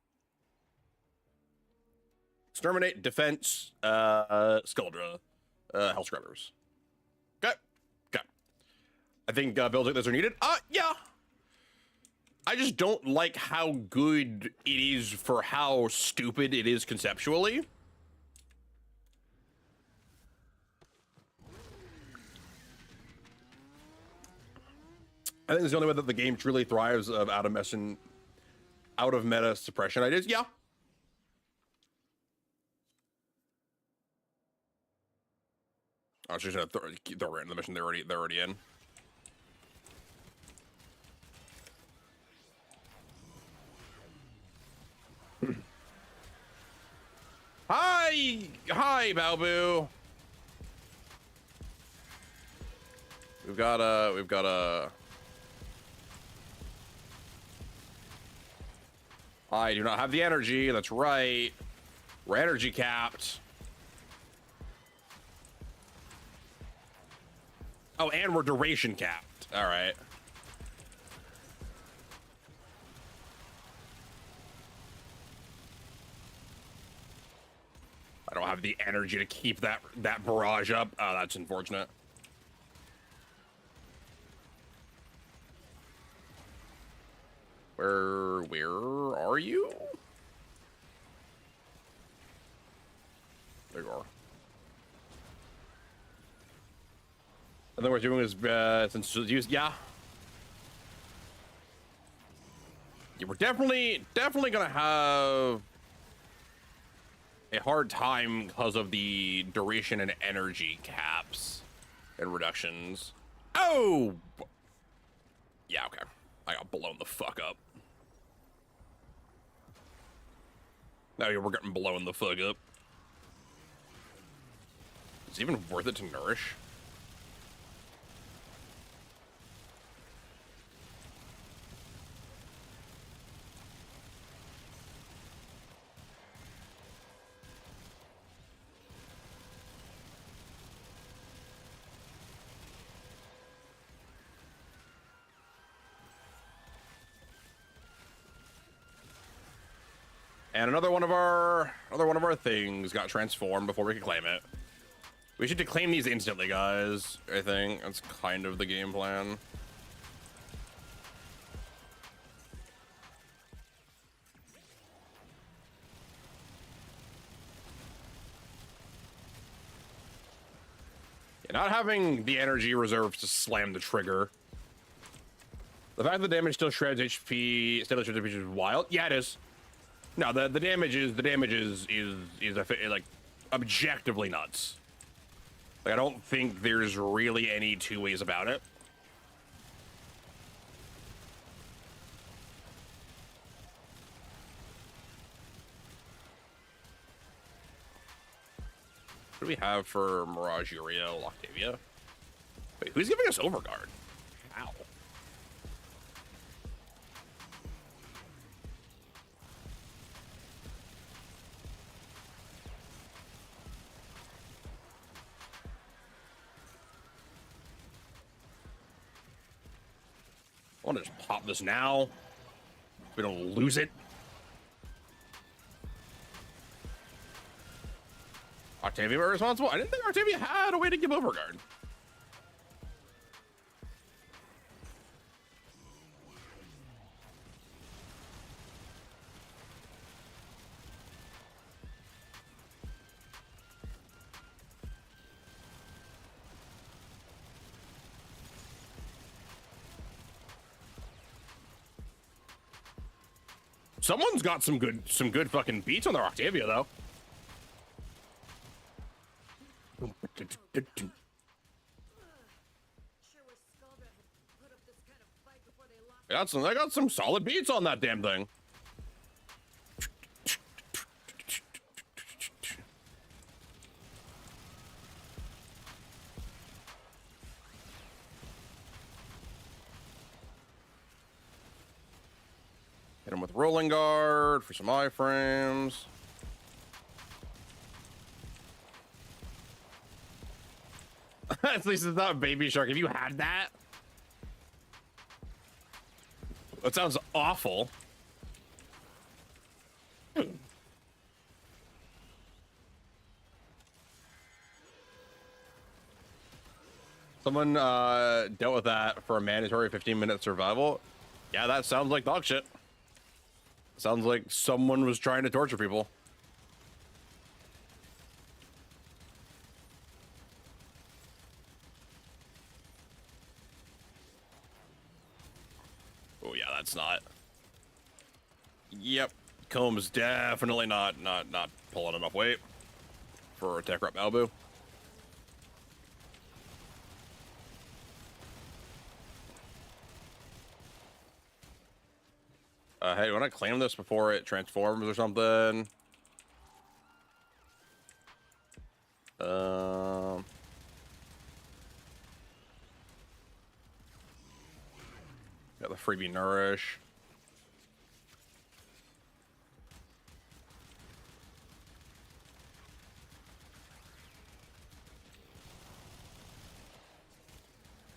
Speaker 1: Exterminate, defense, Skuldra, Hell Scrubbers. Okay. Okay. I think builds like this are needed. Yeah. I just don't like how good it is for how stupid it is conceptually. I think it's the only way that the game truly thrives of out of meta suppression ideas. Yeah. I was just gonna throw right in the mission. They're already in. Hi, Balboo. We've got a. I do not have the energy. That's right. We're energy capped. Oh, and we're duration capped. All right. I don't have the energy to keep that barrage up. Oh, that's unfortunate. Where are you? There you are. I think what we're doing is since yeah, we're definitely gonna have a hard time because of the duration and energy caps and reductions. Oh, yeah, okay. I got blown the fuck up. Now we're getting blown the fuck up. Is it even worth it to nourish? And another one of our things got transformed before we could claim it. We should claim these instantly, guys. I think that's kind of the game plan. Yeah, not having the energy reserves to slam the trigger. The fact that the damage still shreds HP, still shreds HP is wild. Yeah, it is. No, the damage is like objectively nuts. Like, I don't think there's really any two ways about it. What do we have for Mirage, Uriel, Octavia? Wait, who's giving us Overguard? Ow. I want to just pop this now. So we don't lose it. Octavia were responsible? I didn't think Octavia had a way to give Overguard. Someone's got some good fucking beats on their Octavia though.
Speaker 3: Sure wish Skullgrat had put up this kind of fight before they lost.
Speaker 1: I got some solid beats on that damn thing. Hit him with rolling guard for some iframes. At least it's not Baby Shark. Have you had that? That sounds awful. Someone dealt with that for a mandatory 15-minute survival. Yeah, that sounds like dog shit. Sounds like someone was trying to torture people. Oh yeah, that's not. Yep, Comb's definitely not pulling enough weight for Tech Rep Malibu. Hey, you want to claim this before it transforms or something? Got the freebie Nourish.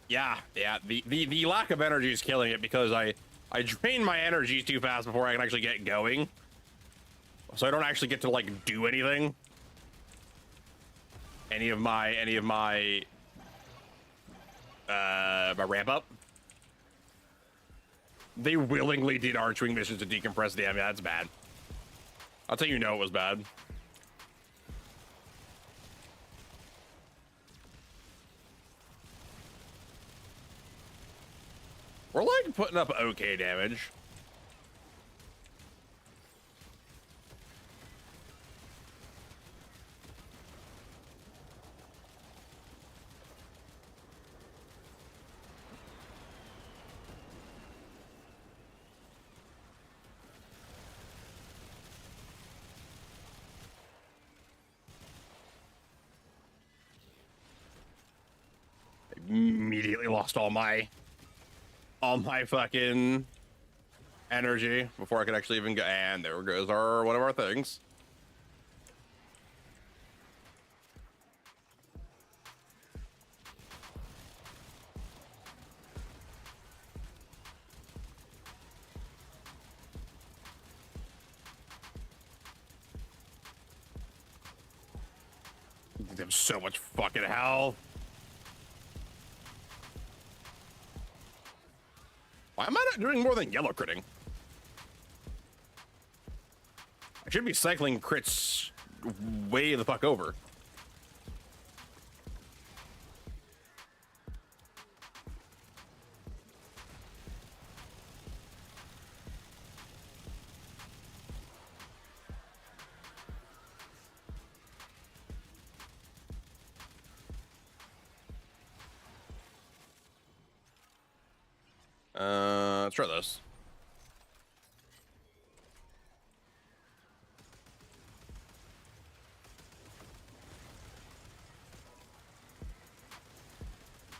Speaker 1: Yeah. The lack of energy is killing it because I drain my energies too fast before I can actually get going. So I don't actually get to like do anything. Any of my my ramp up. They willingly did Archwing missions to decompress damage. Yeah, that's bad. I'll tell you no, it was bad. We're like putting up okay damage. I immediately lost all my fucking energy before I could actually even go. And there goes one of our things. They have so much fucking health. Why am I not doing more than yellow critting? I should be cycling crits way the fuck over. Let's try this.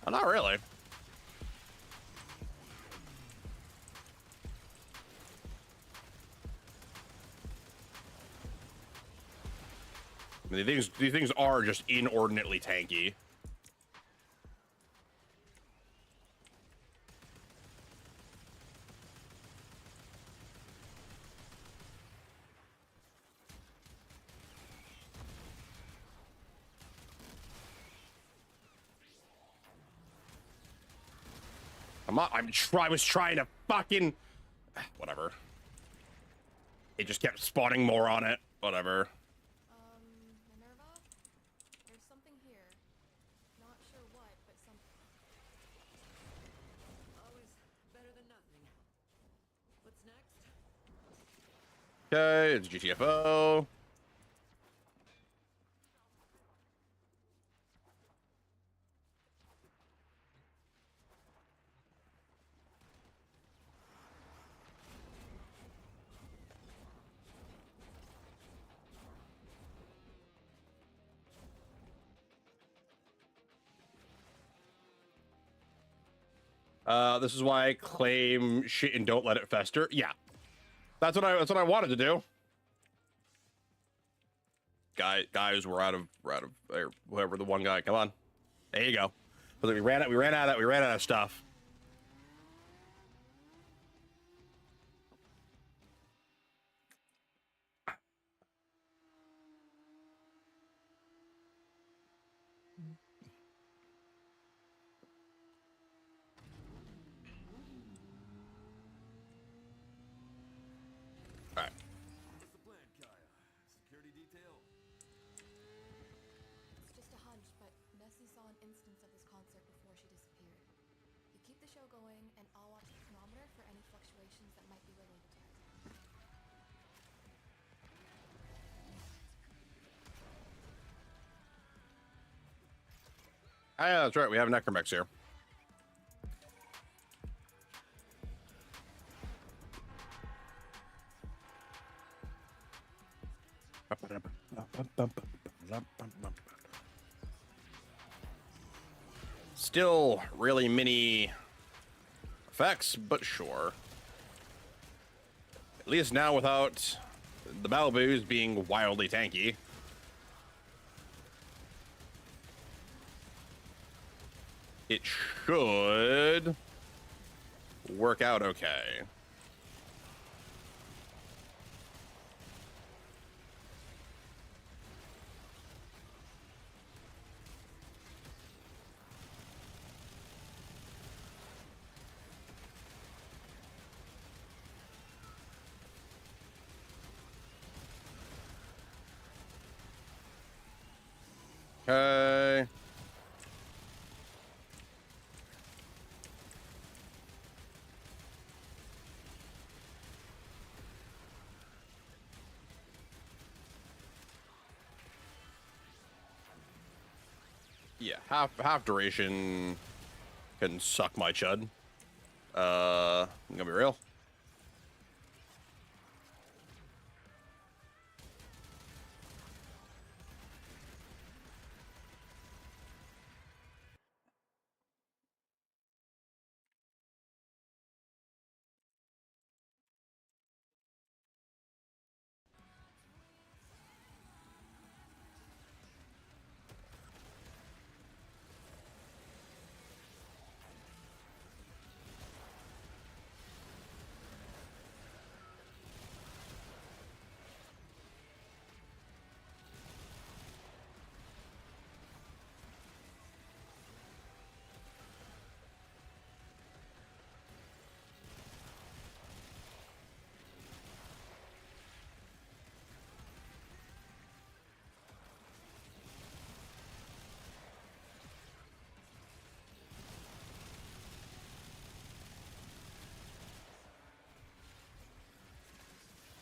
Speaker 1: Oh, not really. I mean, these things are just inordinately tanky. I was trying to fucking... Whatever. It just kept spawning more on it. Whatever.
Speaker 2: Minerva? There's something here. Not sure what, but something.
Speaker 3: Always better than nothing. What's next?
Speaker 1: Okay, it's GTFO. This is why I claim shit and don't let it fester. Yeah, that's what I wanted to do. Guys, we're out of or whoever the one guy. Come on, there you go. But we ran out of stuff. All right.
Speaker 7: What's the plan, Kaya? Security detail?
Speaker 2: It's just a hunch, but Nessie saw an instance of this concert before she disappeared. You keep the show going, and I'll watch the chronometer for any fluctuations that might be related to it.
Speaker 1: Ah, yeah, that's right. We have Necromex here. Still really mini effects, but sure. At least now without the Malibus being wildly tanky. It should work out okay. Okay. Yeah, half duration can suck my chud. I'm gonna be real.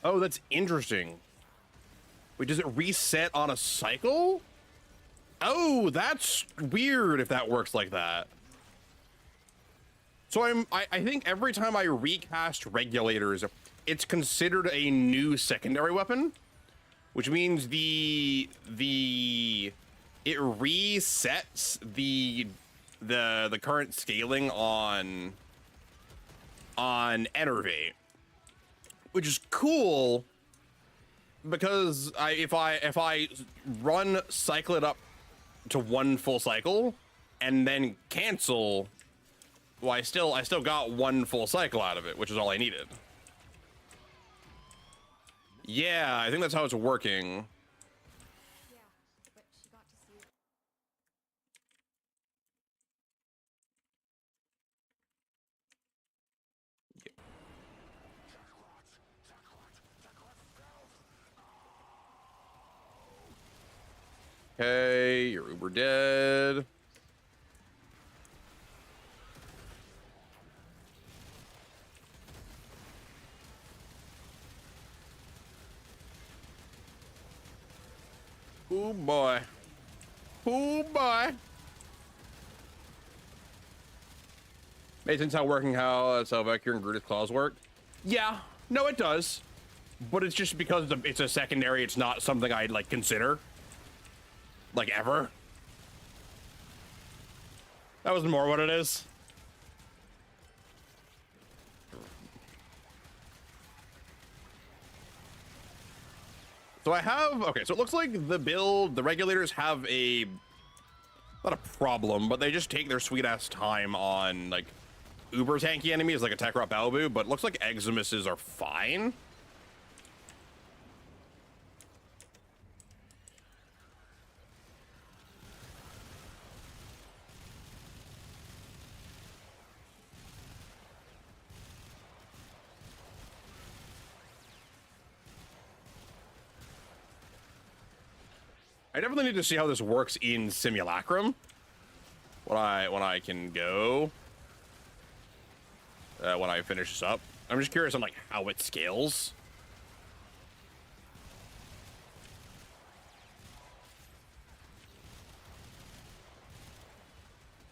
Speaker 1: Oh, that's interesting. Wait, does it reset on a cycle? Oh, that's weird if that works like that. So I think every time I recast regulators, it's considered a new secondary weapon, which means it resets the current scaling on Enervate, which is cool because if I cycle it up to one full cycle and then cancel, well, I still got one full cycle out of it, which is all I needed. Yeah, I think that's how it's working.
Speaker 2: Yeah, but she got to see it.
Speaker 1: Okay, you're uber dead. Oh boy. Oh boy. Makes sense how working how Vector and Grutus claws work. Yeah, no, it does. But it's just because it's a secondary, it's not something I'd like consider. Like ever. That was more what it is. So I have, okay, so it looks like the regulators have not a problem, but they just take their sweet ass time on like uber tanky enemies like a Tekrot Balbu, but it looks like Eximuses are fine. I definitely need to see how this works in Simulacrum. When I can go. When I finish this up. I'm just curious on like how it scales.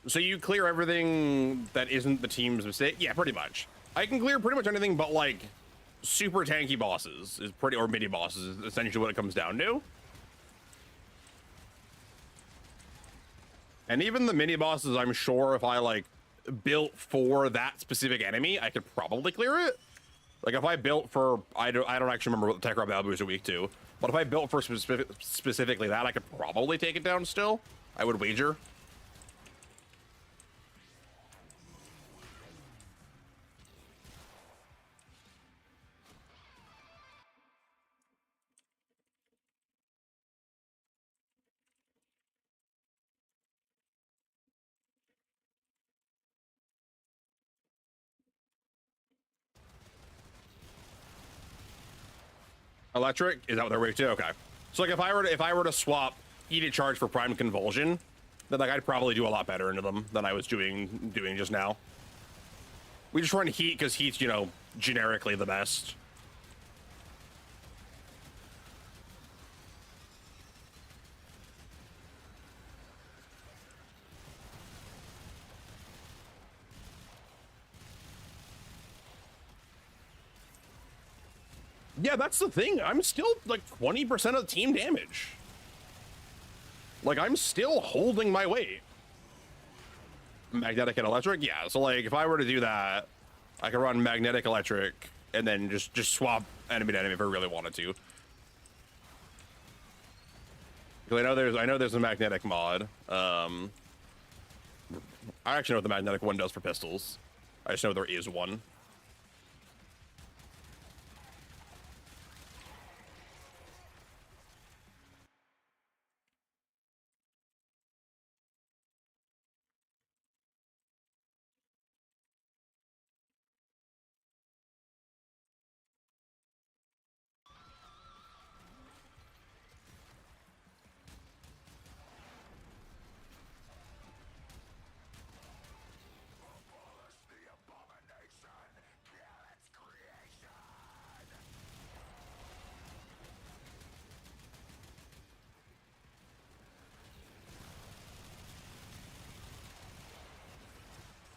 Speaker 1: So you clear everything that isn't the team's mistake? Yeah, pretty much. I can clear pretty much anything but like super tanky bosses is pretty, or mini bosses is essentially what it comes down to. And even the mini bosses, I'm sure if I like built for that specific enemy, I could probably clear it. Like if I built for, I don't actually remember what the Tekrot Balbu is a week to, but if I built for specifically that, I could probably take it down still. I would wager. Electric, is that what they're weak to? Okay. So like if I were to swap heated charge for prime convulsion, then like I'd probably do a lot better into them than I was doing just now. We just run heat because heat's, you know, generically the best. Yeah, that's the thing. I'm still like 20% of the team damage. Like I'm still holding my weight. Magnetic and electric, yeah. So like if I were to do that, I could run magnetic, electric, and then just swap enemy to enemy if I really wanted to. Because I know there's a magnetic mod. I actually know what the magnetic one does for pistols. I just know there is one.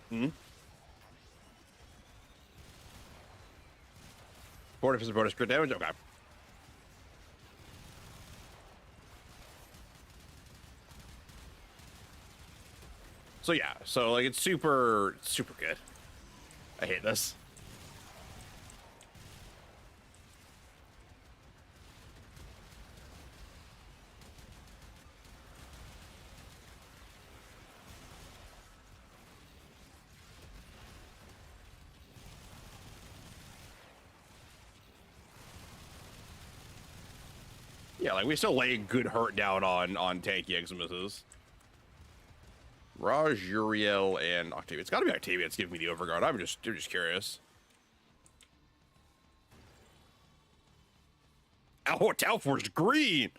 Speaker 1: Hmm. 40% bonus crit damage. Okay. So yeah, so like it's super good. I hate this. Yeah, like we still lay good hurt down on tanky Eximuses. Raj, Uriel, and Octavia. It's gotta be Octavia that's giving me the overguard. I'm just curious. Oh, Talfor's green!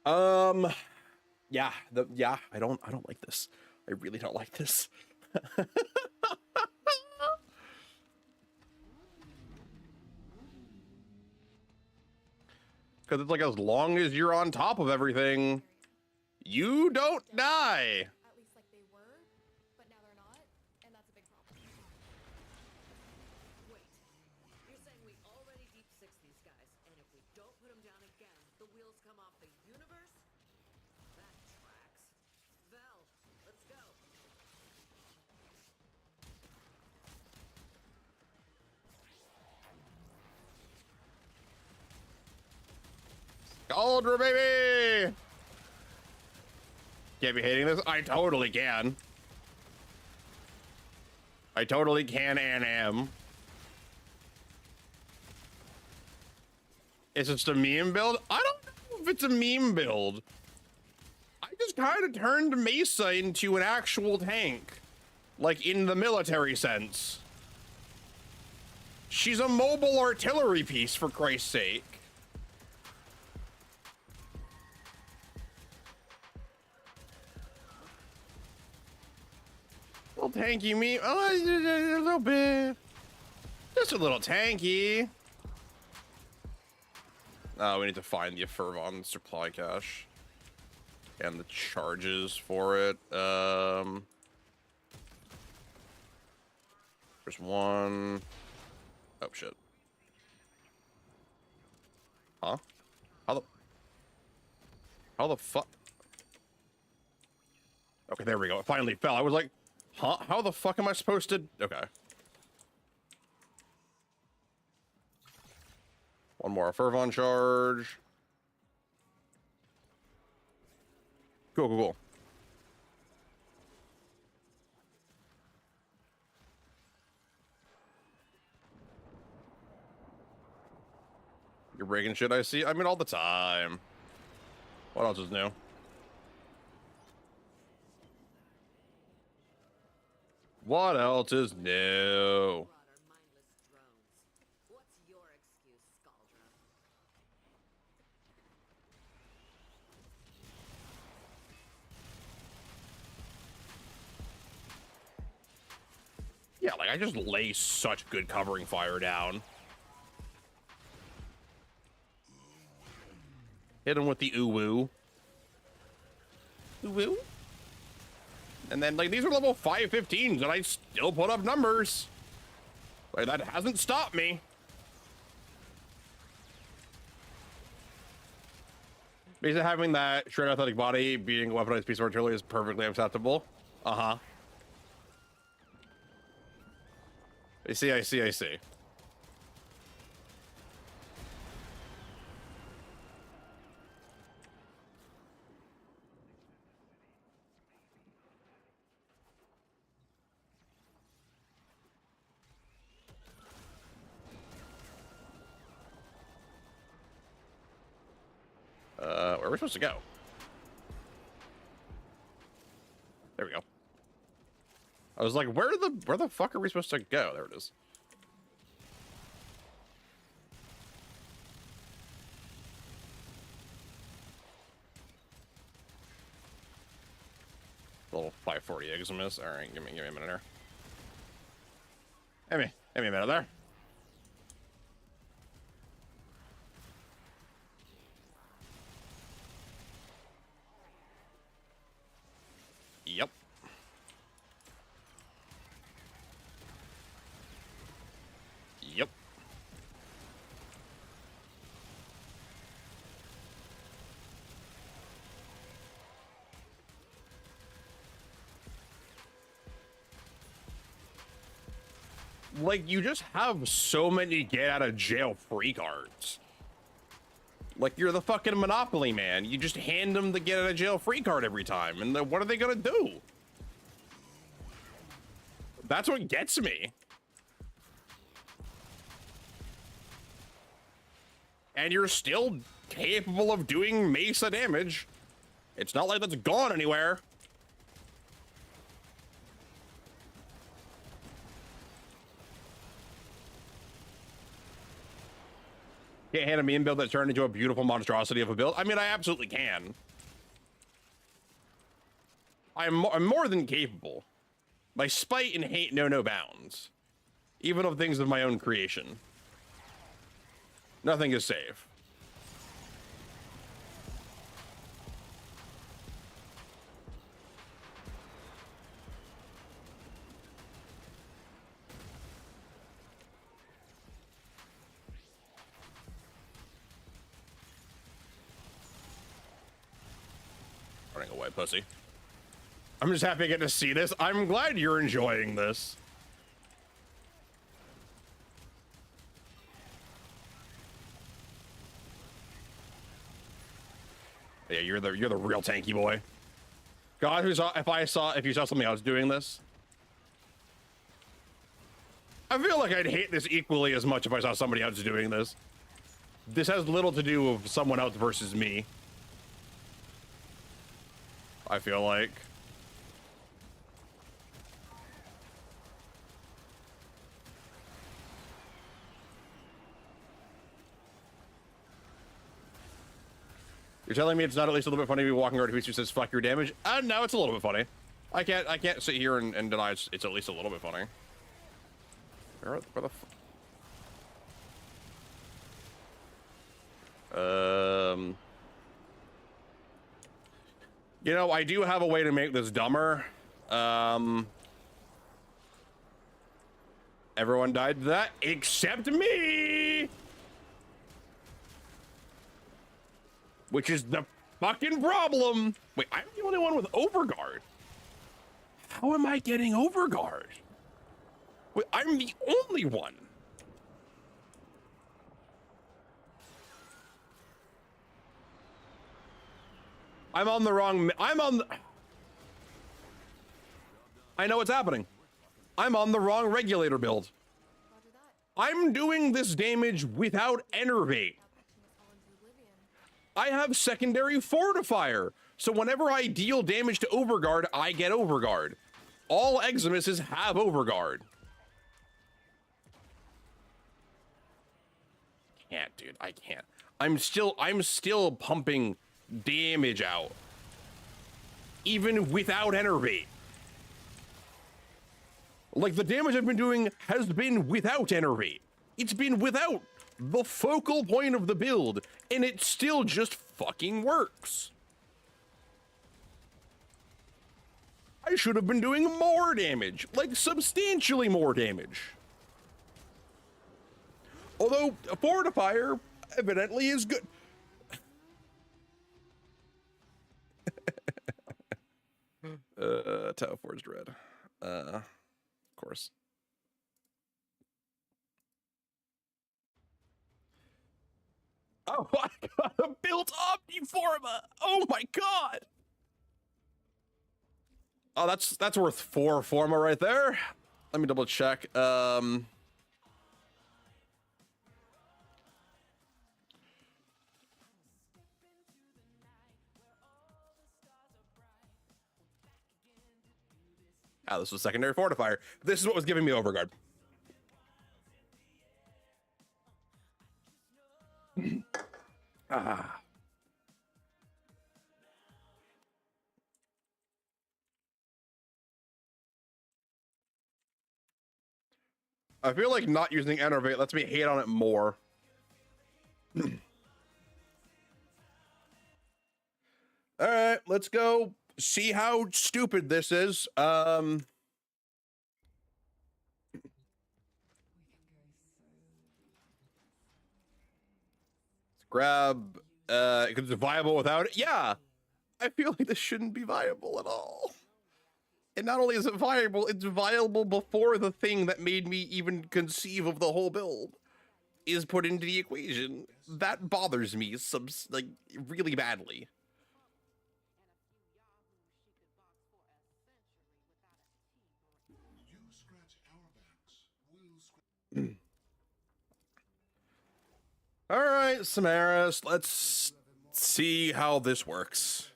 Speaker 1: Um, Yeah, I don't like this. I really don't like this. Because it's like, as long as you're on top of everything, you don't die.
Speaker 2: At least like they were, but now they're not, and that's a big problem.
Speaker 3: Wait. You're saying we already deep six these guys, and if we don't put them down again, the wheels come off the universe? That tracks. Val, let's go.
Speaker 1: Cauldron, baby! Can't be hating this. I totally can. I totally can and am. Is it just a meme build? I don't know if it's a meme build. I just kind of turned Mesa into an actual tank. Like, in the military sense. She's a mobile artillery piece, for Christ's sake. Little tanky me. Oh, a little bit. Just a little tanky. Oh, we need to find the Fervon supply cache. And the charges for it. There's one. Oh, shit. Huh? How the fuck? Okay, there we go. It finally fell. I was like, huh? How the fuck am I supposed to? Okay. One more Fervon charge. Cool, cool, cool. You're breaking shit, I see. I mean, all the time. What else is new? What else is new?
Speaker 3: Brought our mindless drones. What's your excuse, Scaldra?
Speaker 1: Yeah, like, I just lay such good covering fire down. Hit him with the ooh-woo. Ooh-woo. And then, like, these are level 515s, and I still put up numbers. Like, that hasn't stopped me. Basically, having that shred athletic body being a weaponized piece of artillery is perfectly acceptable. Uh-huh. I see, I see, I see. Where are we supposed to go? There we go. I was like, where the fuck are we supposed to go? There it is. Little 540 Eximus. All right, give me a minute here. Give me a minute there. Yep. Yep. Like, you just have so many get out of jail free cards. Like, you're the fucking Monopoly man. You just hand them the get out of jail free card every time. And then what are they gonna do? That's what gets me. And you're still capable of doing Mesa damage. It's not like that's gone anywhere. Can't hand a meme build that turned into a beautiful monstrosity of a build. I mean, I absolutely can. I'm more than capable. My spite and hate know no bounds. Even of things of my own creation. Nothing is safe. Running away, pussy. I'm just happy I get to see this. I'm glad you're enjoying this. Yeah, you're the real tanky boy. God, if you saw something else doing this, I feel like I'd hate this equally as much if I saw somebody else doing this. This has little to do with someone else versus me. I feel like. You're telling me it's not at least a little bit funny to be walking around who says fuck your damage? No, it's a little bit funny. I can't sit here and deny it's at least a little bit funny. Where the you know, I do have a way to make this dumber. Everyone died to that except me, which is the fucking problem. Wait, I'm the only one with overguard. How am I getting overguard? Wait, I'm the only one. I know what's happening. I'm on the wrong regulator build.
Speaker 2: Roger that.
Speaker 1: I'm doing this damage without Enervate. I have secondary Fortifier, so whenever I deal damage to Overguard, I get Overguard. All Eximuses have Overguard. Can't, dude, I can't. I'm still pumping damage out, even without Enervate. Like, the damage I've been doing has been without Enervate. It's been without the focal point of the build, and it still just fucking works. I should have been doing more damage, like substantially more damage. Although a Fortifier evidently is good. Tau Forged Red. Of course. Oh, I got a built Omniforma! Oh my god! Oh, that's worth 4 Forma right there. Let me double check. This was secondary fortifier. This is what was giving me overguard. I feel like not using Enervate lets me hate on it more. All right, let's go see how stupid this is. Let's grab, because it's viable without it. Yeah, I feel like this shouldn't be viable at all. And not only is it viable, it's viable before the thing that made me even conceive of the whole build is put into the equation. That bothers me like really badly. All right, Samaras, let's see how this works.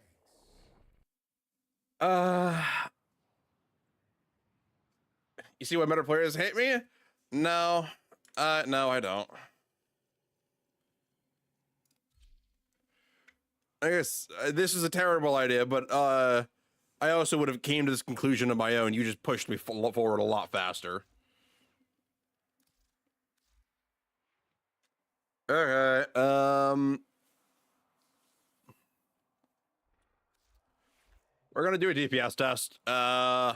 Speaker 1: You see why meta players hate me? No. No, I don't. I guess this is a terrible idea, but I also would have came to this conclusion of my own. You just pushed me forward a lot faster. Okay. We're gonna do a DPS test. I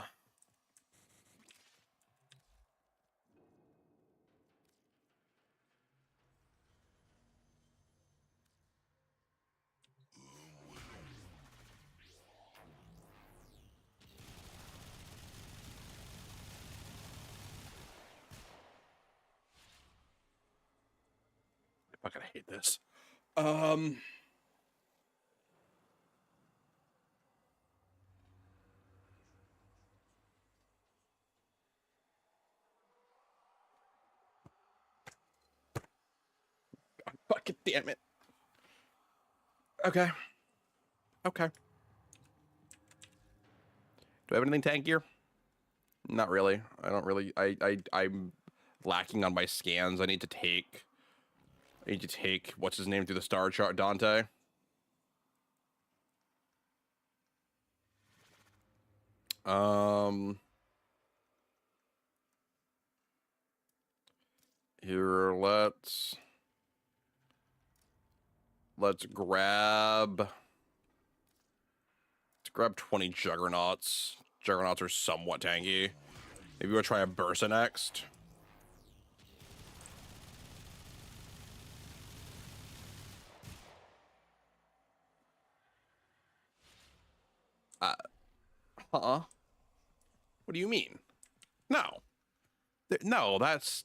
Speaker 1: fucking hate this. Fucking damn it. Okay. Okay. Do I have anything tankier? Not really. I don't really. I'm lacking on my scans. I need to take what's his name through the star chart, Dante. Here, let's grab 20 juggernauts. Juggernauts are somewhat tanky. Maybe we'll try a Bursa next. What do you mean? No. No, that's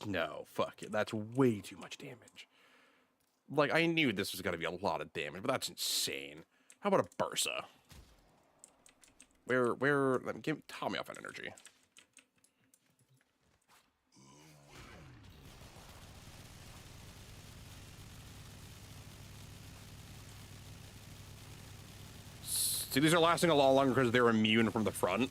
Speaker 1: no. Fuck it. That's way too much damage. Like, I knew this was gonna be a lot of damage, but that's insane. How about a Bursa? Let me give Tommy off an energy. See, these are lasting a lot longer because they're immune from the front.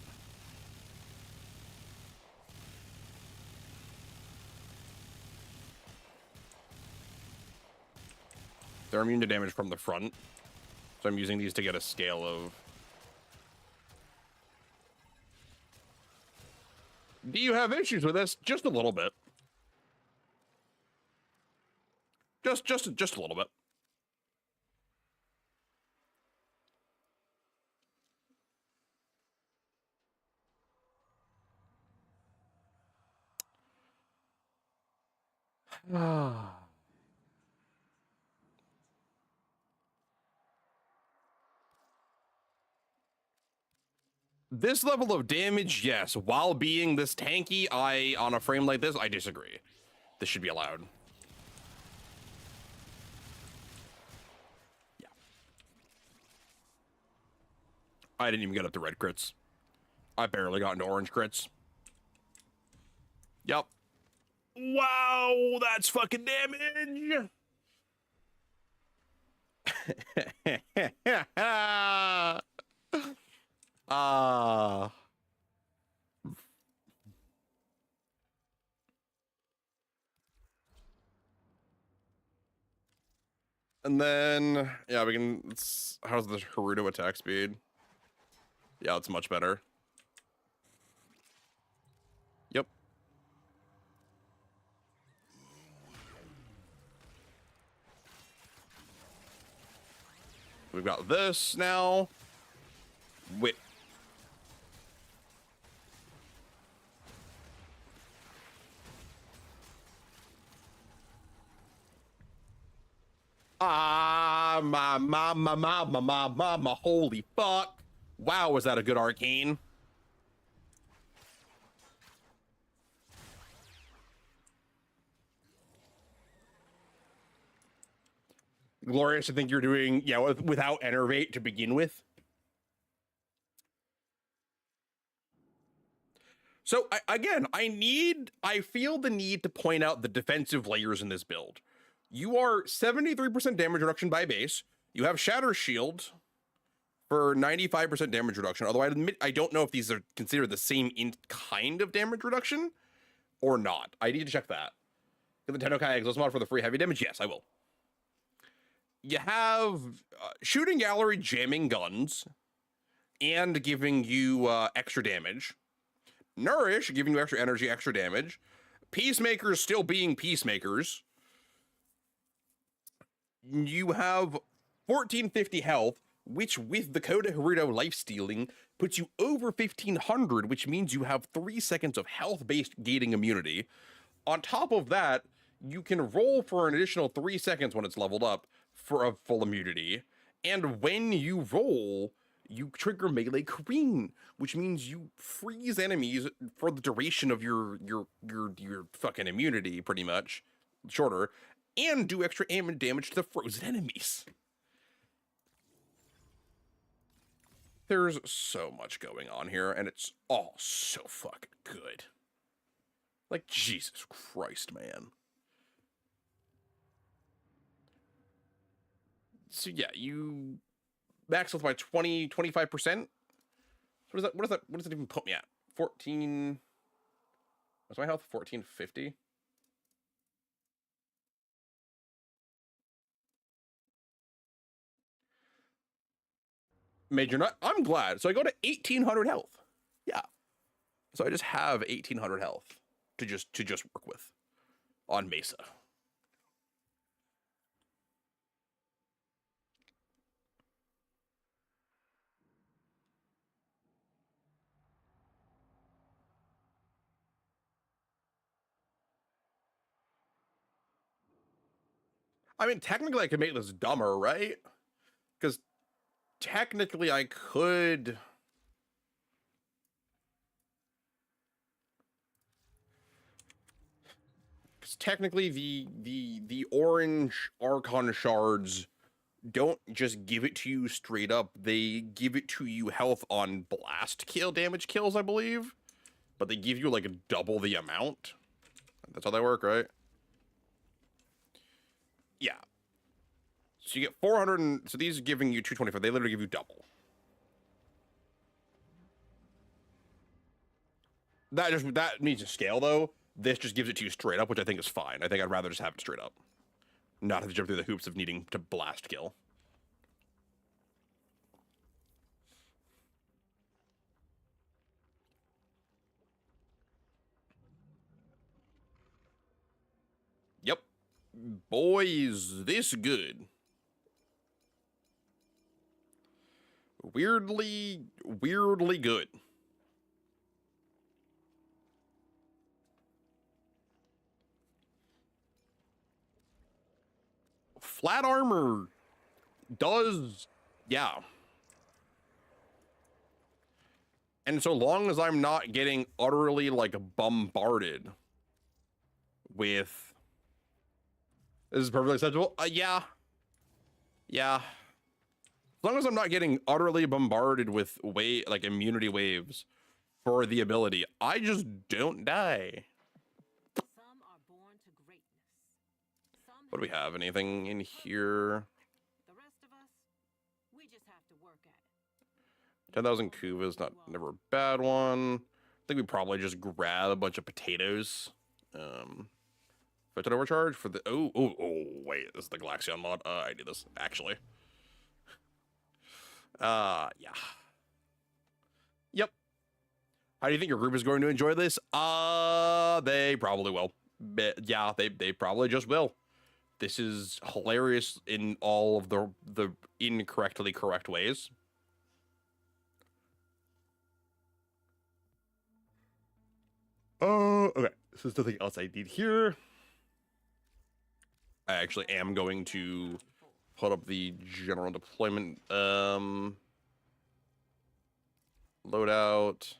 Speaker 1: They're immune to damage from the front. So I'm using these to get a scale of... Do you have issues with this? Just a little bit. Just a little bit. This level of damage, yes. While being this tanky, on a frame like this, I disagree. This should be allowed. Yeah. I didn't even get up to red crits. I barely got into orange crits. Yep. Wow, that's fucking damage. And then, yeah, we can, how's the Haruto attack speed? Yeah, it's much better. Yep. We've got this now. Wait. Holy fuck. Wow, was that a good arcane? Glorious, I think you're doing, yeah, without Enervate to begin with. So, I feel the need to point out the defensive layers in this build. You are 73% damage reduction by base. You have Shatter Shield for 95% damage reduction. Although I admit, I don't know if these are considered the same kind of damage reduction or not. I need to check that. Get the Tennokai Exosmod for the free heavy damage? Yes, I will. You have Shooting Gallery jamming guns. and giving you extra damage. Nourish, giving you extra energy, extra damage. Peacemakers still being peacemakers. You have 1450 health, which with the Coda Hirudo lifestealing puts you over 1500, which means you have 3 seconds of health-based gating immunity. On top of that, you can roll for an additional 3 seconds when it's leveled up for a full immunity. And when you roll, you trigger melee Queen, which means you freeze enemies for the duration of your fucking immunity, pretty much, shorter, and do extra damage to the frozen enemies. There's so much going on here, and it's all so fucking good. Like, Jesus Christ, man. So yeah, you max health by 25%. What does that even put me at? 14. What's my health? 1450. Major nut. I'm glad. So I go to 1800 health. Yeah. So I just have 1800 health to just work with on Mesa. I mean, technically I could make this dumber, right? Because technically I could... Because technically the orange Archon shards don't just give it to you straight up. They give it to you health on blast kill damage kills, I believe. But they give you like double the amount. That's how they work, right? Yeah. So you get 400, and so these are giving you 225. They literally give you double. That needs to scale though. This just gives it to you straight up, which I think is fine. I think I'd rather just have it straight up, not have to jump through the hoops of needing to blast kill. Yep, boys, this good. Weirdly good. Flat armor does, yeah. And so long as I'm not getting utterly like bombarded with, this is perfectly acceptable. Yeah. As long as I'm not getting utterly bombarded with like immunity waves for the ability, I just don't die.
Speaker 3: Some are born to greatness. Some
Speaker 1: What do we have? Anything in here?
Speaker 3: The rest of us, we just have to work at it.
Speaker 1: 10,000 Kuvas, never a bad one. I think we probably just grab a bunch of potatoes. Affected overcharge for the wait, this is the Galaxion mod. I do this actually. Yeah. Yep. How do you think your group is going to enjoy this? They probably will. But yeah, they probably just will. This is hilarious in all of the incorrectly correct ways. Oh, okay. So there's nothing else I need here. I actually am going to put up the general deployment loadout.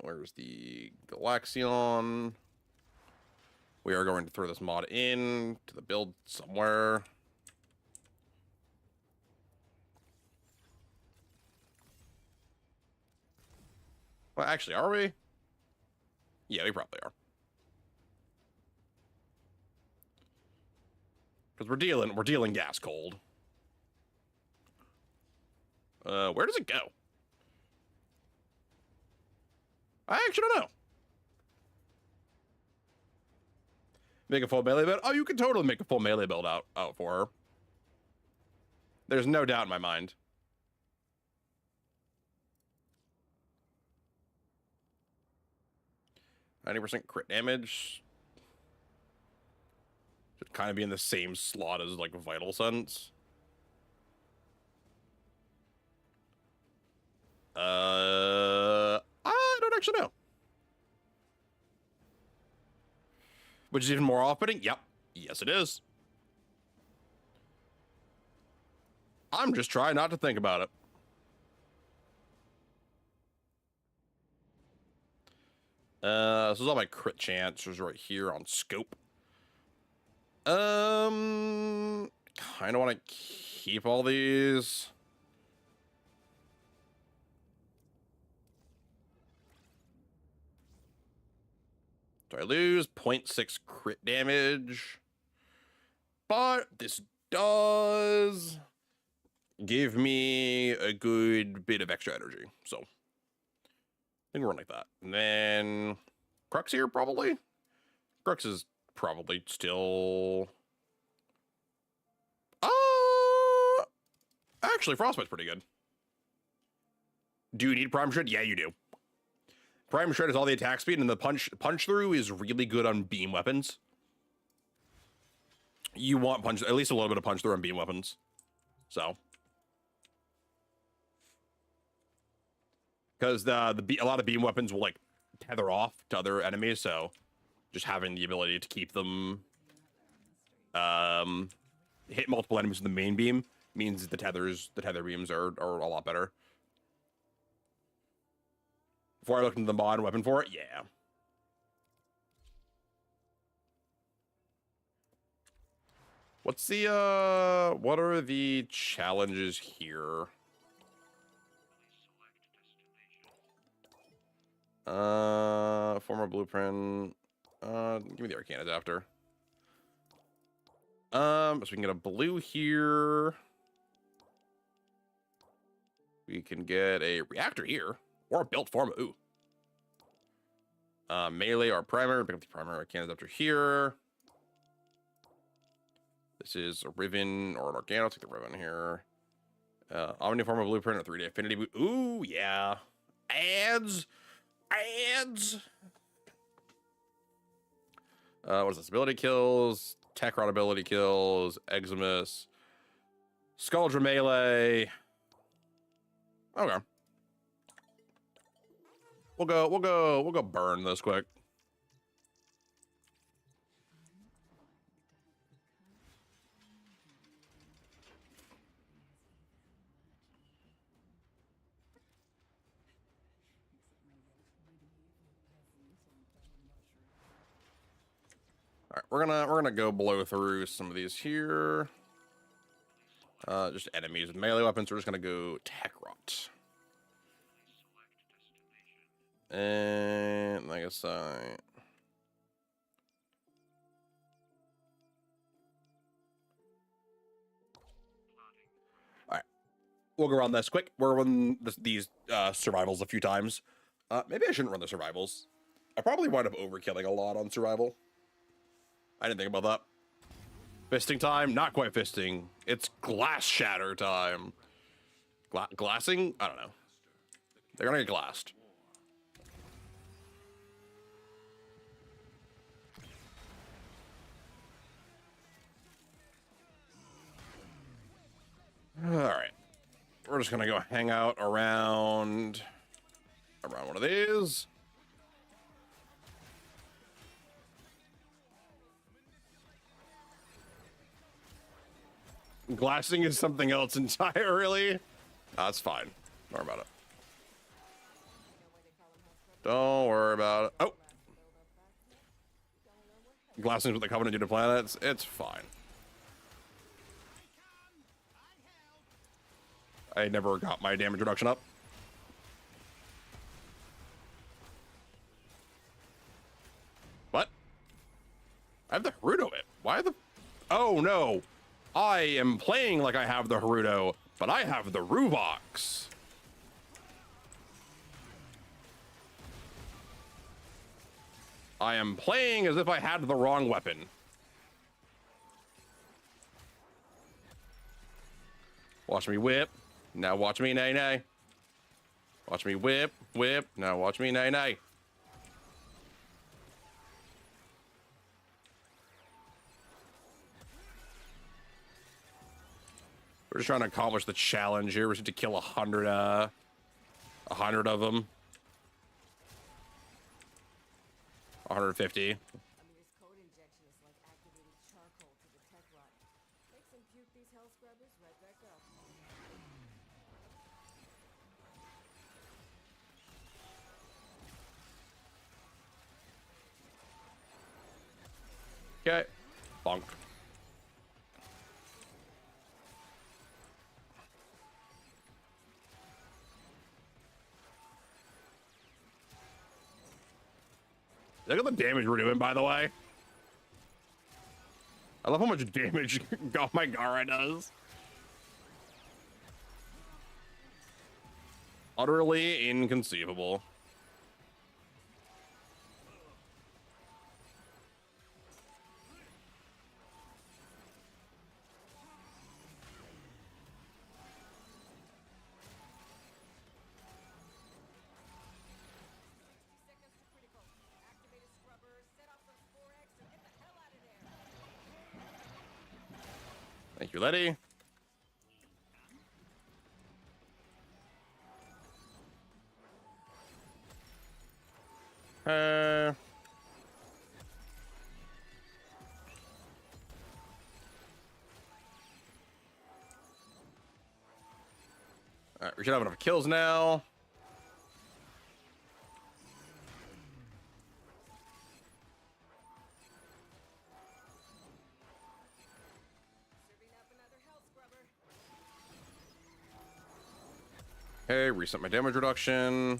Speaker 1: Where's the Galaxion? We are going to throw this mod in to the build somewhere. Well, actually, are we? Yeah, we probably are. Because we're dealing gas cold. Where does it go? I actually don't know. Make a full melee build? Oh, you can totally make a full melee build out for her. There's no doubt in my mind. 90% crit damage. Should kind of be in the same slot as like Vital Sense. I don't actually know. Which is even more off-putting? Yep. Yes, it is. I'm just trying not to think about it. This is all my crit chances right here on scope. Kind of want to keep all these. Do I lose 0.6 crit damage? But this does give me a good bit of extra energy. So I think we're like that. And then Crux here, probably. Crux is probably still. Actually, Frostbite's pretty good. Do you need Prime Shred? Yeah, you do. Prime Shred is all the attack speed, and the punch through is really good on beam weapons. You want at least a little bit of punch through on beam weapons. So, because a lot of beam weapons will like tether off to other enemies, so just having the ability to keep them hit multiple enemies with the main beam means the tether beams are a lot better. Before I looked into the mod weapon for it, yeah. What's the what are the challenges here? Former blueprint. Give me the Arcane Adapter. So we can get a blue here. We can get a reactor here. Or a built form. Ooh. Melee or primary. Pick up the primary Arcane Adapter here. This is a Riven or an Organo. I'll take the Riven here. Omniform Blueprint or 3D Affinity Boot. Ooh, yeah. Ads. What is this? Ability kills. Tech Rod ability kills. Eximus. Skuldra melee. Okay. We'll go burn this quick. All right, we're gonna go blow through some of these here. Just enemies with melee weapons. We're just gonna go Tech Rot. And like I say, all right, we'll go around this quick. We're running these survivals a few times. Maybe I shouldn't run the survivals. I probably wind up overkilling a lot on survival. I didn't think about that. Fisting time? Not quite fisting. It's glass shatter time. Glassing? I don't know. They're gonna get glassed. All right. We're just gonna go hang out around one of these. Glassing is something else entirely. That's fine. Don't worry about it. Don't worry about it. Oh. Glassing is what the Covenant do to planets. It's fine. I never got my damage reduction up. What? I have the Haruto it. Why the... Oh, no. I am playing like I have the Haruto, but I have the Ruvox. I am playing as if I had the wrong weapon. Watch me whip. Now watch me nay-nay. Watch me whip, whip. Now watch me nay-nay. We're just trying to accomplish the challenge here. We need to kill 100 of them. 150.
Speaker 3: Amir's code injection is like activating charcoal to the tech rot. Makes him puke these hell scrubbers right back up.
Speaker 1: Okay. Bonk. Look at the damage we're doing, by the way. I love how much damage my Gara does. Utterly inconceivable. Thank you, Letty. Alright, we should have enough kills now. Okay, reset my damage reduction.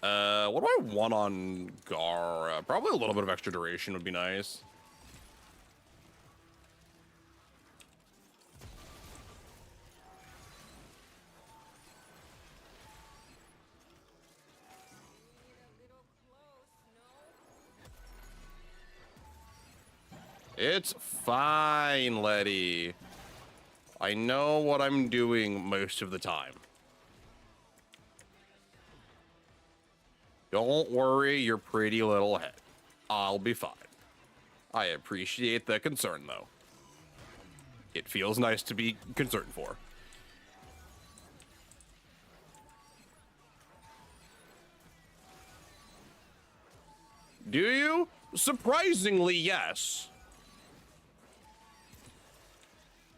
Speaker 1: What do I want on Gara? Probably a little bit of extra duration would be nice. It's fine, Letty. I know what I'm doing most of the time. Don't worry your pretty little head. I'll be fine. I appreciate the concern, though. It feels nice to be concerned for. Do you? Surprisingly, yes.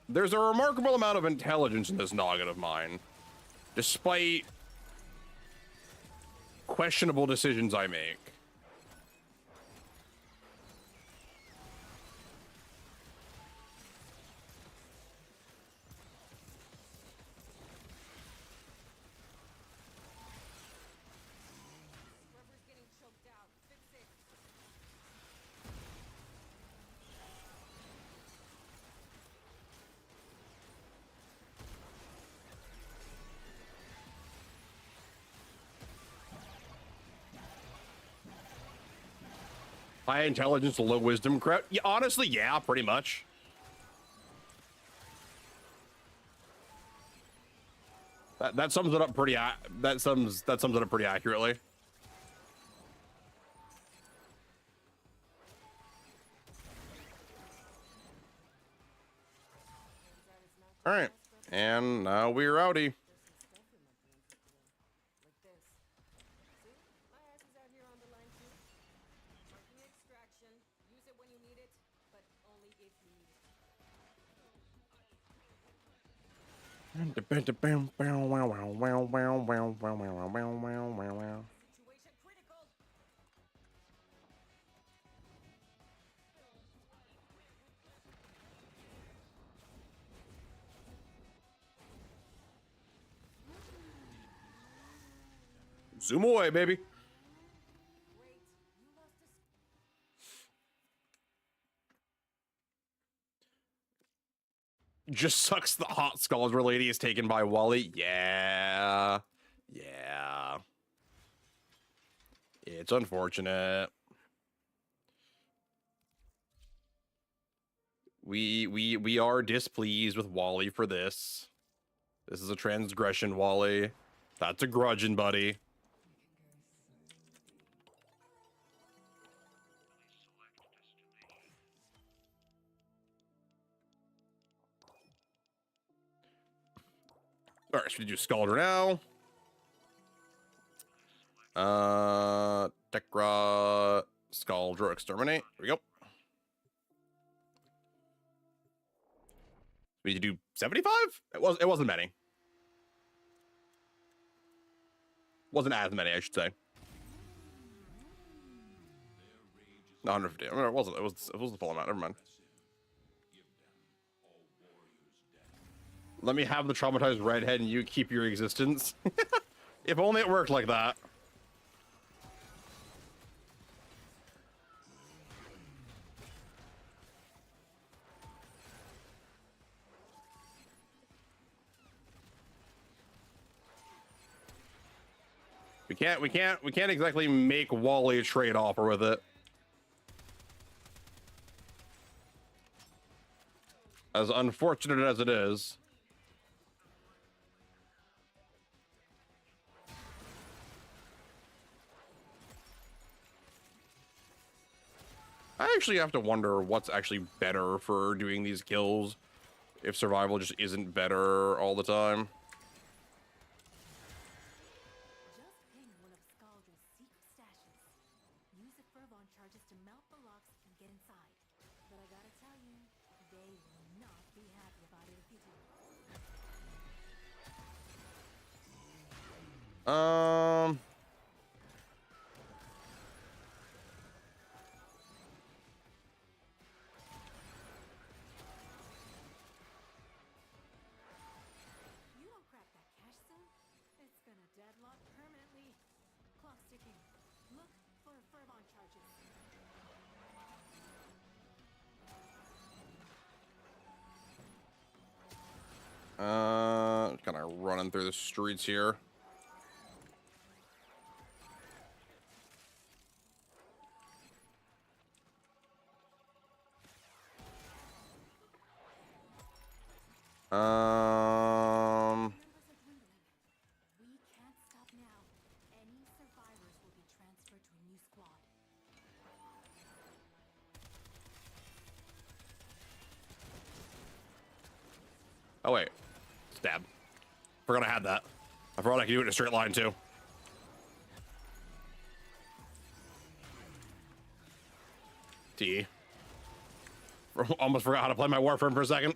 Speaker 1: There's a remarkable amount of intelligence in this noggin of mine, despite questionable decisions I make.
Speaker 3: Scrubber's getting choked out. Fix it.
Speaker 1: High intelligence, low wisdom crowd. Yeah, honestly, yeah, pretty much. That sums it up pretty. That sums it up pretty accurately. All right, and now we're outie.
Speaker 3: Like this. See? My ass is out here on the line too. Marking extraction. Use it when you need it, but only if you need it. Situation critical.
Speaker 1: Zoom away, baby.
Speaker 3: Great. You lost a
Speaker 1: Just sucks the hot skulls where Lady is taken by Wally. Yeah. Yeah. It's unfortunate. We are displeased with Wally for this. This is a transgression, Wally. That's a grudging, buddy. All right, so we do Scalder now. Tekra, Scaldra, Exterminate. Here we go. We need to do 75? It wasn't many. Wasn't as many, I should say. 150. I mean, it wasn't. It was the full amount. Never mind. Let me have the traumatized redhead, and you keep your existence. If only it worked like that. We can't exactly make Wally a trade offer with it. As unfortunate as it is. I actually have to wonder what's actually better for doing these kills if survival just isn't better all the time.
Speaker 2: Just ping one of Scaldra's secret stashes. Use the Fervon charges to melt the locks and get inside. But I gotta tell you, they will not be happy about it if you do. You don't crack that cache soon, it's gonna deadlock permanently. Clock's ticking. Look for Fervon charges.
Speaker 1: Kind of running through the streets here.
Speaker 2: Numbers are dwindling. We can't stop now. Any survivors will be transferred to a new squad.
Speaker 1: Oh wait, stab. Forgot I had that. I forgot I could do it in a straight line too. T. Almost forgot how to play my Warframe for a second.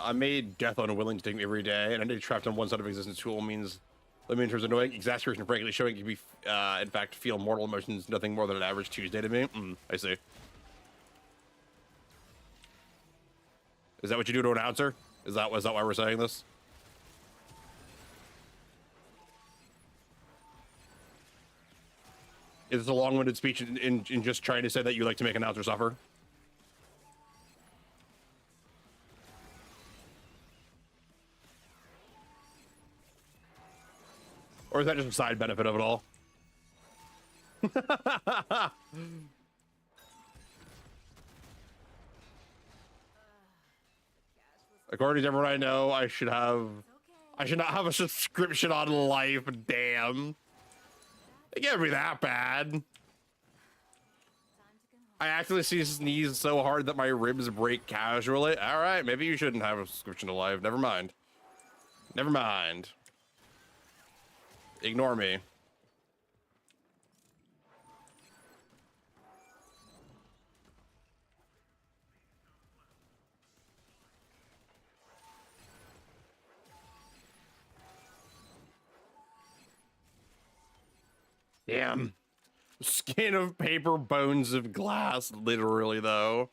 Speaker 1: I made death unwilling to take me every day, and I did trapped on one side of existence tool means living in terms of annoying exasperation, frankly, showing can be, in fact, feel mortal emotions, nothing more than an average Tuesday to me. I see. Is that what you do to an announcer? Is that why we're saying this? Is this a long-winded speech in just trying to say that you like to make an announcer suffer? Or is that just a side benefit of it all? According to everyone I know, I should not have a subscription on life. Damn. It can't be that bad. I actually sneeze so hard that my ribs break casually. All right, maybe you shouldn't have a subscription to life. Never mind. Never mind. Ignore me. Damn. Skin of paper, bones of glass, literally, though.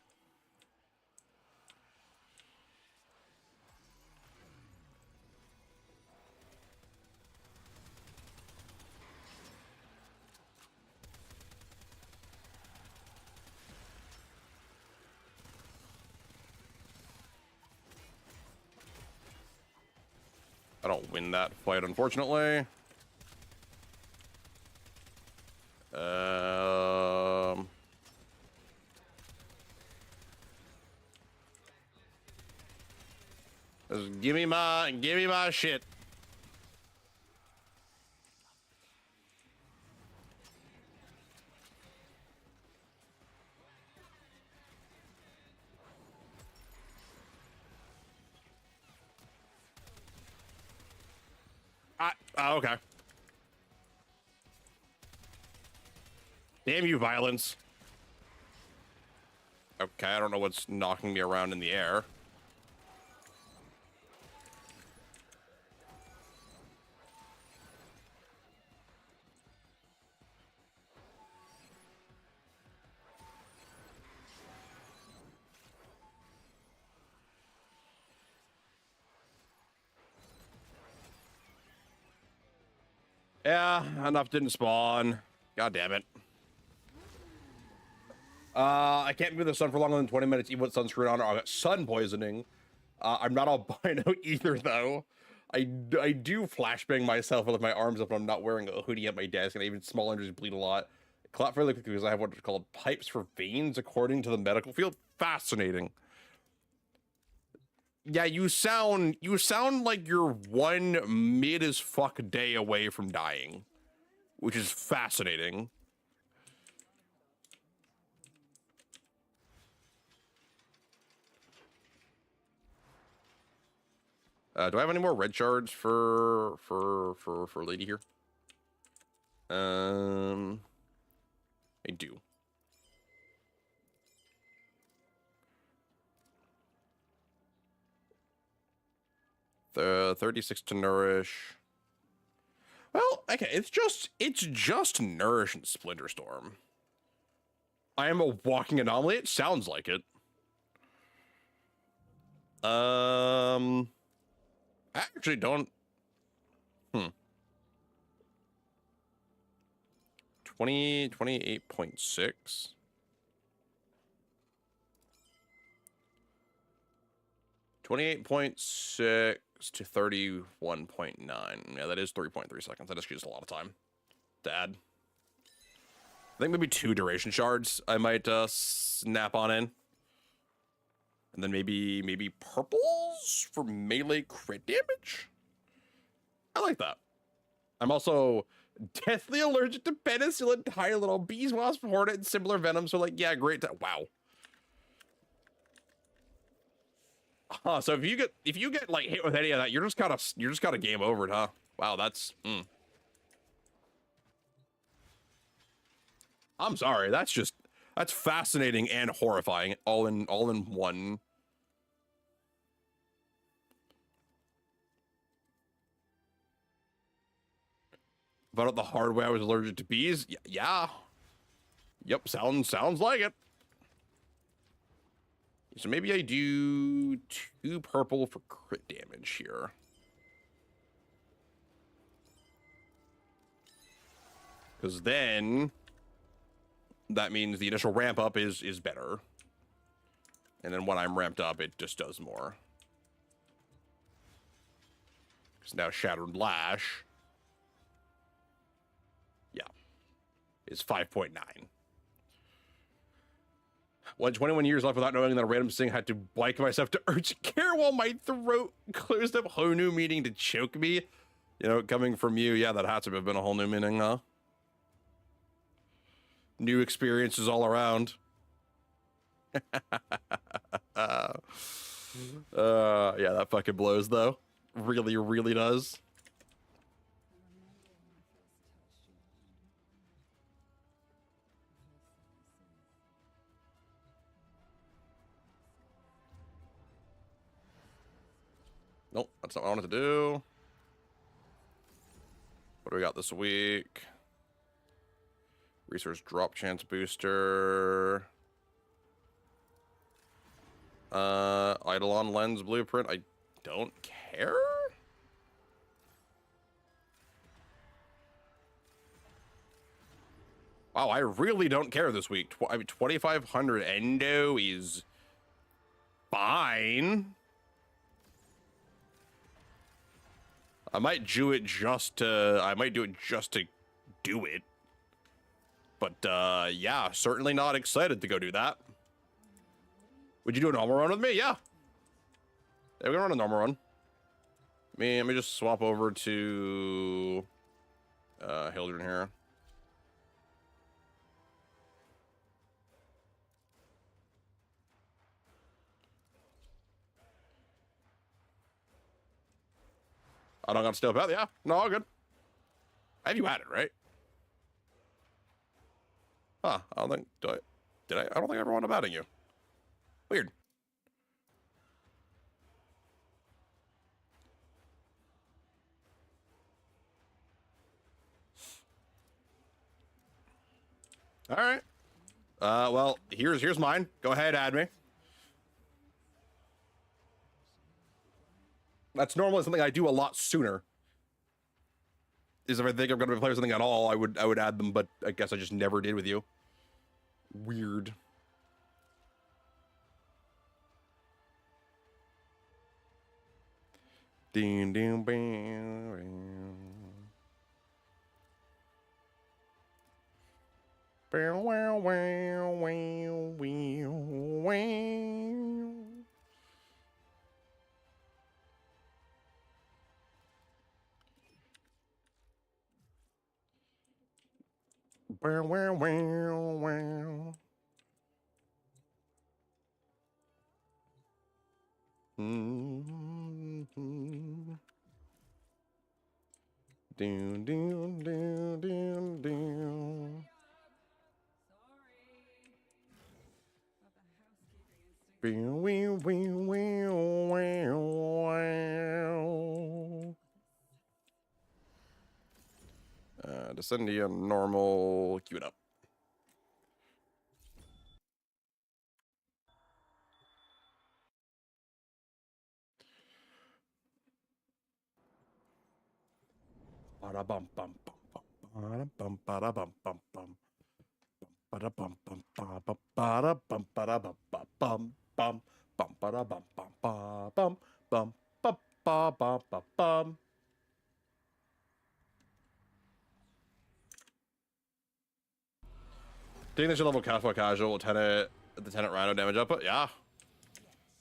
Speaker 1: I don't win that fight, unfortunately. Give me my shit. Oh, okay. Damn you, violence. Okay, I don't know what's knocking me around in the air. Yeah, enough didn't spawn. God damn it. I can't be with the sun for longer than 20 minutes, even with sunscreen on, or I'll get sun poisoning. I'm not albino either, though. I do flashbang myself with my arms up when I'm not wearing a hoodie at my desk, and even small injuries bleed a lot. Clot fairly quickly because I have what are called pipes for veins, according to the medical field. Fascinating. Yeah, you sound like you're one mid as fuck day away from dying, which is fascinating. Do I have any more red shards for lady here? I do. The 36 to nourish. Well, okay, it's just nourish and Splinter Storm. I am a walking anomaly. It sounds like it. I actually don't. 28.6. 28.6 to 31.9. Yeah, that is 3.3 seconds. That just uses a lot of time to add. I think maybe 2 duration shards I might snap on in. And then maybe purples for melee crit damage? I like that. I'm also deathly allergic to penicillin, tiny little bees, wasp, hornet, and similar venom. So like, yeah, great. Wow. So if you get like hit with any of that, you're just kind of game over it, huh? Wow, that's. I'm sorry. That's fascinating and horrifying, all in one. Found out the hard way I was allergic to bees. Yeah. Yep. Sounds like it. So maybe I do 2 purple for crit damage here. Because then that means the initial ramp up is better. And then when I'm ramped up, it just does more. Because now Shattered Lash, yeah, is 5.9. 21 years left without knowing that a random thing had to bike myself to urgent care while my throat closed up. Whole new meaning to choke me. You know, coming from you, yeah, that had to have been a whole new meaning, huh? New experiences all around. Yeah, that fucking blows, though. Really, really does. Nope, that's not what I wanted to do. What do we got this week? Resource drop chance booster. Eidolon lens blueprint. I don't care. Wow, I really don't care this week. I mean, 2,500 endo is fine. I might do it just to. I might do it just to do it. But yeah, certainly not excited to go do that. Would you do a normal run with me? Yeah. Yeah, we can run a normal run. Let me just swap over to Hildren here. I don't got to step out. Yeah, no, all good. Have you had it, right? Huh, I don't think, did I? I don't think I ever wound up adding you. Weird. All right. Well, here's mine. Go ahead, add me. That's normally something I do a lot sooner. Is if I think I'm going to play something at all, I would add them, but I guess I just never did with you. Weird. Ding ding bang. Wow wow wow wow wow. Wow wow wow wow. Mm-hmm. Down, down, down, down, down. Wow, wow, wow, wow, wow. Descend to normal, queue it up. Ba-da-bum, bum, bum, bum, ba-da-bum, ba-da-bum, bum, bum. Ba-da-bum, bum, ba-ba, ba-da-bum, ba-da-bum, ba-bum, bum, bum, ba-da-bum, bum, ba-bum, bum, ba-ba-ba-ba-bum. Taking this level casual tenant the tenant rhino damage output. Yeah.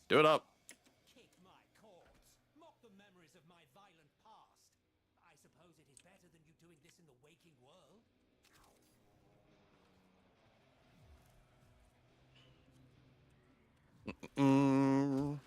Speaker 1: Do it up.
Speaker 8: Kick my corpse. Mock the memories of my violent past. I suppose it is better than you doing this in the waking world.
Speaker 1: Mm.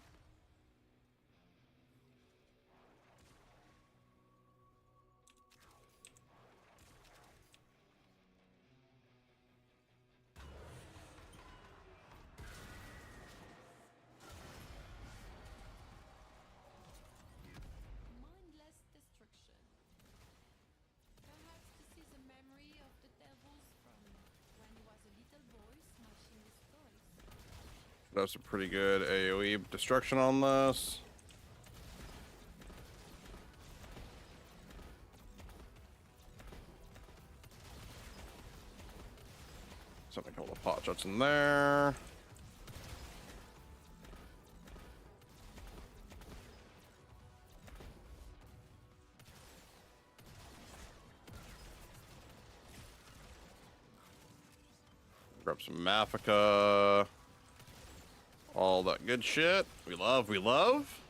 Speaker 2: Mindless destruction. Perhaps this is a memory of the devils from when he was a little boy smashing his toys.
Speaker 1: That's a pretty good AoE destruction on this. Something called a pot shots in there. Grab some Mafika. All that good shit. We love, we love.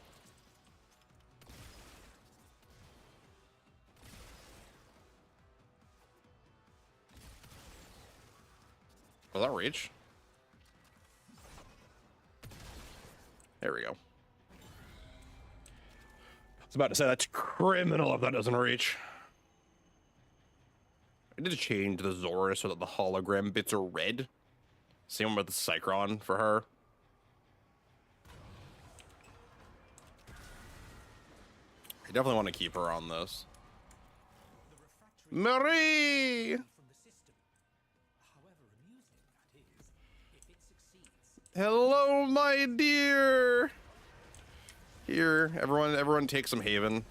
Speaker 1: Will that reach? There we go. I was about to say that's criminal if that doesn't reach. I did change the Zora so that the hologram bits are red. Same with the Cycron for her. I definitely want to keep her on this. Marie!
Speaker 8: From the system. However amusing that is, if it succeeds.
Speaker 1: Hello, my dear. Here, everyone take some Haven.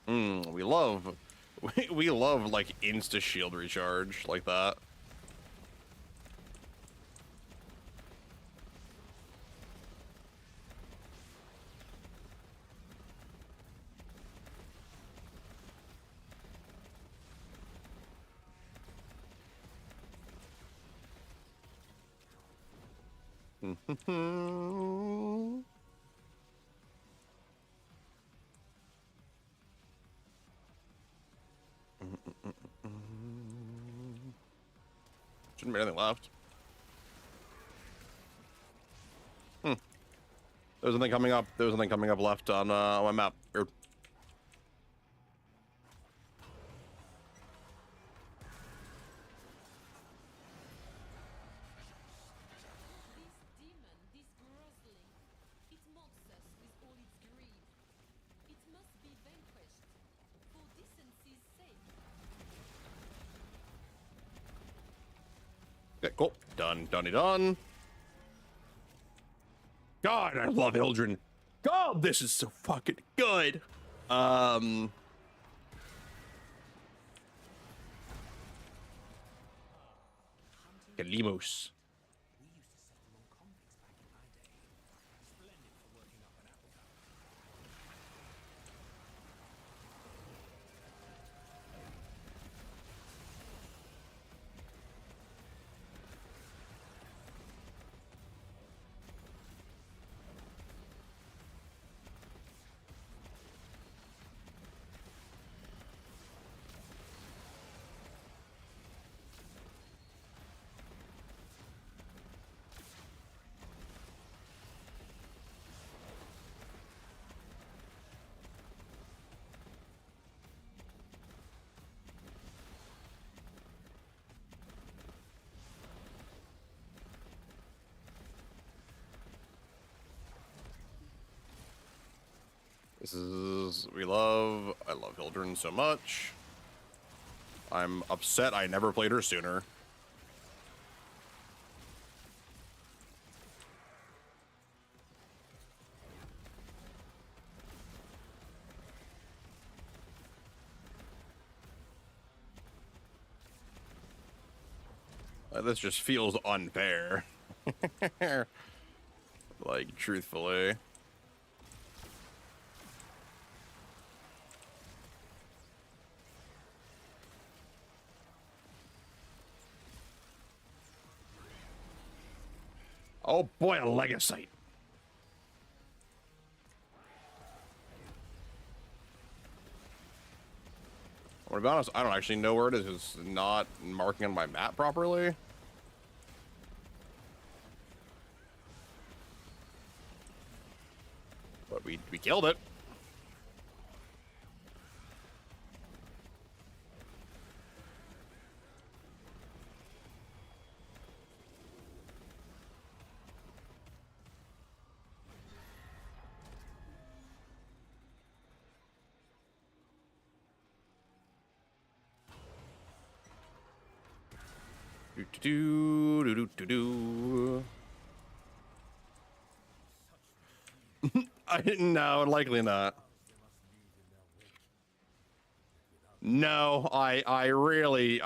Speaker 1: We love, we love like insta shield recharge like that. Shouldn't be anything left. There's something coming up. There's something coming up left on my map. Here.
Speaker 2: This demon, this grossling, it mocks us with all its greed. It must be vanquished, for decency's sake.
Speaker 1: Okay, cool. Done. Done. God, I love Hildren. God, this is so fucking good. Kalimos.
Speaker 8: We used to settle on convicts back in my day. Splendid for working up an appetite.
Speaker 1: This is, I love Hildren so much. I'm upset I never played her sooner. This just feels unfair. Like, truthfully. Oh boy, a Legacyte. To be honest, I don't actually know where it is. It's not marking on my map properly. But we killed it. Do. I didn't know, likely not. No, I really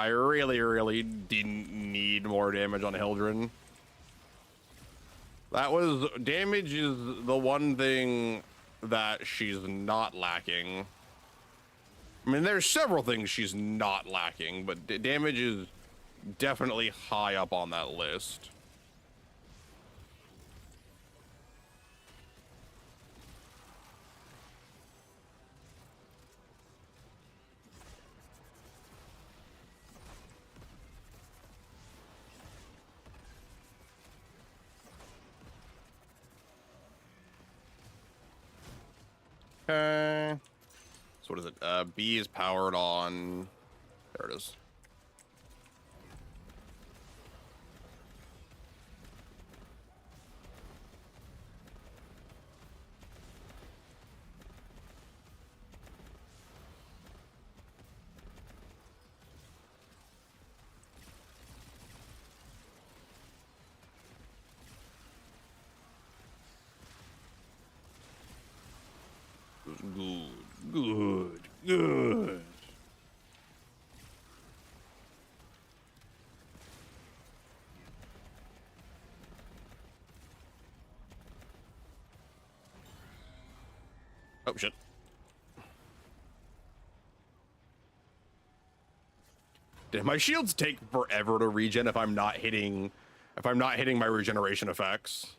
Speaker 1: didn't need more damage on Hildren. That was, damage is the one thing that she's not lacking. I mean, there's several things she's not lacking, but damage is definitely high up on that list. Okay. So what is it? B is powered on. There it is. Good. Good. Oh shit. Did my shields take forever to regen if I'm not hitting my regeneration effects?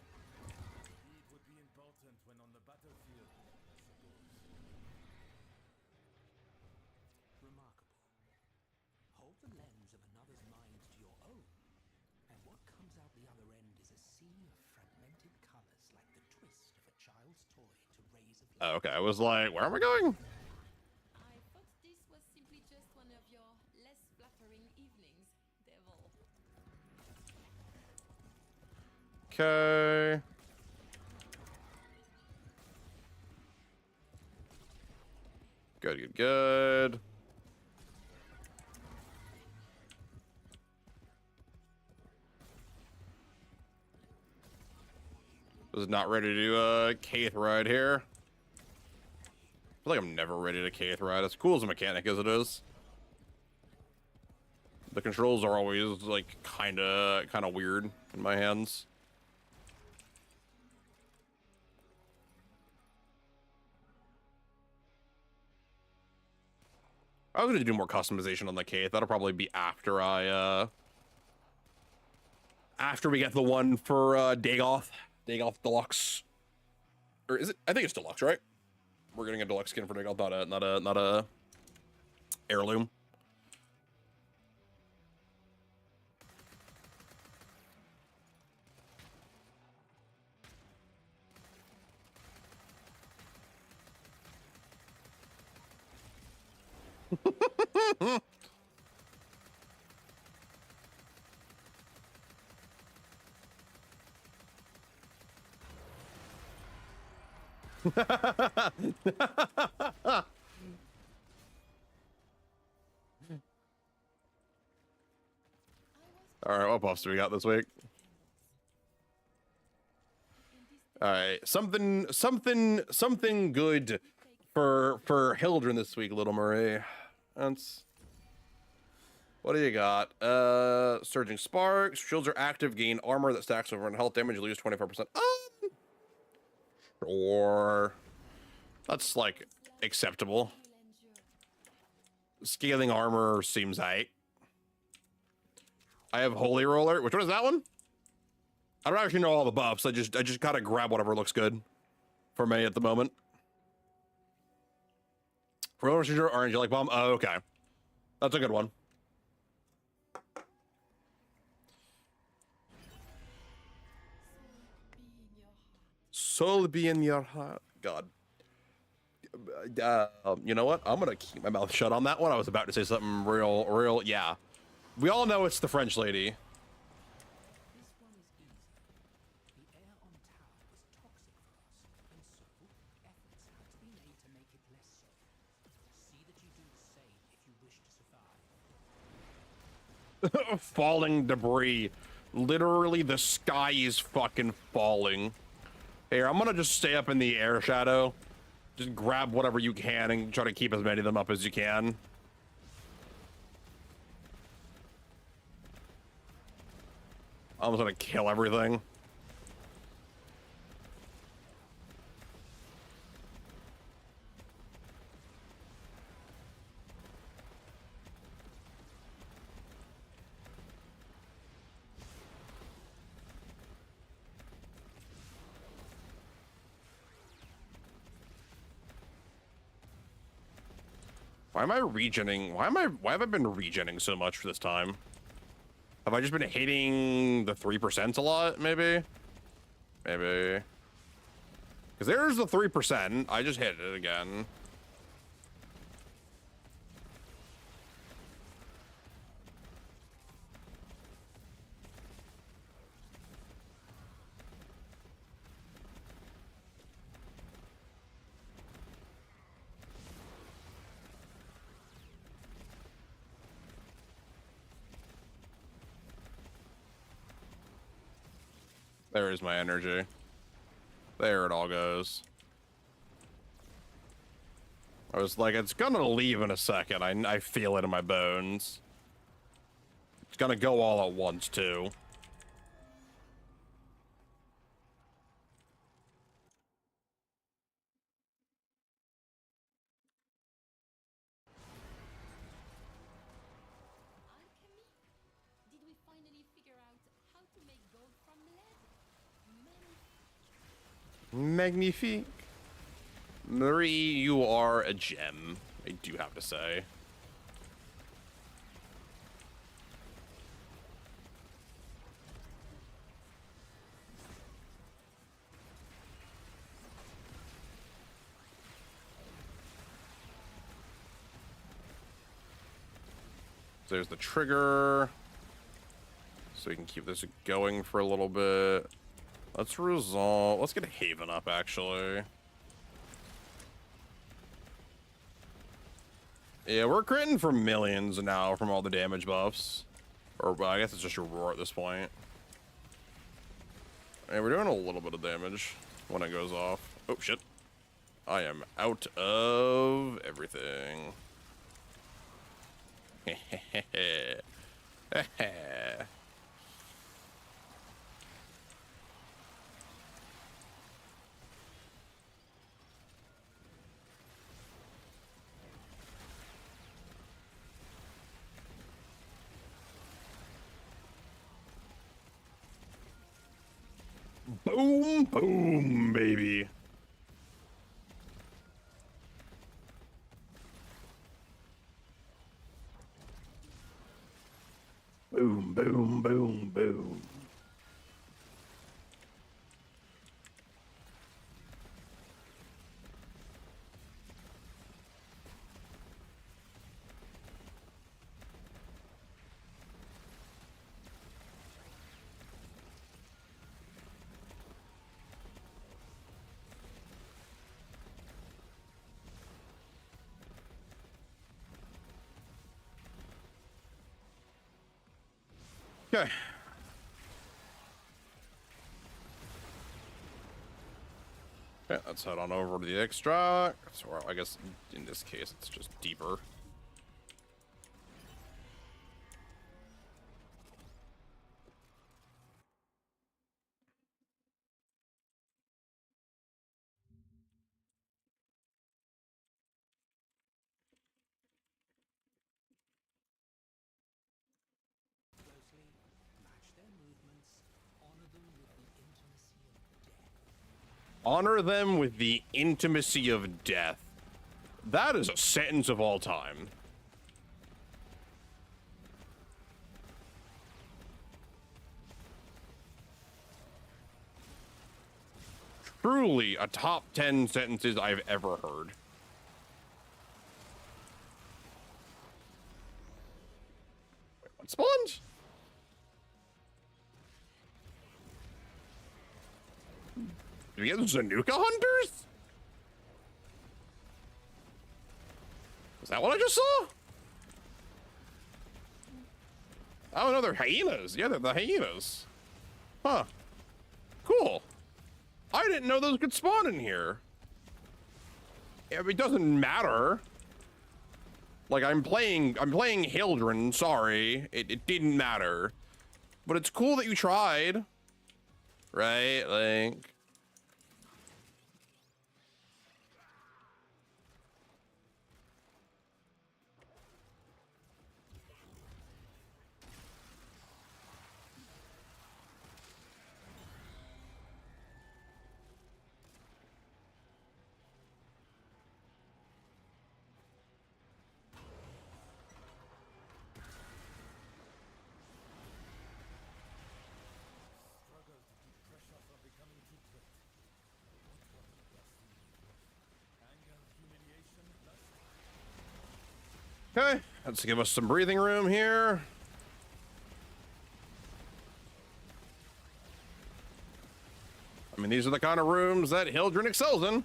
Speaker 7: Speed would be important when on the battlefield, I suppose.
Speaker 8: Remarkable. Hold the lens of another's mind to your own, and what comes out the other end is a sea of fragmented colors like the twist of a child's toy to raise a
Speaker 1: Oh, okay, I was like, where am I going?
Speaker 2: I thought this was simply just one of your less flattering evenings, devil.
Speaker 1: Okay. Good, good, good. Was not ready to do a Kaith ride here. I feel like I'm never ready to Kaith ride. As cool as a mechanic as it is, the controls are always like kind of weird in my hands. I was gonna do more customization on the Kaith. That'll probably be after after we get the one for Dagoth Deluxe, or is it? I think it's Deluxe, right? We're getting a Deluxe skin for Dagoth, not a heirloom. All right, what buffs do we got this week? All right, something good for Hildren this week, Little Marie. That's what do you got? Surging Sparks. Shields are active. Gain armor that stacks over and health damage. Lose 24%. Or that's like acceptable. Scaling armor seems aight. I have Holy Roller. Which one is that one? I don't actually know all the buffs. I just gotta grab whatever looks good for me at the moment. Roller Shooter or Angelic Bomb. Oh, okay. That's a good one. Soul be in your heart. God. You know what? I'm gonna keep my mouth shut on that one. I was about to say something real. Yeah. We all know it's the French lady.
Speaker 8: This one is easy. The air on tower was toxic for us, and so efforts have to be made to make it less so. See that you do the same if you wish to survive.
Speaker 1: Falling debris. Literally, the sky is fucking falling. Here, I'm gonna just stay up in the air shadow. Just grab whatever you can and try to keep as many of them up as you can. I'm just gonna kill everything. Why am I regening? Why have I been regening so much for this time? Have I just been hitting the 3% a lot, maybe? Maybe. Because there's the 3%. I just hit it again. There is my energy. There it all goes. I was like, it's gonna leave in a second. I feel it in my bones. It's gonna go all at once, too.
Speaker 2: Alchemy? Did we finally figure out how to make gold from lead?
Speaker 1: Magnifique. Marie, you are a gem. I do have to say. There's the trigger. So we can keep this going for a little bit. Let's resolve. Let's get a Haven up, actually. Yeah, we're critting for millions now from all the damage buffs. Or, well, I guess it's just your roar at this point. Yeah, we're doing a little bit of damage when it goes off. Oh, shit. I am out of everything. Boom, boom, baby. Boom, boom, boom, boom. Okay. Okay, let's head on over to the extract. Or I guess in this case, it's just deeper.
Speaker 8: Closely, match their movements, honor them with the intimacy of death.
Speaker 1: Honor them with the intimacy of death. That is a sentence of all time. Truly a top 10 sentences I've ever heard. Wait, what spawned? Do we get Zanuka hunters? Is that what I just saw? Oh no, they're hyenas. Yeah, they're the hyenas. Huh. Cool. I didn't know those could spawn in here. Yeah, it doesn't matter. Like, I'm playing Hildren, sorry. It didn't matter. But it's cool that you tried. Right? Like...
Speaker 7: Struggle to keep pressure from becoming too great. What was the best thing you did? Anger, humiliation, lust?
Speaker 1: Okay, let's give us some breathing room here. I mean, these are the kind of rooms that Hildren excels in.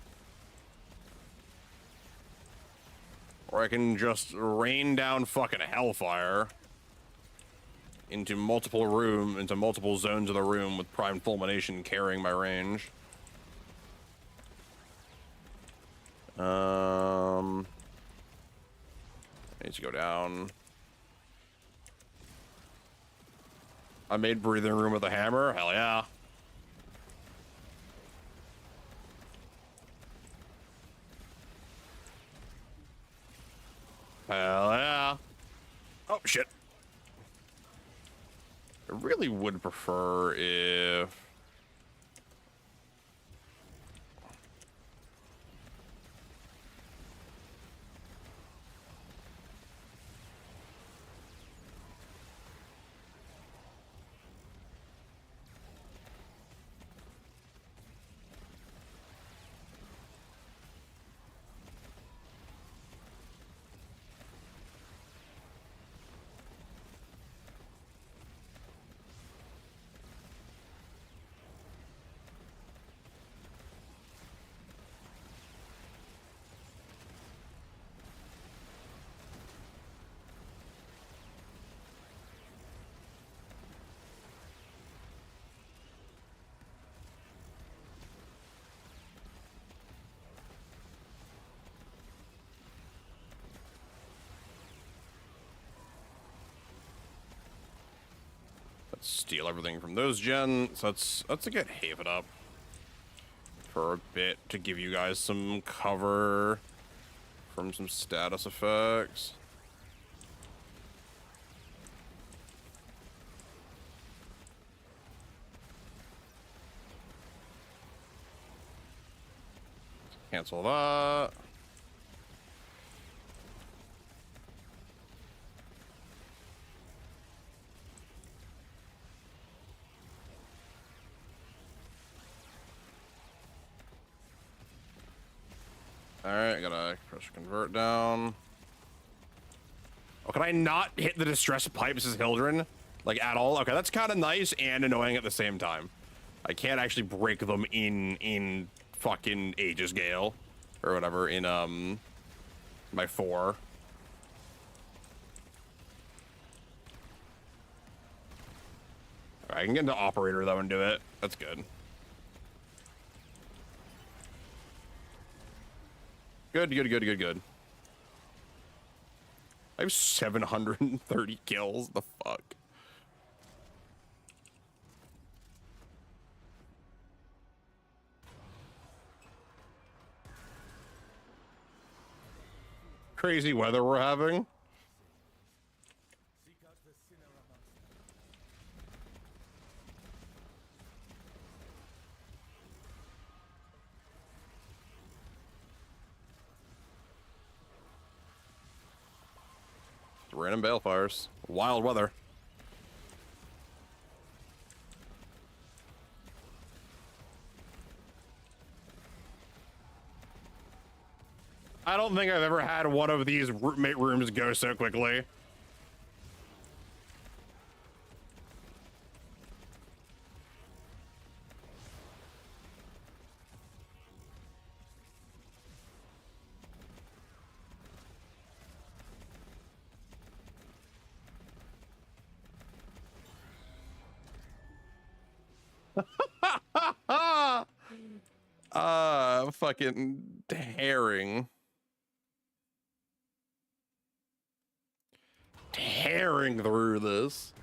Speaker 1: Or I can just rain down fucking hellfire into multiple zones of the room with Prime Fulmination carrying my range. Needs to go down. I made breathing room with a hammer. Hell yeah. Hell yeah. Oh, shit. I really would prefer if... Let's steal everything from those gens. Let's get Haven up for a bit to give you guys some cover from some status effects. Cancel that. Alright, gotta pressure convert down. Oh, can I not hit the distress pipes as Hildren? Like, at all? Okay, that's kind of nice and annoying at the same time. I can't actually break them in fucking Aegis Gale. Or whatever, in, my 4. Alright, I can get into Operator, though, and do it. That's good. Good. I have 730 kills. The fuck? Crazy weather we're having.
Speaker 7: Seek out the sinner amongst them.
Speaker 1: Random balefires. Wild weather. I don't think I've ever had one of these roommate rooms go so quickly. Fucking herring. Tearing through this.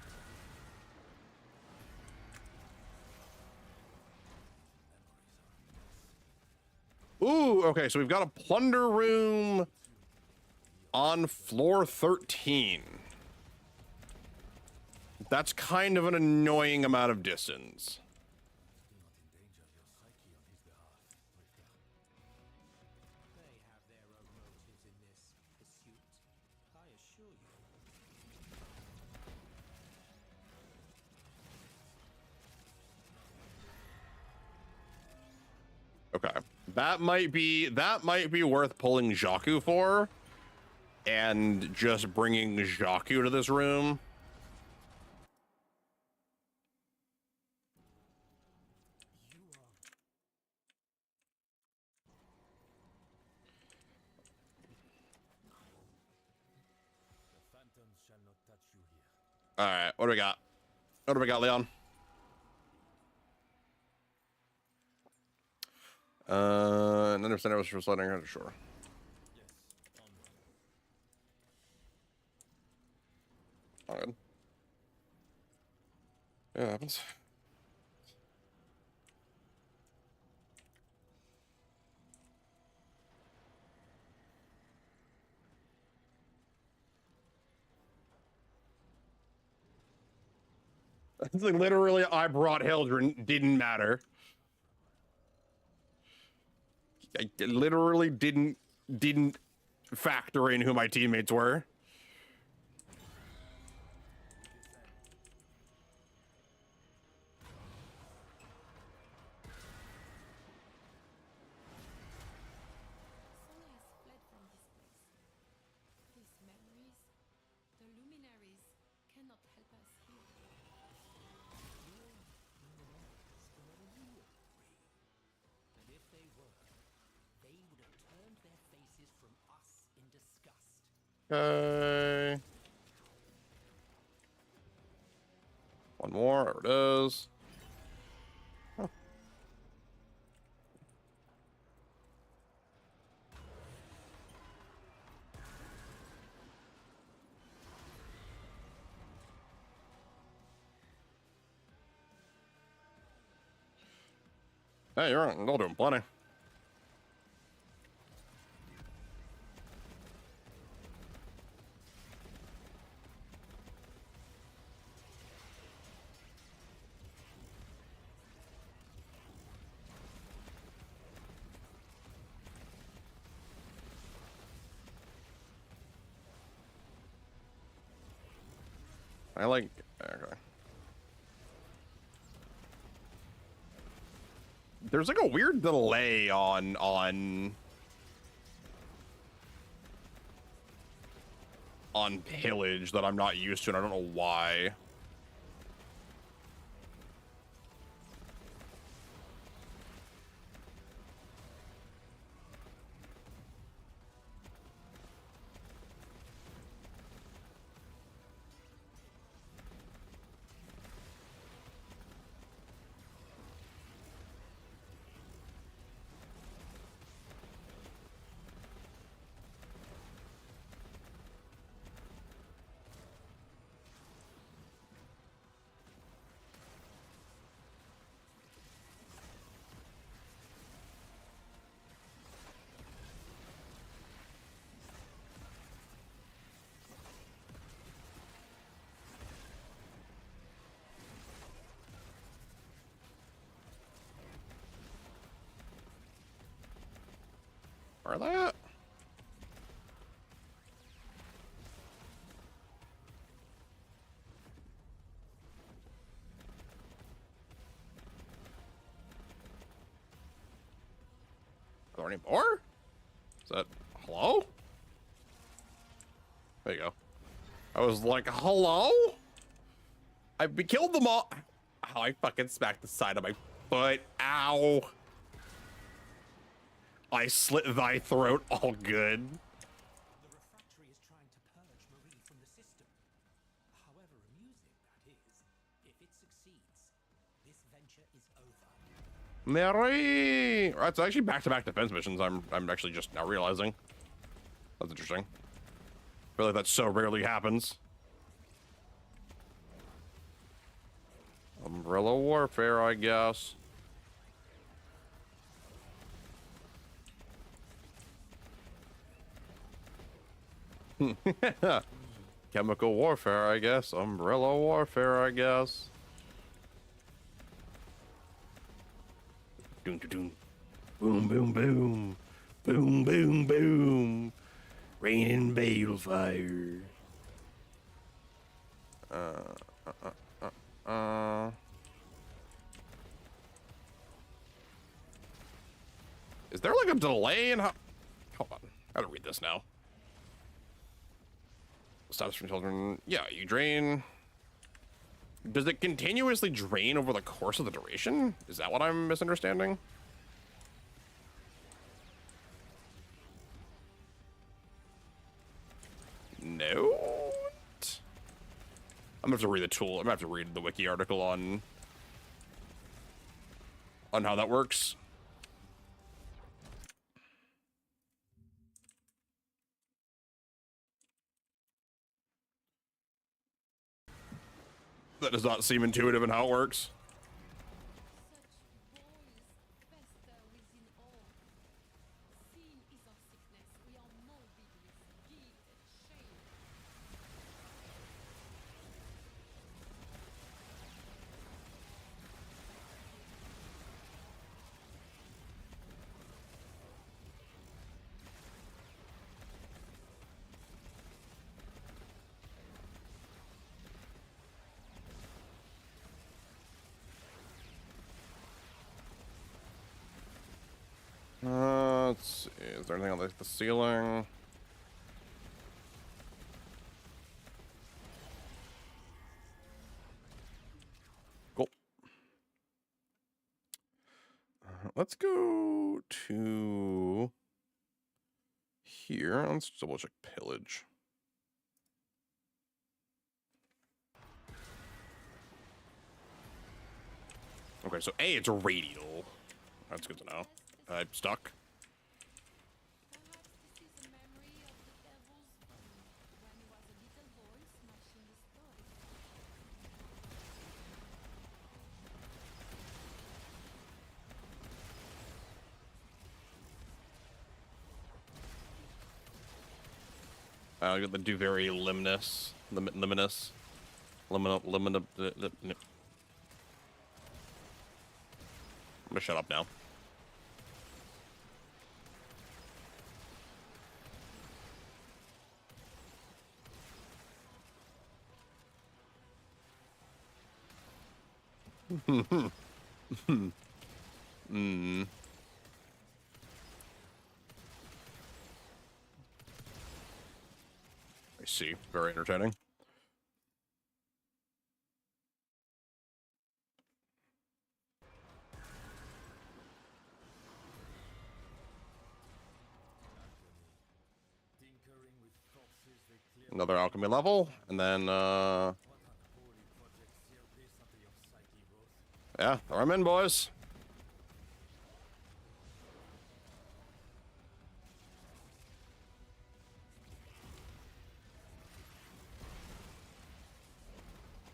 Speaker 1: Ooh, okay, so we've got a plunder room on floor 13. That's kind of an annoying amount of distance.
Speaker 8: They have their own motives in this pursuit, I assure you.
Speaker 1: Okay. That might be worth pulling Jaku for and just bringing Jaku to this room.
Speaker 7: The phantoms shall not touch you here.
Speaker 1: All right, what do we got? What do we got, Leon? Understand I was for sliding, sure.
Speaker 7: Yes, onward.
Speaker 1: All good. Yeah, it happens. It's like literally, I brought Hildren, didn't matter. I literally didn't factor in who my teammates were.
Speaker 2: Soul has fled from this place. These memories, the luminaries, cannot help us here.
Speaker 8: And if they were, they would have turned their faces from us in disgust.
Speaker 1: Okay. One more, there it is. Huh. Hey, you're still doing plenty. I like. Okay. There's like a weird delay on pillage that I'm not used to, and I don't know why. Where are they at? Are there any more? Is that hello? There you go. I was like, hello? We killed them all. Ow, I fucking smacked the side of my foot. Ow. I slit thy throat. All good.
Speaker 8: The refractory is trying to purge Marie from the system. However amusing that is, if it succeeds, this venture is over.
Speaker 1: Mary. Right, so actually back-to-back defense missions. I'm actually just now realizing. That's interesting. I feel like that so rarely happens. Umbrella warfare, I guess. Chemical warfare, I guess. Umbrella warfare, I guess. Doom, doom, boom, boom, boom, boom, boom, boom. Raining balefire. Is there like a delay in how? Hold on, I gotta read this now. Stops from children. Yeah, you drain. Does it continuously drain over the course of the duration? Is that what I'm misunderstanding? No. I'm gonna have to read the tool. I'm gonna have to read the wiki article on how that works. That does not seem intuitive in how it works.
Speaker 2: Such boys fester within all. Sin is our sickness. We are molded with guilt and shame.
Speaker 1: Let's see. Is there anything on the ceiling? Cool. Let's go to here. Let's double check pillage. Okay, so A, it's a radial. That's good to know. I'm stuck.
Speaker 2: Perhaps this is a memory of the devil's fun when he was a little boy smashing his toys.
Speaker 1: I got the do very luminous. Luminous. I'm gonna shut up now. I see. Very entertaining.
Speaker 7: Tinkering with foxes, they clear
Speaker 1: Another alchemy level, and then
Speaker 7: what unholy projects tear piss into your psyche, Ruth.
Speaker 1: yeah, throw 'em in, boys.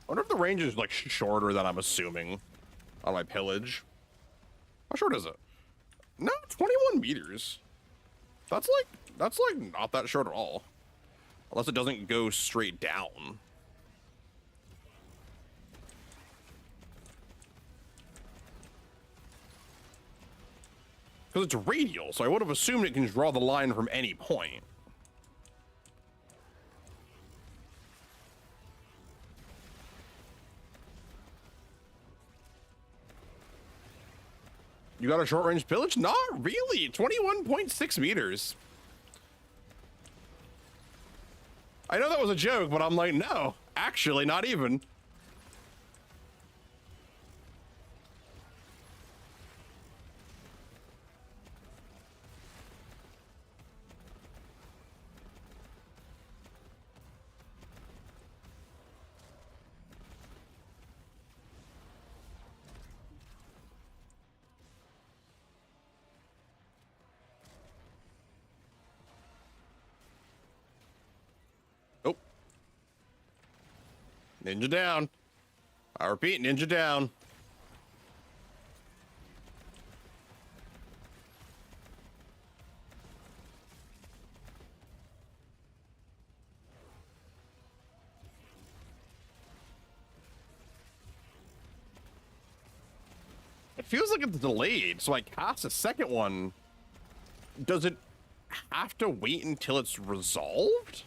Speaker 1: I wonder if the range is like shorter than I'm assuming on my pillage. How short is it? No, 21 meters. That's like not that short at all. Unless it doesn't go straight down. Because it's radial, so I would have assumed it can draw the line from any point. You got a short range pillage? Not really. 21.6 meters. I know that was a joke, but I'm like, no, actually, not even. Oh. Ninja down. I repeat, ninja down. It feels like it's delayed, so I cast a second one. Does it have to wait until it's resolved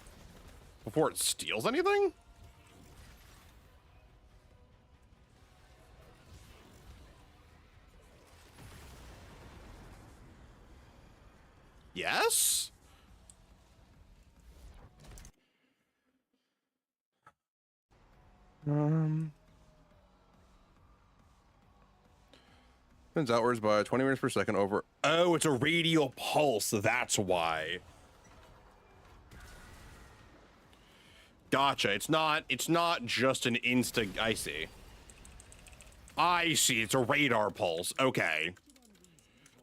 Speaker 1: before it steals anything? Yes? Spins outwards by 20 meters per second over. Oh, it's a radial pulse. That's why. Gotcha. It's not just an insta. I see. I see. It's a radar pulse. Okay.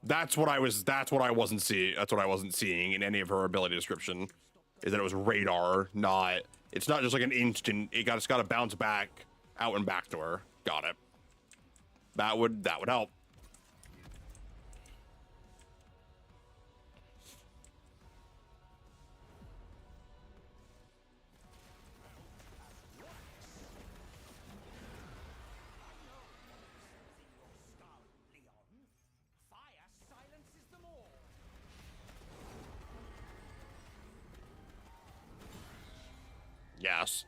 Speaker 1: That's what I wasn't seeing in any of her ability description. Is that it was radar, not. It's not just like an instant. It's got to bounce back out and back to her. Got it. That would help.
Speaker 8: Fire silences them all.
Speaker 1: Yes.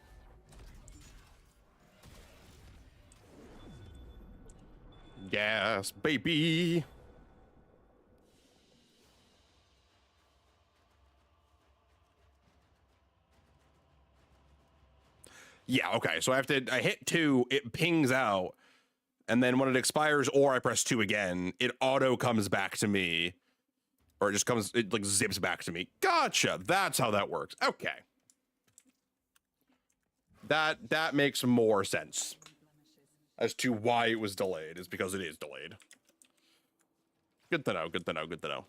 Speaker 1: Yes, baby. Yeah, okay. So I hit 2, it pings out, and then when it expires or I press 2 again, it auto comes back to me. Or it like zips back to me. Gotcha. That's how that works. Okay. That makes more sense as to why it was delayed, is because it is delayed. Good to know, good to know, good to know.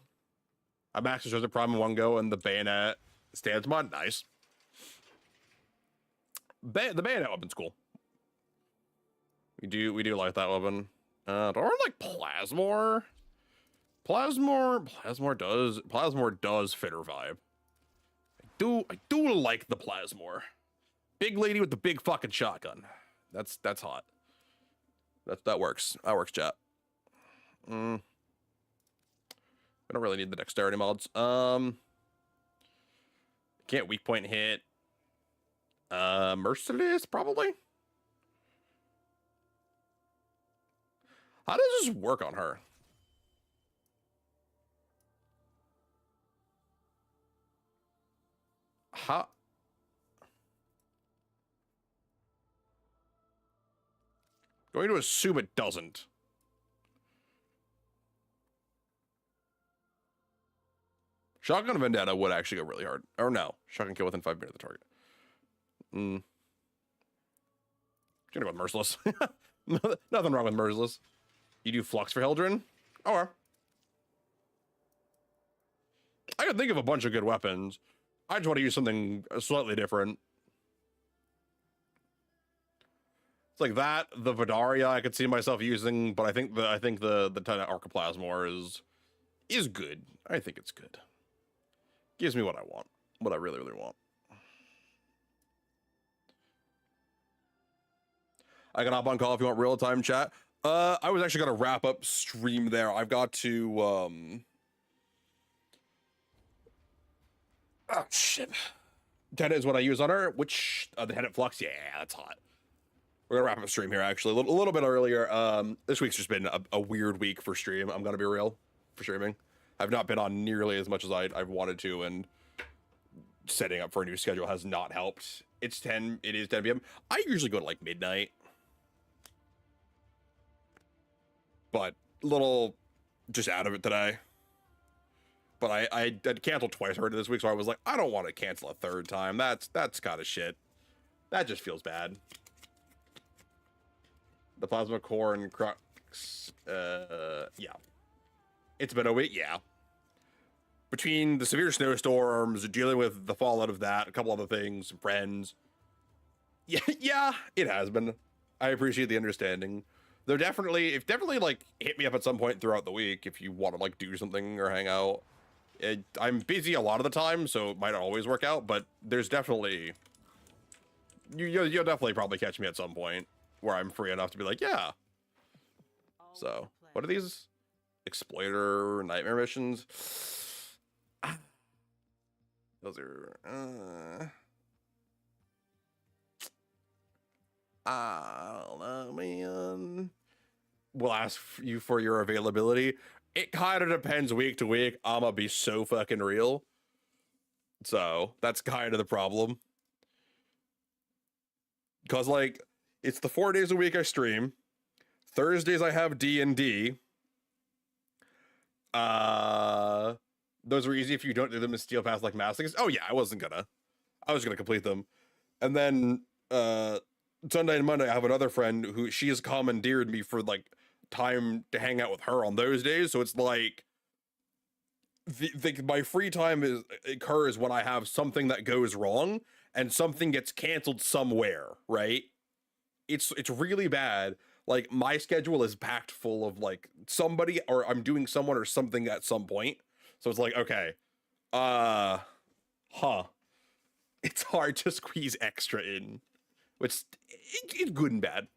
Speaker 1: I maxed the Treasure Prime in one go, and the Bayonet stance mod, nice. The Bayonet weapon's cool. We do like that weapon. Do I like Plasmor? Plasmor does fit her vibe. I do like the Plasmor. Big lady with the big fucking shotgun. That's hot. That works. That works, chat. I don't really need the dexterity mods. Can't weak point hit. Merciless, probably. How does this work on her? How? Going to assume it doesn't. Shotgun Vendetta would actually go really hard. Or no, shotgun kill within 5 meters of the target. Gonna go with Merciless. Nothing wrong with Merciless. You do Flux for Hildren? Or I can think of a bunch of good weapons. I just want to use something slightly different. It's like that, the Vidaria I could see myself using, but I think the Archiplasmor is good. I think it's good. Gives me what I want. What I really, really want. I can hop on call if you want real-time chat. I was actually gonna wrap up stream there. I've got to oh shit. Tenet is what I use on her, which the Tenet Flux, yeah, that's hot. We're gonna wrap up stream here actually a little bit earlier. This week's just been a weird week for stream. I'm gonna be real for streaming. I've not been on nearly as much as I've wanted to, and setting up for a new schedule has not helped. It is 10 p.m. I usually go to like midnight, but a little just out of it today. But I canceled twice already this week, so I was like, I don't want to cancel a third time. That's kind of shit. That just feels bad. The Plasma Core and Crux, yeah. It's been a week, yeah. Between the severe snowstorms, dealing with the fallout of that, a couple other things, some friends. Yeah, it has been. I appreciate the understanding. It definitely like hit me up at some point throughout the week if you want to like do something or hang out. I'm busy a lot of the time, so it might not always work out, but there's definitely you'll definitely probably catch me at some point where I'm free enough to be like, yeah. So what are these exploiter nightmare missions? Those are I don't know, man. We'll ask you for your availability. It kind of depends week to week. I'ma be so fucking real. So that's kind of the problem. Cause like it's the 4 days a week I stream. Thursdays I have D&D. Those were easy if you don't do them as Steel Pass like Mass Things. Oh yeah, I was gonna complete them. And then Sunday and Monday I have another friend who she has commandeered me for like time to hang out with her on those days. So it's like my free time occurs when I have something that goes wrong and something gets canceled somewhere, right? it's really bad. Like my schedule is packed full of like somebody, or I'm doing someone or something at some point. So it's like, okay, huh. It's hard to squeeze extra in, which it's good and bad.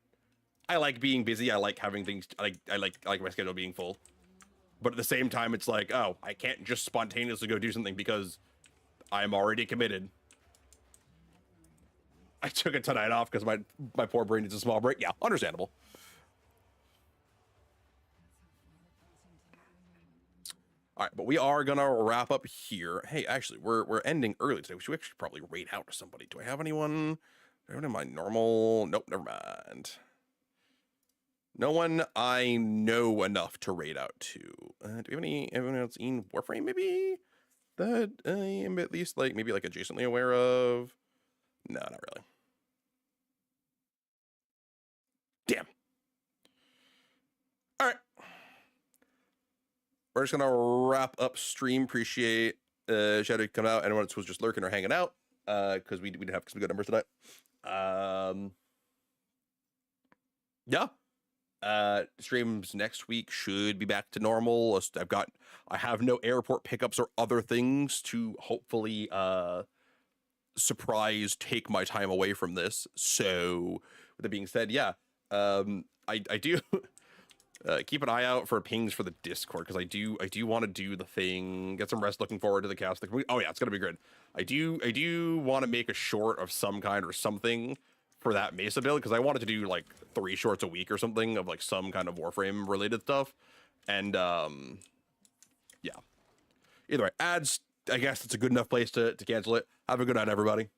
Speaker 1: I like being busy. I like having things. I like my schedule being full. But at the same time, it's like, oh, I can't just spontaneously go do something because I'm already committed. I took it tonight off because my poor brain needs a small break. Yeah, understandable. All right, but we are gonna wrap up here. Hey, actually, we're ending early today. We should actually probably raid out to somebody. Do I have anyone? Do I have my normal? Nope, never mind. No one I know enough to raid out to. Do we have anyone else in Warframe maybe that I am at least like maybe like adjacently aware of? No, not really. Damn. All right. We're just gonna wrap up stream. Appreciate Shadow coming out. Anyone else was just lurking or hanging out, because we did have some good numbers tonight. Yeah. Streams next week should be back to normal. I have no airport pickups or other things to hopefully surprise take my time away from this. So with that being said, yeah, I do keep an eye out for pings for the Discord, because I do want to do the thing, get some rest, looking forward to the cast. Oh yeah, it's gonna be good. I do want to make a short of some kind or something for that Mesa build, because I wanted to do like 3 shorts a week or something of like some kind of Warframe related stuff. And yeah, either way, ads, I guess it's a good enough place to cancel it. Have a good night, everybody.